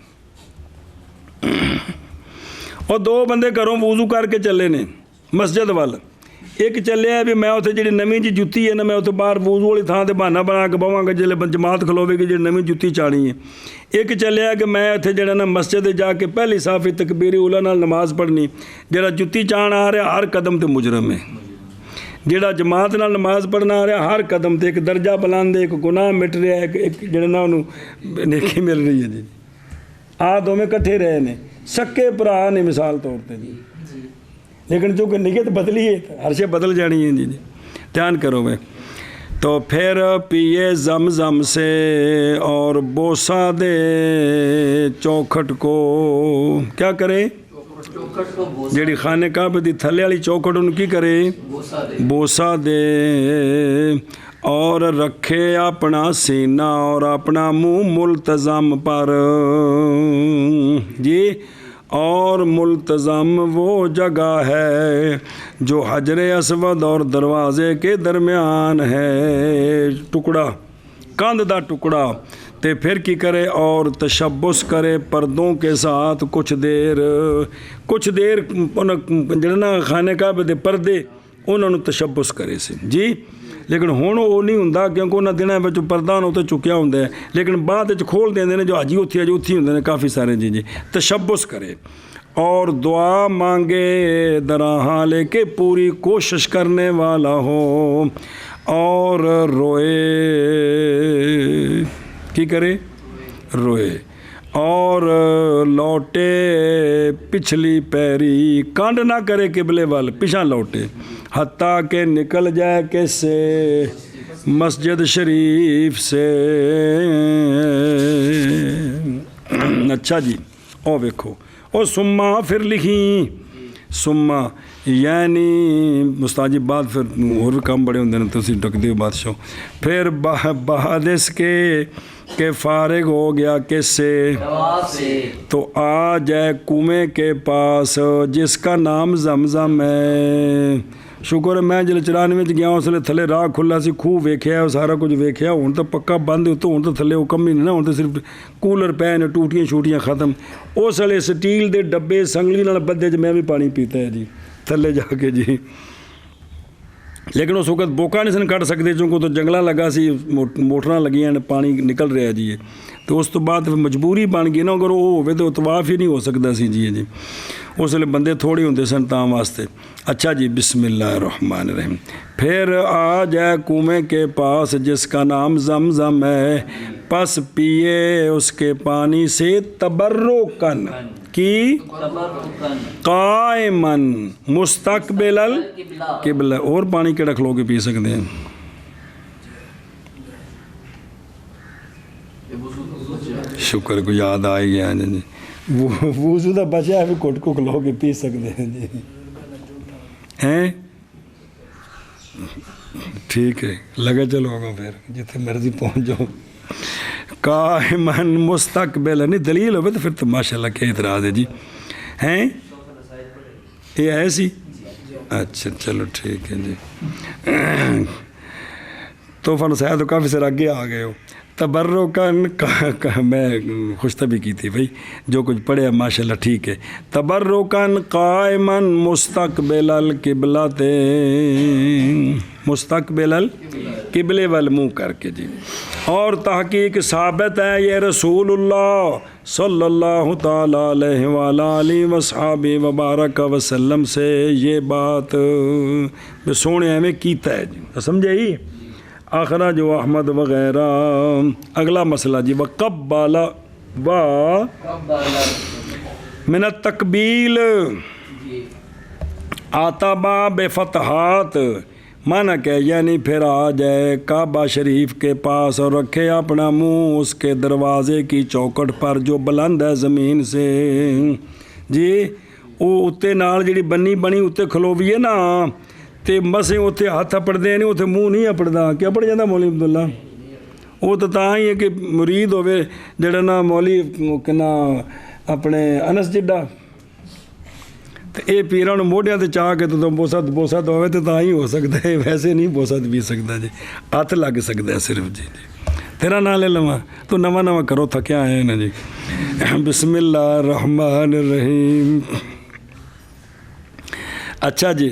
और 2 बंदे घरों वूजू करके चले ने मस्जिद वाल, एक चलिया भी मैं उत्थे जी नवीं जी जुत्ती है ना, मैं उत्थे बाहर वूजू वाली थां ते बहाना बना के बवांगा जिसले जमात खलोवेगी जी नवीं जुत्ती चाणी है। एक चलिया कि मैं उत्थे जड़ा ना मस्जिद जाके पहली साफी तकबीरी उला नाल नमाज पढ़नी, जड़ा जुत्ती चाण आ रहा हर कदम ते मुजरम है, जड़ा जमात नाल नमाज पढ़ना आ रहा हर कदम ते एक दर्जा बुलंद, एक गुनाह मिट रहा है, एक जड़ा ना उन्होंने नेकी मिल रही है जी। आ दोवें कट्ठे रहे ने, सक्के भरा ने मिसाल तौर पर जी, लेकिन चूँकि नियत बदली है, हर शे बदल जानी है जी। ध्यान करो वे। तो फिर पिए ज़म से और बोसा दे चौखट को, क्या करे, जेड़ी खाने काबे दी थले वाली चौखट उनकी करे, बोसा दे, और रखे अपना सीना और अपना मुंह मुल्तज़म पर जी, और मुल्तज़म वो जगह है जो हजर असवद और दरवाज़े के दरमियान है। टुकड़ा कंध दा टुकड़ा ते फिर की करे और तशब्बुस करे पर्दों के साथ कुछ देर ਜਿਹੜੇ ਨਾ ਖਾਨੇ ਕਾਬੇ ਦੇ ਪਰਦੇ ਉਹਨਾਂ ਨੂੰ ਤਸ਼ੱਬੁਸ ਕਰੇ ਸੀ ਜੀ। ਲੇਕਿਨ ਹੁਣ ਉਹ ਨਹੀਂ ਹੁੰਦਾ ਕਿਉਂਕਿ ਉਹਨਾਂ ਦਿਨਾਂ ਵਿੱਚ ਪਰਦਾ ਨੂੰ ਤਾਂ ਚੁੱਕਿਆ ਹੁੰਦਾ ਹੈ, ਲੇਕਿਨ ਬਾਅਦ ਵਿੱਚ ਖੋਲ ਦਿੰਦੇ ਨੇ ਜੋ ਹਾਜੀ ਉੱਥੇ ਅਜੇ ਉੱਥੇ ਹੁੰਦੇ ਨੇ ਕਾਫੀ ਸਾਰੇ ਜੀ। ਤਸ਼ੱਬੁਸ करे और दुआ मांगे दराहा लेके पूरी कोशिश करने वाला हो और रोए की करे रोए और लौटे पिछली पैरी कांड ना करे किबले वाल पिछा लौटे हत्ता के निकल जाए कैसे मस्जिद शरीफ से। अच्छा जी ओ वेखो और सुम्मा फिर लिखी सुम्मा यानी मुस्ताजी बाद फिर और काम बड़े होंगे तुम टकते हो बादशाह। फिर बहादिस के फारिग हो गया किससे तो आ जाए कुएं के पास जिसका नाम जमजम है। शुक्र मैं जिले 94 गया उसले थले राह खुला सी खूह वेख्या सारा कुछ वेख्या हूँ तो पक्का बंद उत्तों हूँ तो थले वो कम ही नहीं ना हूँ तो सिर्फ कूलर पै ने टूटियाँ शूटियाँ खत्म। उस वेले स्टील के डब्बे संगली नाल बद्धे च मैं भी पानी पीता है जी थले जाके जी। लेकिन उस वक्त बोका नहीं सन कट सकते क्योंकि तो जंगला लगा सी मोटरां लगियां ने पानी निकल रहा जी। तो उस तो बाद फिर मजबूरी बन गई ना अगर वो होवे तो तवाफ ही नहीं हो सकता सी जी। उस वेले बंदे थोड़े होंदे सन तां वास्ते। अच्छा जी बिस्मिल्लाहिर्रहमानिर्रहीम। फिर आ जाए कुएं के पास जिसका नाम जमजम है पस पिए उसके पानी से तबर्रुकन की कायमन मुस्तकबिलल किबला। और पानी केड़ा खलो के पी सकते हैं? शुक्र को याद आ ही गया जी। वूज़ू दा बचा है भी घुट को खलो के पी सकते हैं जी हैं। ठीक है लगे चलोगा फिर जिथे मर्जी पहुँच जाओ। कायमन मुस्तकबिल नहीं दलील हो तो फिर तो माशाल्लाह क्या इतराज़ है जी हैं। ये है सी अच्छा चलो ठीक है जी। तो फनसाया तो काफ़ी सारे आगे आ गए हो। तबर्रुकन मैं खुशतबी की थी भाई जो कुछ पढ़े माशाल्लाह ठीक है। तबर्रुकन कायमन मुस्तकबिलल किबलते मुस्तकबिलल किबले वाल मुँह करके जी। और तहकीक साबित है ये रसूलुल्लाह सल्लल्लाहु ताला अलैहि वसहबी वबारक वसल्लम से ये बात सोने में कीता है जी। समझे ही आखरा जो अहमद वगैरह। अगला मसला जी वक़ब्बाला व मिनत तकबील आताबा बेफतहात माना क्या यानी फिर आ जाए काबा शरीफ के पास और रखे अपना मुंह उसके दरवाज़े की चौखट पर जो बुलंद है ज़मीन से जी। वो उत्ते नाल जिहड़ी बन्नी बनी उत्ते खलोवीए ना तो मसे उत्थे हथ अपड़ते नहीं उत्थे मूँह नहीं अपड़ता क्या अपड़ जाता मौली अब्दुल्ला। वो तो तां ही है कि मुरीद होवे जिहड़ा ना मौली किन्ना अपने अनस जिड्डा तो ये पीरां नूं मोढियां ते चाह के तो बोसा होवे तो तां ही हो सकता है वैसे नहीं बोसा पी सकता जी। हथ लग सकता है सिर्फ जी। तेरा नाम ले लवां तो नवा करो थकिया है ना जी। बिस्मिल्लाहिर्रहमानिर्रहीम। अच्छा जी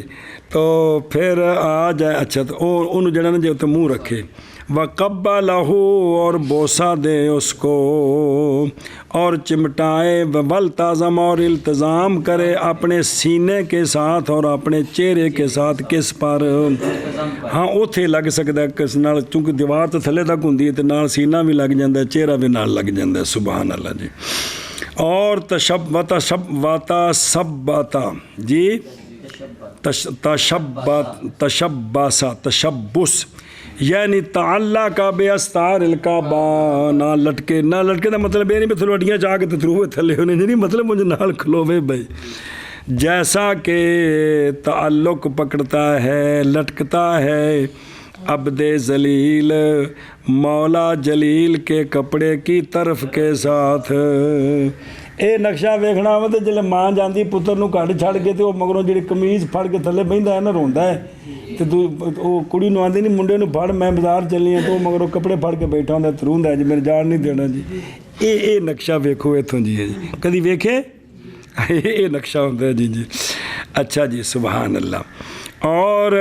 तो फिर आ जाए अच्छा तो उन्होंने जड़ा ना जो तो मुँह रखे वक़ब्बा लहू और बोसा दे उसको और चिमटाए वल ताज़म और इल्तज़ाम करे अपने सीने के साथ और अपने चेहरे के साथ किस पर हाँ उथे लग सकता किस नाल चूँकि दीवार तो थले तक होंगी तो नाल सीना भी लग जाता है चेहरा भी नाल लग जाता है। सुभान अल्लाह जी। और तशब्बाता जी तशब्बुस यानी ताल्ला का बेअस्तार काबा ना लटके का मतलब ये नहीं भी थलोटियाँ चाह के थरू थले होने नहीं मतलब मुझे नाल खलोवे भाई जैसा कि ताल्लुक पकड़ता है लटकता है अब्दे जलील मौला जलील के कपड़े की तरफ के साथ। ਇਹ ਨਕਸ਼ਾ ਵੇਖਣਾ ਵਾ ਤੇ ਜਦੋਂ ਮਾਂ ਜਾਂਦੀ ਪੁੱਤਰ ਨੂੰ ਘੱਟ ਛੱਡ ਕੇ ਤੇ ਉਹ ਮਗਰੋਂ ਜਿਹੜੀ ਕਮੀਜ਼ ਫੜ ਕੇ ਥੱਲੇ ਬਹਿੰਦਾ ਹੈ ਨਾ, ਰੋਂਦਾ ਹੈ, ਤੇ ਤੂੰ ਉਹ ਕੁੜੀ ਨੂੰ ਆਂਦੀ ਨਹੀਂ ਮੁੰਡੇ ਨੂੰ ਫੜ, ਮੈਂ ਬਾਜ਼ਾਰ ਚੱਲੀ ਆ, ਤੇ ਉਹ ਮਗਰੋਂ ਕੱਪੜੇ ਫੜ ਕੇ ਬੈਠਾ ਹੁੰਦਾ, ਤਰੂੰਦਾ ਜੀ, ਮੇਰੇ ਜਾਣ ਨਹੀਂ ਦੇਣਾ ਜੀ। ਇਹ ਨਕਸ਼ਾ ਵੇਖੋ ਇੱਥੋਂ ਜੀ, ਹੈ ਜੀ, ਕਦੀ ਵੇਖੇ? ਇਹ ਨਕਸ਼ਾ ਹੁੰਦਾ ਜੀ ਜੀ। अच्छा जी, सुभान अल्लाह। और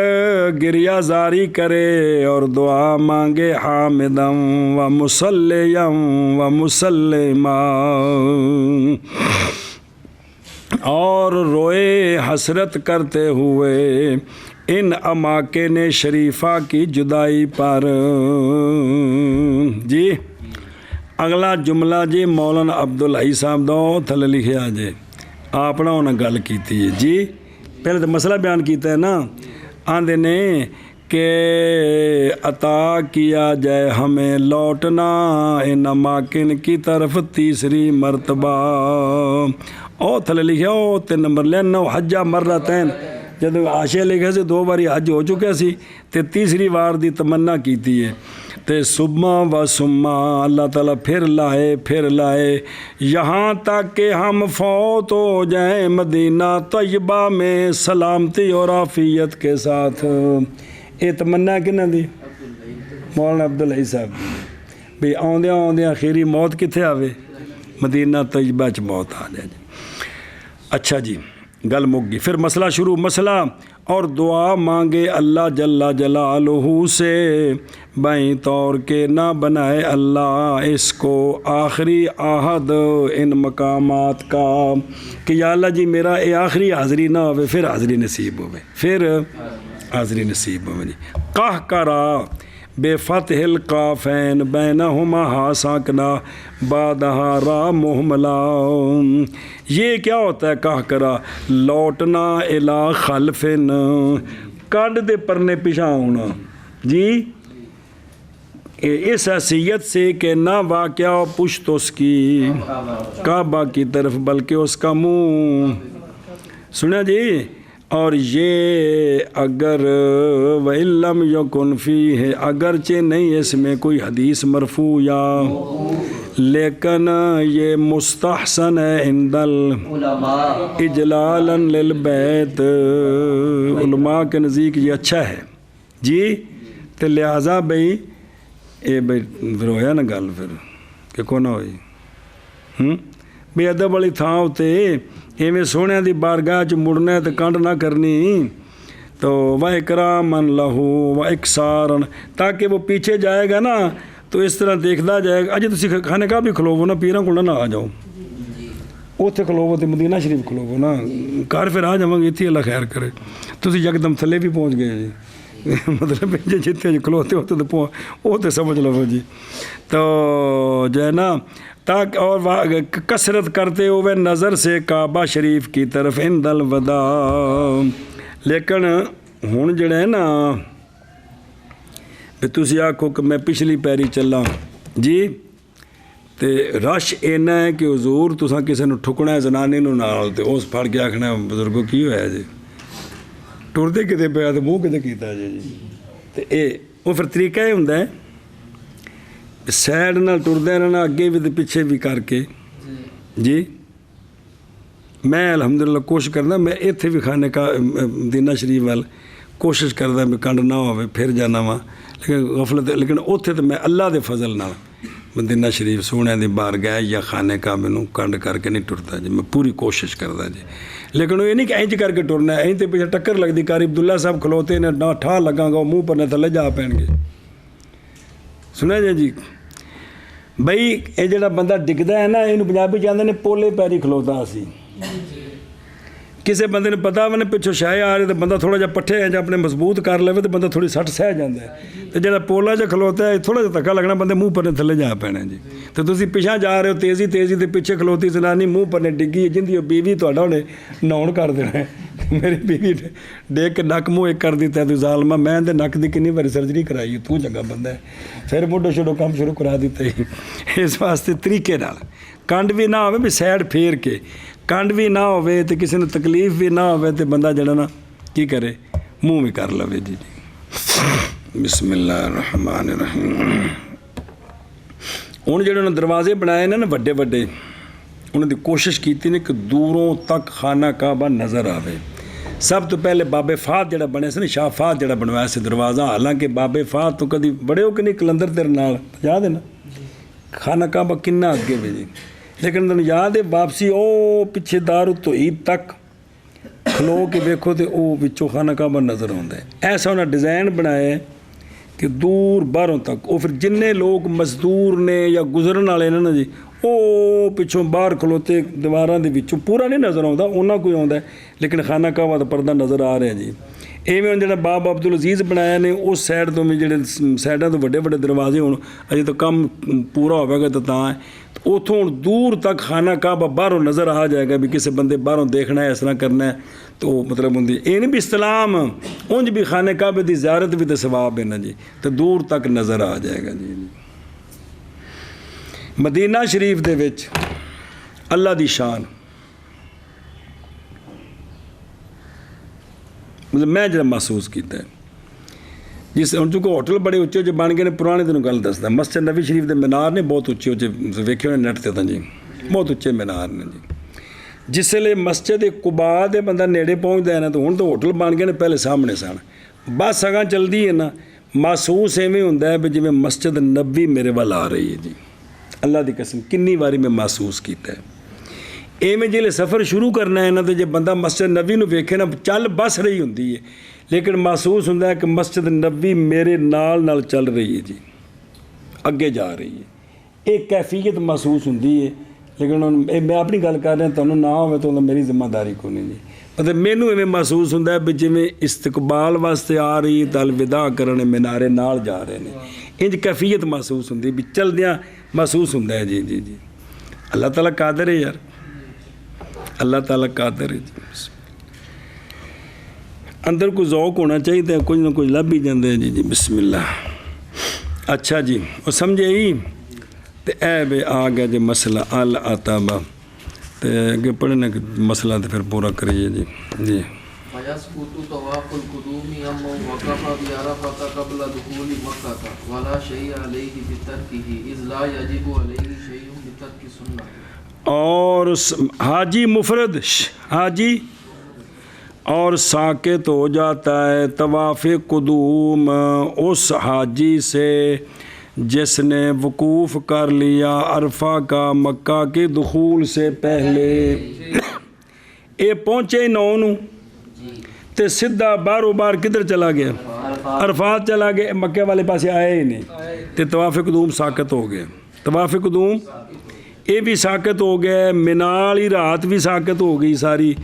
गिरिया जारी करे और दुआ मांगे हामिदम व मुसल्लियम व मुसल्लिमा, और रोए हसरत करते हुए इन अमाकिन शरीफा की जुदाई पर। जी अगला जुमला जी मौलाना अब्दुल हई साहब दा थले लिखिया जे, आपना उन्हें गल की है जी। पहले तो मसला बयान किया है ना, आंदे ने कि अता किया जाए हमें लौटना इन अमाकिन की तरफ तीसरी मरतबा। ओ थले लिखा ओ 3 नंबर लेना हज्जा मर्रा तैन, जब आशे लिखे से 2 बारी हज हो चुका सी, ते तीसरी बार दी तमन्ना की है। ते सुम्मा व सुम्मा अल्लाह ताला फिर लाए यहाँ तक कि हम फौत हो जाएं मदीना तैयबा में सलामती और आफियत के साथ। ये तमन्ना किन्ना दी? मौलाना अब्दुल हई साहब भी आउंदियां आउंदियां आखिरी मौत कित्थे आवे? मदीना तैयबा च मौत आ जाए। अच्छा जी, गल मुक गई। फिर मसला शुरू, मसला और दुआ मांगे अल्लाह जल्ला जलालहू से बाई तौर के ना बनाए अल्लाह इसको आखिरी आहद इन मकामात का, कि या अल्लाह जी मेरा ये आखिरी हाज़री ना हो, फिर हाज़री नसीब होवे, फिर हाज़री नसीब होवे जी। कह करा बेफ़तहिल काफ़ैन बैनहुमा हा साकना बादहा रा मुहमला। ये क्या होता है? कह करा लौटना इला खलफिन, कंड दे परने पिछा होना जी, इस हैसियत से कि ना वाक़या पुश्त उसकी काबा की तरफ बल्कि उसका मुँह, सुना जी। और ये अगर वइल्लम यकुन फी है, अगरचे नहीं इसमें कोई हदीस मरफू या, लेकिन ये मुस्तहसन है इंदल इजलालन लिल बैत, उलमा के नज़दीक ये अच्छा है जी। तो लिहाजा भाई ये भाई फिर होया ना गल फिर कि को ना होई भी अदब वाली थां उत्ते इवें सोहणिया दी बारगाह च मुड़ना तो कंड ना करनी। तो वह इकरामन लहू व इकसारन, ताकि वो पीछे जाएगा ना तो इस तरह देखता जाएगा। अजे तुसी खाने का भी खलोवो ना, पीरां कोल ना आ जाओ, उत्थे खलोवो तो मदीना शरीफ खलोवो ना, घर फिर आ जावांगे, इत्थे अल्लाह खैर करे। तुसी यकदम थले भी पहुँच गए जी, मतलब जे जिथे खलोते होते तो वो तो समझ लो जी। तो जो है ना ताकि और कसरत करते हुए नज़र से काबा शरीफ की तरफ इन दल वदा। लेकिन हुण जिहड़ा है ना भी तुसी आखो कि मैं पिछली पैरी चला जी, तो रश इन्ना है कि हजूर तुसां किसी नूं ठुकना है जनानी नूं नाल, ते उस फड़ के आखना बजुर्गो की होया जी, टुरदे किते पिया ते मूँह किते कीता जी। तो ये वो फिर तरीका ही हुंदा है, सैड नाल टुरदे रहना, अगे भी तो पिछे भी करके जी। मैं अल्हम्दुलिल्लाह कोशिश करदा, मैं इत्थे भी खाने का मदीना शरीफ वाल कोशिश करदा भी कंड ना होवे, फिर जाना वा, लेकिन गफलत, लेकिन उत्थे तो मैं अल्लाह दे फजल नाल मदीना शरीफ सोहणे दी बारगाह या खाने का मैनू कंड करके नहीं टुरदा जी, मैं पूरी कोशिश करदा जी। लेकिन वो ये नहीं कि इंज करके टुरना है, इंज तो पीछे टक्कर लगती, कारी अब्दुल्ला साहब खलोते ने ना ठा लगांगा मुँह पर ने थले जा पैणगे। सुनिया जी बई ये जिहड़ा बंदा डिगदा है ना, इनू पंजाबी कहंदे ने पोले पैरी खलोता सी। किसी बंदे ने पता वा पिछों शाह आ रहे तो बंदा थोड़ा जिहा पट्ठे या अपने मजबूत कर ले तो बंदा थोड़ी सट सह जाता है। तो जो पोला जो खलोता है थोड़ा जिहा धक्का लगना, बंदे मुँह पर थले जा पैना जी। तो तुसीं पिछा जा रहे हो तेज़ी तेज़ी तो पिछे खलोती जनानी मुँह पर डिग्गी, जिंदी बीवी तुहाडा हुणे नौन कर देना है। मेरी बीवी ने देख के नक मुँह एक कर दिता, तू जालमा, मैं तो नक की कितनी बारी सर्जरी कराई, तू चंगा बंदा है। फिर मुढ़ो छुड़ो काम शुरू करा दिता ही। इस वास्ते तरीके नाल कंड भी ना होवे, भी सैड फेर के कंड भी ना होवे, तो किसी ने तकलीफ भी ना होवे, तो बंदा जड़ा ना की करे मुँह भी कर लवे जी। बिस्मिल्लाहिर्रहमानिर्रहीम। हुण जिहड़े दरवाजे बनाए ने ना वड्डे वड्डे, ਉਹਨਾਂ ਦੀ ਕੋਸ਼ਿਸ਼ ਕੀਤੀ ਨੇ ਕਿ ਦੂਰੋਂ ਤੱਕ ਖਾਨਾ ਕਾਬਾ ਨਜ਼ਰ ਆਵੇ। ਸਭ ਤੋਂ ਪਹਿਲੇ ਬਾਬੇ ਫਾਤ ਜਿਹੜਾ ਬਣਿਆ ਸੀ ਨਾ, ਸ਼ਾਹ ਫਾਤ ਜਿਹੜਾ ਬਣਵਾਇਆ ਸੀ ਦਰਵਾਜ਼ਾ, ਹਾਲਾਂਕਿ ਬਾਬੇ ਫਾਤ ਤੋਂ ਕਦੀ ਬੜੇ ਹੋ ਕਿ ਨਹੀਂ ਕਲੰਦਰ ਤੇਰੇ ਨਾਲ ਯਾਦ ਹੈ ਨਾ, ਖਾਨਾ ਕਾਬਾ ਕਿੰਨਾ ਅੱਗੇ ਵੇ ਜੀ, ਲੇਕਿਨ ਤੁਹਾਨੂੰ ਯਾਦ ਹੈ ਵਾਪਸੀ ਉਹ ਪਿੱਛੇ ਦਾਰੂ ਧੋਈ ਤੱਕ ਖਲੋ ਕੇ ਵੇਖੋ ਤੇ ਉਹ ਵਿੱਚੋਂ ਖਾਨਾ ਕਾਬਾ ਨਜ਼ਰ ਆਉਂਦਾ ਹੈ। ਐਸਾ ਉਹਨਾਂ ਡਿਜ਼ਾਈਨ ਬਣਾਇਆ ਕਿ ਦੂਰ ਬਾਹਰੋਂ ਤੱਕ ਉਹ ਫਿਰ ਜਿੰਨੇ ਲੋਕ ਮਜ਼ਦੂਰ ਨੇ ਜਾਂ ਗੁਜ਼ਰਨ ਵਾਲੇ ਨੇ ਨਾ ਜੀ, ਉਹ ਪਿੱਛੋਂ ਬਾਹਰ ਖਲੋਤੇ ਦੀਵਾਰਾਂ ਦੇ ਵਿੱਚੋਂ ਪੂਰਾ ਨਹੀਂ ਨਜ਼ਰ ਆਉਂਦਾ, ਉਹਨਾਂ ਕੋਈ ਆਉਂਦਾ, ਲੇਕਿਨ ਖਾਨਾ ਕਾਬਾ ਦਾ ਪਰਦਾ ਨਜ਼ਰ ਆ ਰਿਹਾ ਜੀ। ਇਵੇਂ ਹੁਣ ਜਿਹੜਾ ਬਾਬਾ ਅਬਦੁਲ ਅਜ਼ੀਜ਼ ਬਣਾਇਆ ਨੇ, ਉਸ ਸਾਈਡ ਤੋਂ ਵੀ ਜਿਹੜੇ ਸਾਈਡਾਂ ਤੋਂ ਵੱਡੇ ਵੱਡੇ ਦਰਵਾਜ਼ੇ ਹੋਣ, ਅਜੇ ਤਾਂ ਕੰਮ ਪੂਰਾ ਹੋਵੇਗਾ ਤਾਂ ਉੱਥੋਂ ਹੁਣ ਦੂਰ ਤੱਕ ਖਾਨਾ ਕਾਬਾ ਬਾਹਰੋਂ ਨਜ਼ਰ ਆ ਜਾਏਗਾ ਵੀ ਕਿਸੇ ਬੰਦੇ ਬਾਹਰੋਂ ਦੇਖਣਾ ਹੈ, ਇਸ ਤਰ੍ਹਾਂ ਕਰਨਾ ਹੈ, ਤਾਂ ਉਹ ਮਤਲਬ ਹੁੰਦੀ ਇਹ ਨਹੀਂ ਵੀ ਇਸਲਾਮ ਉਂਝ ਵੀ ਖਾਨੇ ਕਾਬੇ ਦੀ ਜ਼ਿਆਰਤ ਵੀ ਤਾਂ ਸਵਾਬ ਹੈ ਨਾ ਜੀ, ਤੇ ਦੂਰ ਤੱਕ ਨਜ਼ਰ ਆ ਜਾਏਗਾ ਜੀ। ਮਦੀਨਾ ਸ਼ਰੀਫ ਦੇ ਵਿੱਚ ਅੱਲਾ ਦੀ ਸ਼ਾਨ, ਮਤਲਬ ਮੈਂ ਜਿਹੜਾ ਮਹਿਸੂਸ ਕੀਤਾ ਹੈ, ਜਿਸ ਹੁਣ ਚੁੱਕੋ ਹੋਟਲ ਬੜੇ ਉੱਚੇ ਉੱਚੇ ਬਣ ਗਏ ਨੇ, ਪੁਰਾਣੇ ਤੈਨੂੰ ਗੱਲ ਦੱਸਦਾ, ਮਸਜਿਦ ਨਬੀ ਸ਼ਰੀਫ ਦੇ ਮੀਨਾਰ ਨੇ ਬਹੁਤ ਉੱਚੇ ਉੱਚੇ, ਵੇਖੇ ਹੋਣੇ ਨੈੱਟ 'ਤੇ ਤਾਂ ਜੀ, ਬਹੁਤ ਉੱਚੇ ਮੀਨਾਰ ਨੇ ਜੀ। ਜਿਸ ਵੇਲੇ ਮਸਜਿਦ ਕੁਬਾ ਦੇ ਬੰਦਾ ਨੇੜੇ ਪਹੁੰਚਦਾ ਹੈ ਨਾ, ਤਾਂ ਹੁਣ ਤਾਂ ਹੋਟਲ ਬਣ ਗਏ ਨੇ, ਪਹਿਲੇ ਸਾਹਮਣੇ ਸਨ, ਬੱਸ ਅਗਾਂ ਚੱਲਦੀ ਹੈ ਨਾ, ਮਹਿਸੂਸ ਐਵੇਂ ਹੁੰਦਾ ਹੈ ਵੀ ਜਿਵੇਂ ਮਸਜਿਦ ਨਬੀ ਮੇਰੇ ਵੱਲ ਆ ਰਹੀ ਹੈ ਜੀ। ਅੱਲਾ ਦੀ ਕਸਮ ਕਿੰਨੀ ਵਾਰੀ ਮੈਂ ਮਹਿਸੂਸ ਕੀਤਾ ਹੈ। ਇਵੇਂ ਜਿਹੜੇ ਸਫ਼ਰ ਸ਼ੁਰੂ ਕਰਨਾ ਹੈ ਨਾ, ਤੇ ਜੇ ਬੰਦਾ ਮਸਜਿਦ ਨਬੀ ਨੂੰ ਵੇਖੇ ਨਾ, ਚੱਲ ਬਸ ਰਹੀ ਹੁੰਦੀ ਹੈ, ਲੇਕਿਨ ਮਹਿਸੂਸ ਹੁੰਦਾ ਹੈ ਕਿ ਮਸਜਿਦ ਨਬੀ ਮੇਰੇ ਨਾਲ ਚੱਲ ਰਹੀ ਹੈ ਜੀ, ਅੱਗੇ ਜਾ ਰਹੀ ਹੈ। ਇਹ ਕੈਫੀਅਤ ਮਹਿਸੂਸ ਹੁੰਦੀ ਹੈ। ਲੇਕਿਨ ਹੁਣ ਇਹ ਮੈਂ ਆਪਣੀ ਗੱਲ ਕਰ ਰਿਹਾ, ਤੁਹਾਨੂੰ ਨਾ ਹੋਵੇ ਤਾਂ ਮੇਰੀ ਜ਼ਿੰਮੇਵਾਰੀ ਕੋਈ ਨਹੀਂ ਜੀ। ਮਤਲਬ ਮੈਨੂੰ ਇਵੇਂ ਮਹਿਸੂਸ ਹੁੰਦਾ ਵੀ ਜਿਵੇਂ ਇਸਤਕਬਾਲ ਵਾਸਤੇ ਆ ਰਹੀ ਤਾਂ ਅਲਵਿਦਾ ਕਰਨ ਮੀਨਾਰੇ ਨਾਲ ਜਾ ਰਹੇ ਨੇ, ਇੰਝ ਕੈਫੀਅਤ ਮਹਿਸੂਸ ਹੁੰਦੀ ਵੀ ਚਲਦਿਆਂ ਮਹਿਸੂਸ ਹੁੰਦਾ ਹੈ ਜੀ। ਜੀ ਜੀ ਅੱਲਾਹ ਤਾਲਾ ਕਾਦਰ ਹੈ ਯਾਰ, ਅੱਲਾਹ ਤਾਲਾ ਕਾਦਰ ਹੈ ਜੀ। ਅੰਦਰ ਕੋਈ ਜ਼ੌਕ ਹੋਣਾ ਚਾਹੀਦਾ, ਕੁਝ ਨਾ ਕੁਝ ਲੱਭ ਹੀ ਜਾਂਦੇ ਜੀ। ਜੀ ਬਿਸਮਿल्लाह। ਅੱਛਾ ਜੀ, ਉਹ ਸਮਝੇ ਹੀ ਤੇ ਇਹ ਵੀ ਆ ਗਿਆ ਜੀ ਮਸਲਾ ਅਲ ਅਤਾਬਾ, ਤੇ ਅੱਗੇ ਪੜ੍ਹਨੇ ਮਸਲਾ ਤੇ ਫਿਰ ਪੂਰਾ ਕਰੀਏ ਜੀ। ਜੀ فيسقط طواف القدوم يوم وقف بعرفة قبل دخول مكة ولا شيء عليه بتركه إذ لا يجب عليه شيء بترك سنة। और हाजी मुफरद हाजी और साकित हो जाता है तवाफ़ कुदूम उस हाजी से जिसने वकूफ़ कर लिया अरफा का मक्का के दुखूल से पहले। ये पहुँचे 9 ਨੂੰ ਤੇ ਸਿੱਧਾ ਬਾਹਰੋਂ ਬਾਹਰ ਕਿੱਧਰ ਚਲਾ ਗਿਆ, ਅਰਫਾਤ ਚਲਾ ਗਿਆ, ਮੱਕੇ ਵਾਲੇ ਪਾਸੇ ਆਏ ਹੀ ਨਹੀਂ, ਤੇ ਤਵਾਫ ਕਦੂਮ ਸਾਕਤ ਹੋ ਗਿਆ। ਤਵਾਫ ਕਦੂਮ ਇਹ ਵੀ ਸਾਕਤ ਹੋ ਗਿਆ, ਮਿਨਾ ਵਾਲੀ ਰਾਤ ਵੀ ਸਾਕਤ ਹੋ ਗਈ ਸਾਰੀ,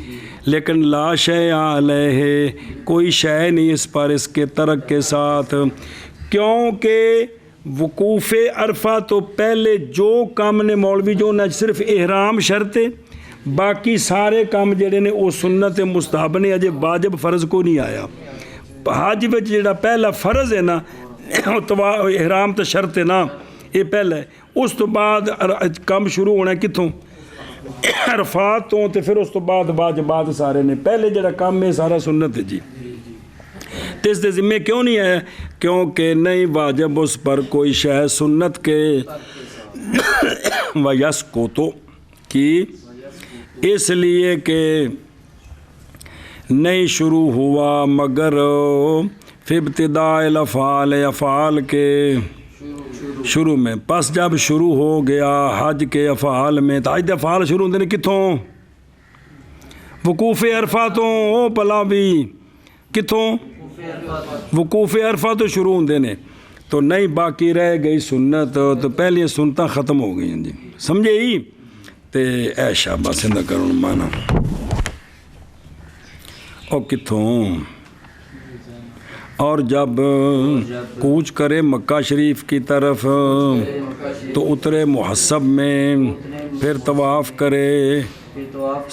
लेकिन ला शय अलैहि कोई शय नहीं इस पर इसके तरक के साथ, क्योंकि वकूफ़ अरफा तो पहले जो काम ने मौलवी जो न सिर्फ एहराम शर्त है, बाकी सारे काम जेडे ने वो सुन्नत मुस्ताहब ने, अजे वाजिब फ़र्ज़ को नहीं आया। हज में जेड़ा पहला फ़र्ज़ है ना, तवा एहराम तो शर्त है ना, ये पहला है, उस तो बाद काम शुरू होना कित्थों अरफात तो, फिर उस तो बाद वाजिबात सारे ने, पहले जेड़ा काम है सारा सुन्नत है जी। तो इसके ज़िम्मे क्यों नहीं है, क्योंकि नहीं वाजिब उस पर कोई शय सुन्नत के वयस को तो कि इसलिए कि नहीं शुरू हुआ मगर फिब्तिदाइल अफ़ाल अफ़ाल के शुरू में, बस जब शुरू हो गया हज के अफ़ाल में, तो हज के अफ़ाल शुरू होंगे कित्थों, वकूफ़ अरफा तो, ओ भला भी कित्थों, वकूफ़ अरफा तो शुरू होंगे ने, तो नहीं बाकी रह गई सुन्नत, तो पहले सुन्नत ख़त्म हो गई जी, समझे ही। तो ऐ शाबाश इंदा करो माना और कित्थों, और जब कूच करे मक्का शरीफ की तरफ तो उतरे मुहस्सब में, फिर तवाफ़ करे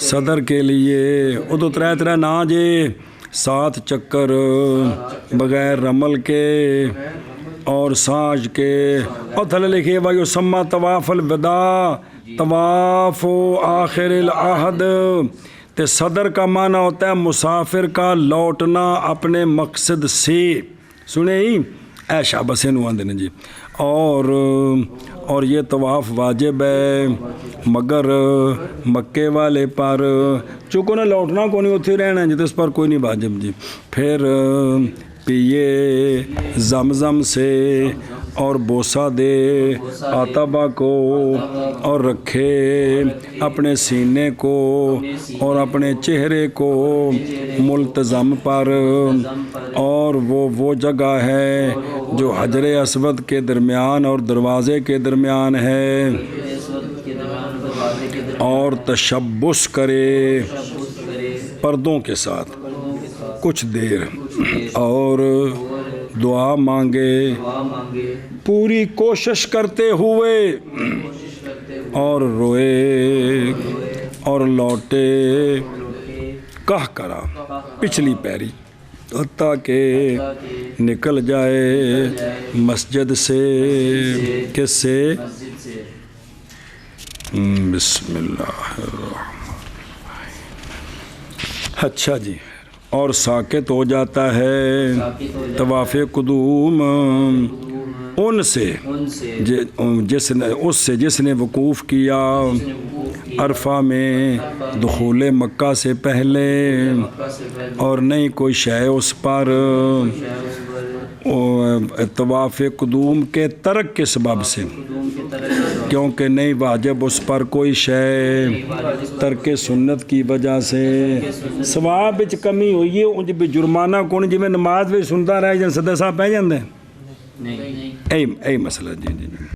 सदर के लिए, वो तो तरह ना जे 7 चक्कर बग़ैर रमल के और साज के, और थले लिखे भाई सम्मा तवाफ़ल वदा तवाफ़ आखिर आहद, तो सदर का माना होता है मुसाफिर का लौटना अपने मकसद से, सुने ही ऐशा बसे आंदे ने जी। और ये तवाफ़ वाजिब है मगर मक्के वाले पर चूँकि उन्हें लौटना को नहीं उत्थे रहना है, जिस पर कोई नहीं वाजिब जी। फिर पिए जमजम से और बोसा दे आतबा को और रखे अपने सीने को और अपने चेहरे को मुल्तज़म पर, और वो जगह है जो हजर असवद के दरमियान और दरवाज़े के दरमियान है, और तशब्बुस करे पर्दों के साथ कुछ देर, और दुआ मांगे पूरी कोशिश करते हुए, और रोए और लौटे कह करा पिछली पैरी ताकि निकल जाए मस्जिद से। किससे? बिस्मिल्लाह। अच्छा जी, और साकित हो जाता है तवाफ़े कुदूम उनसे जिसने वकूफ़ किया अरफा में दुखूले मक्का से पहले, और नहीं कोई शय उस पर तवाफ़े कुदूम के तर्क के सबब से, क्योंकि नहीं वाजिब उस पर कोई शय तर्क सुन्नत की वजह से। सवाब विच कमी हुई है, उंज भी जुर्माना कौन जिमें नमाज भी सुनता रह जाए सदा साहब पै जाते हैं। यही मसला जी।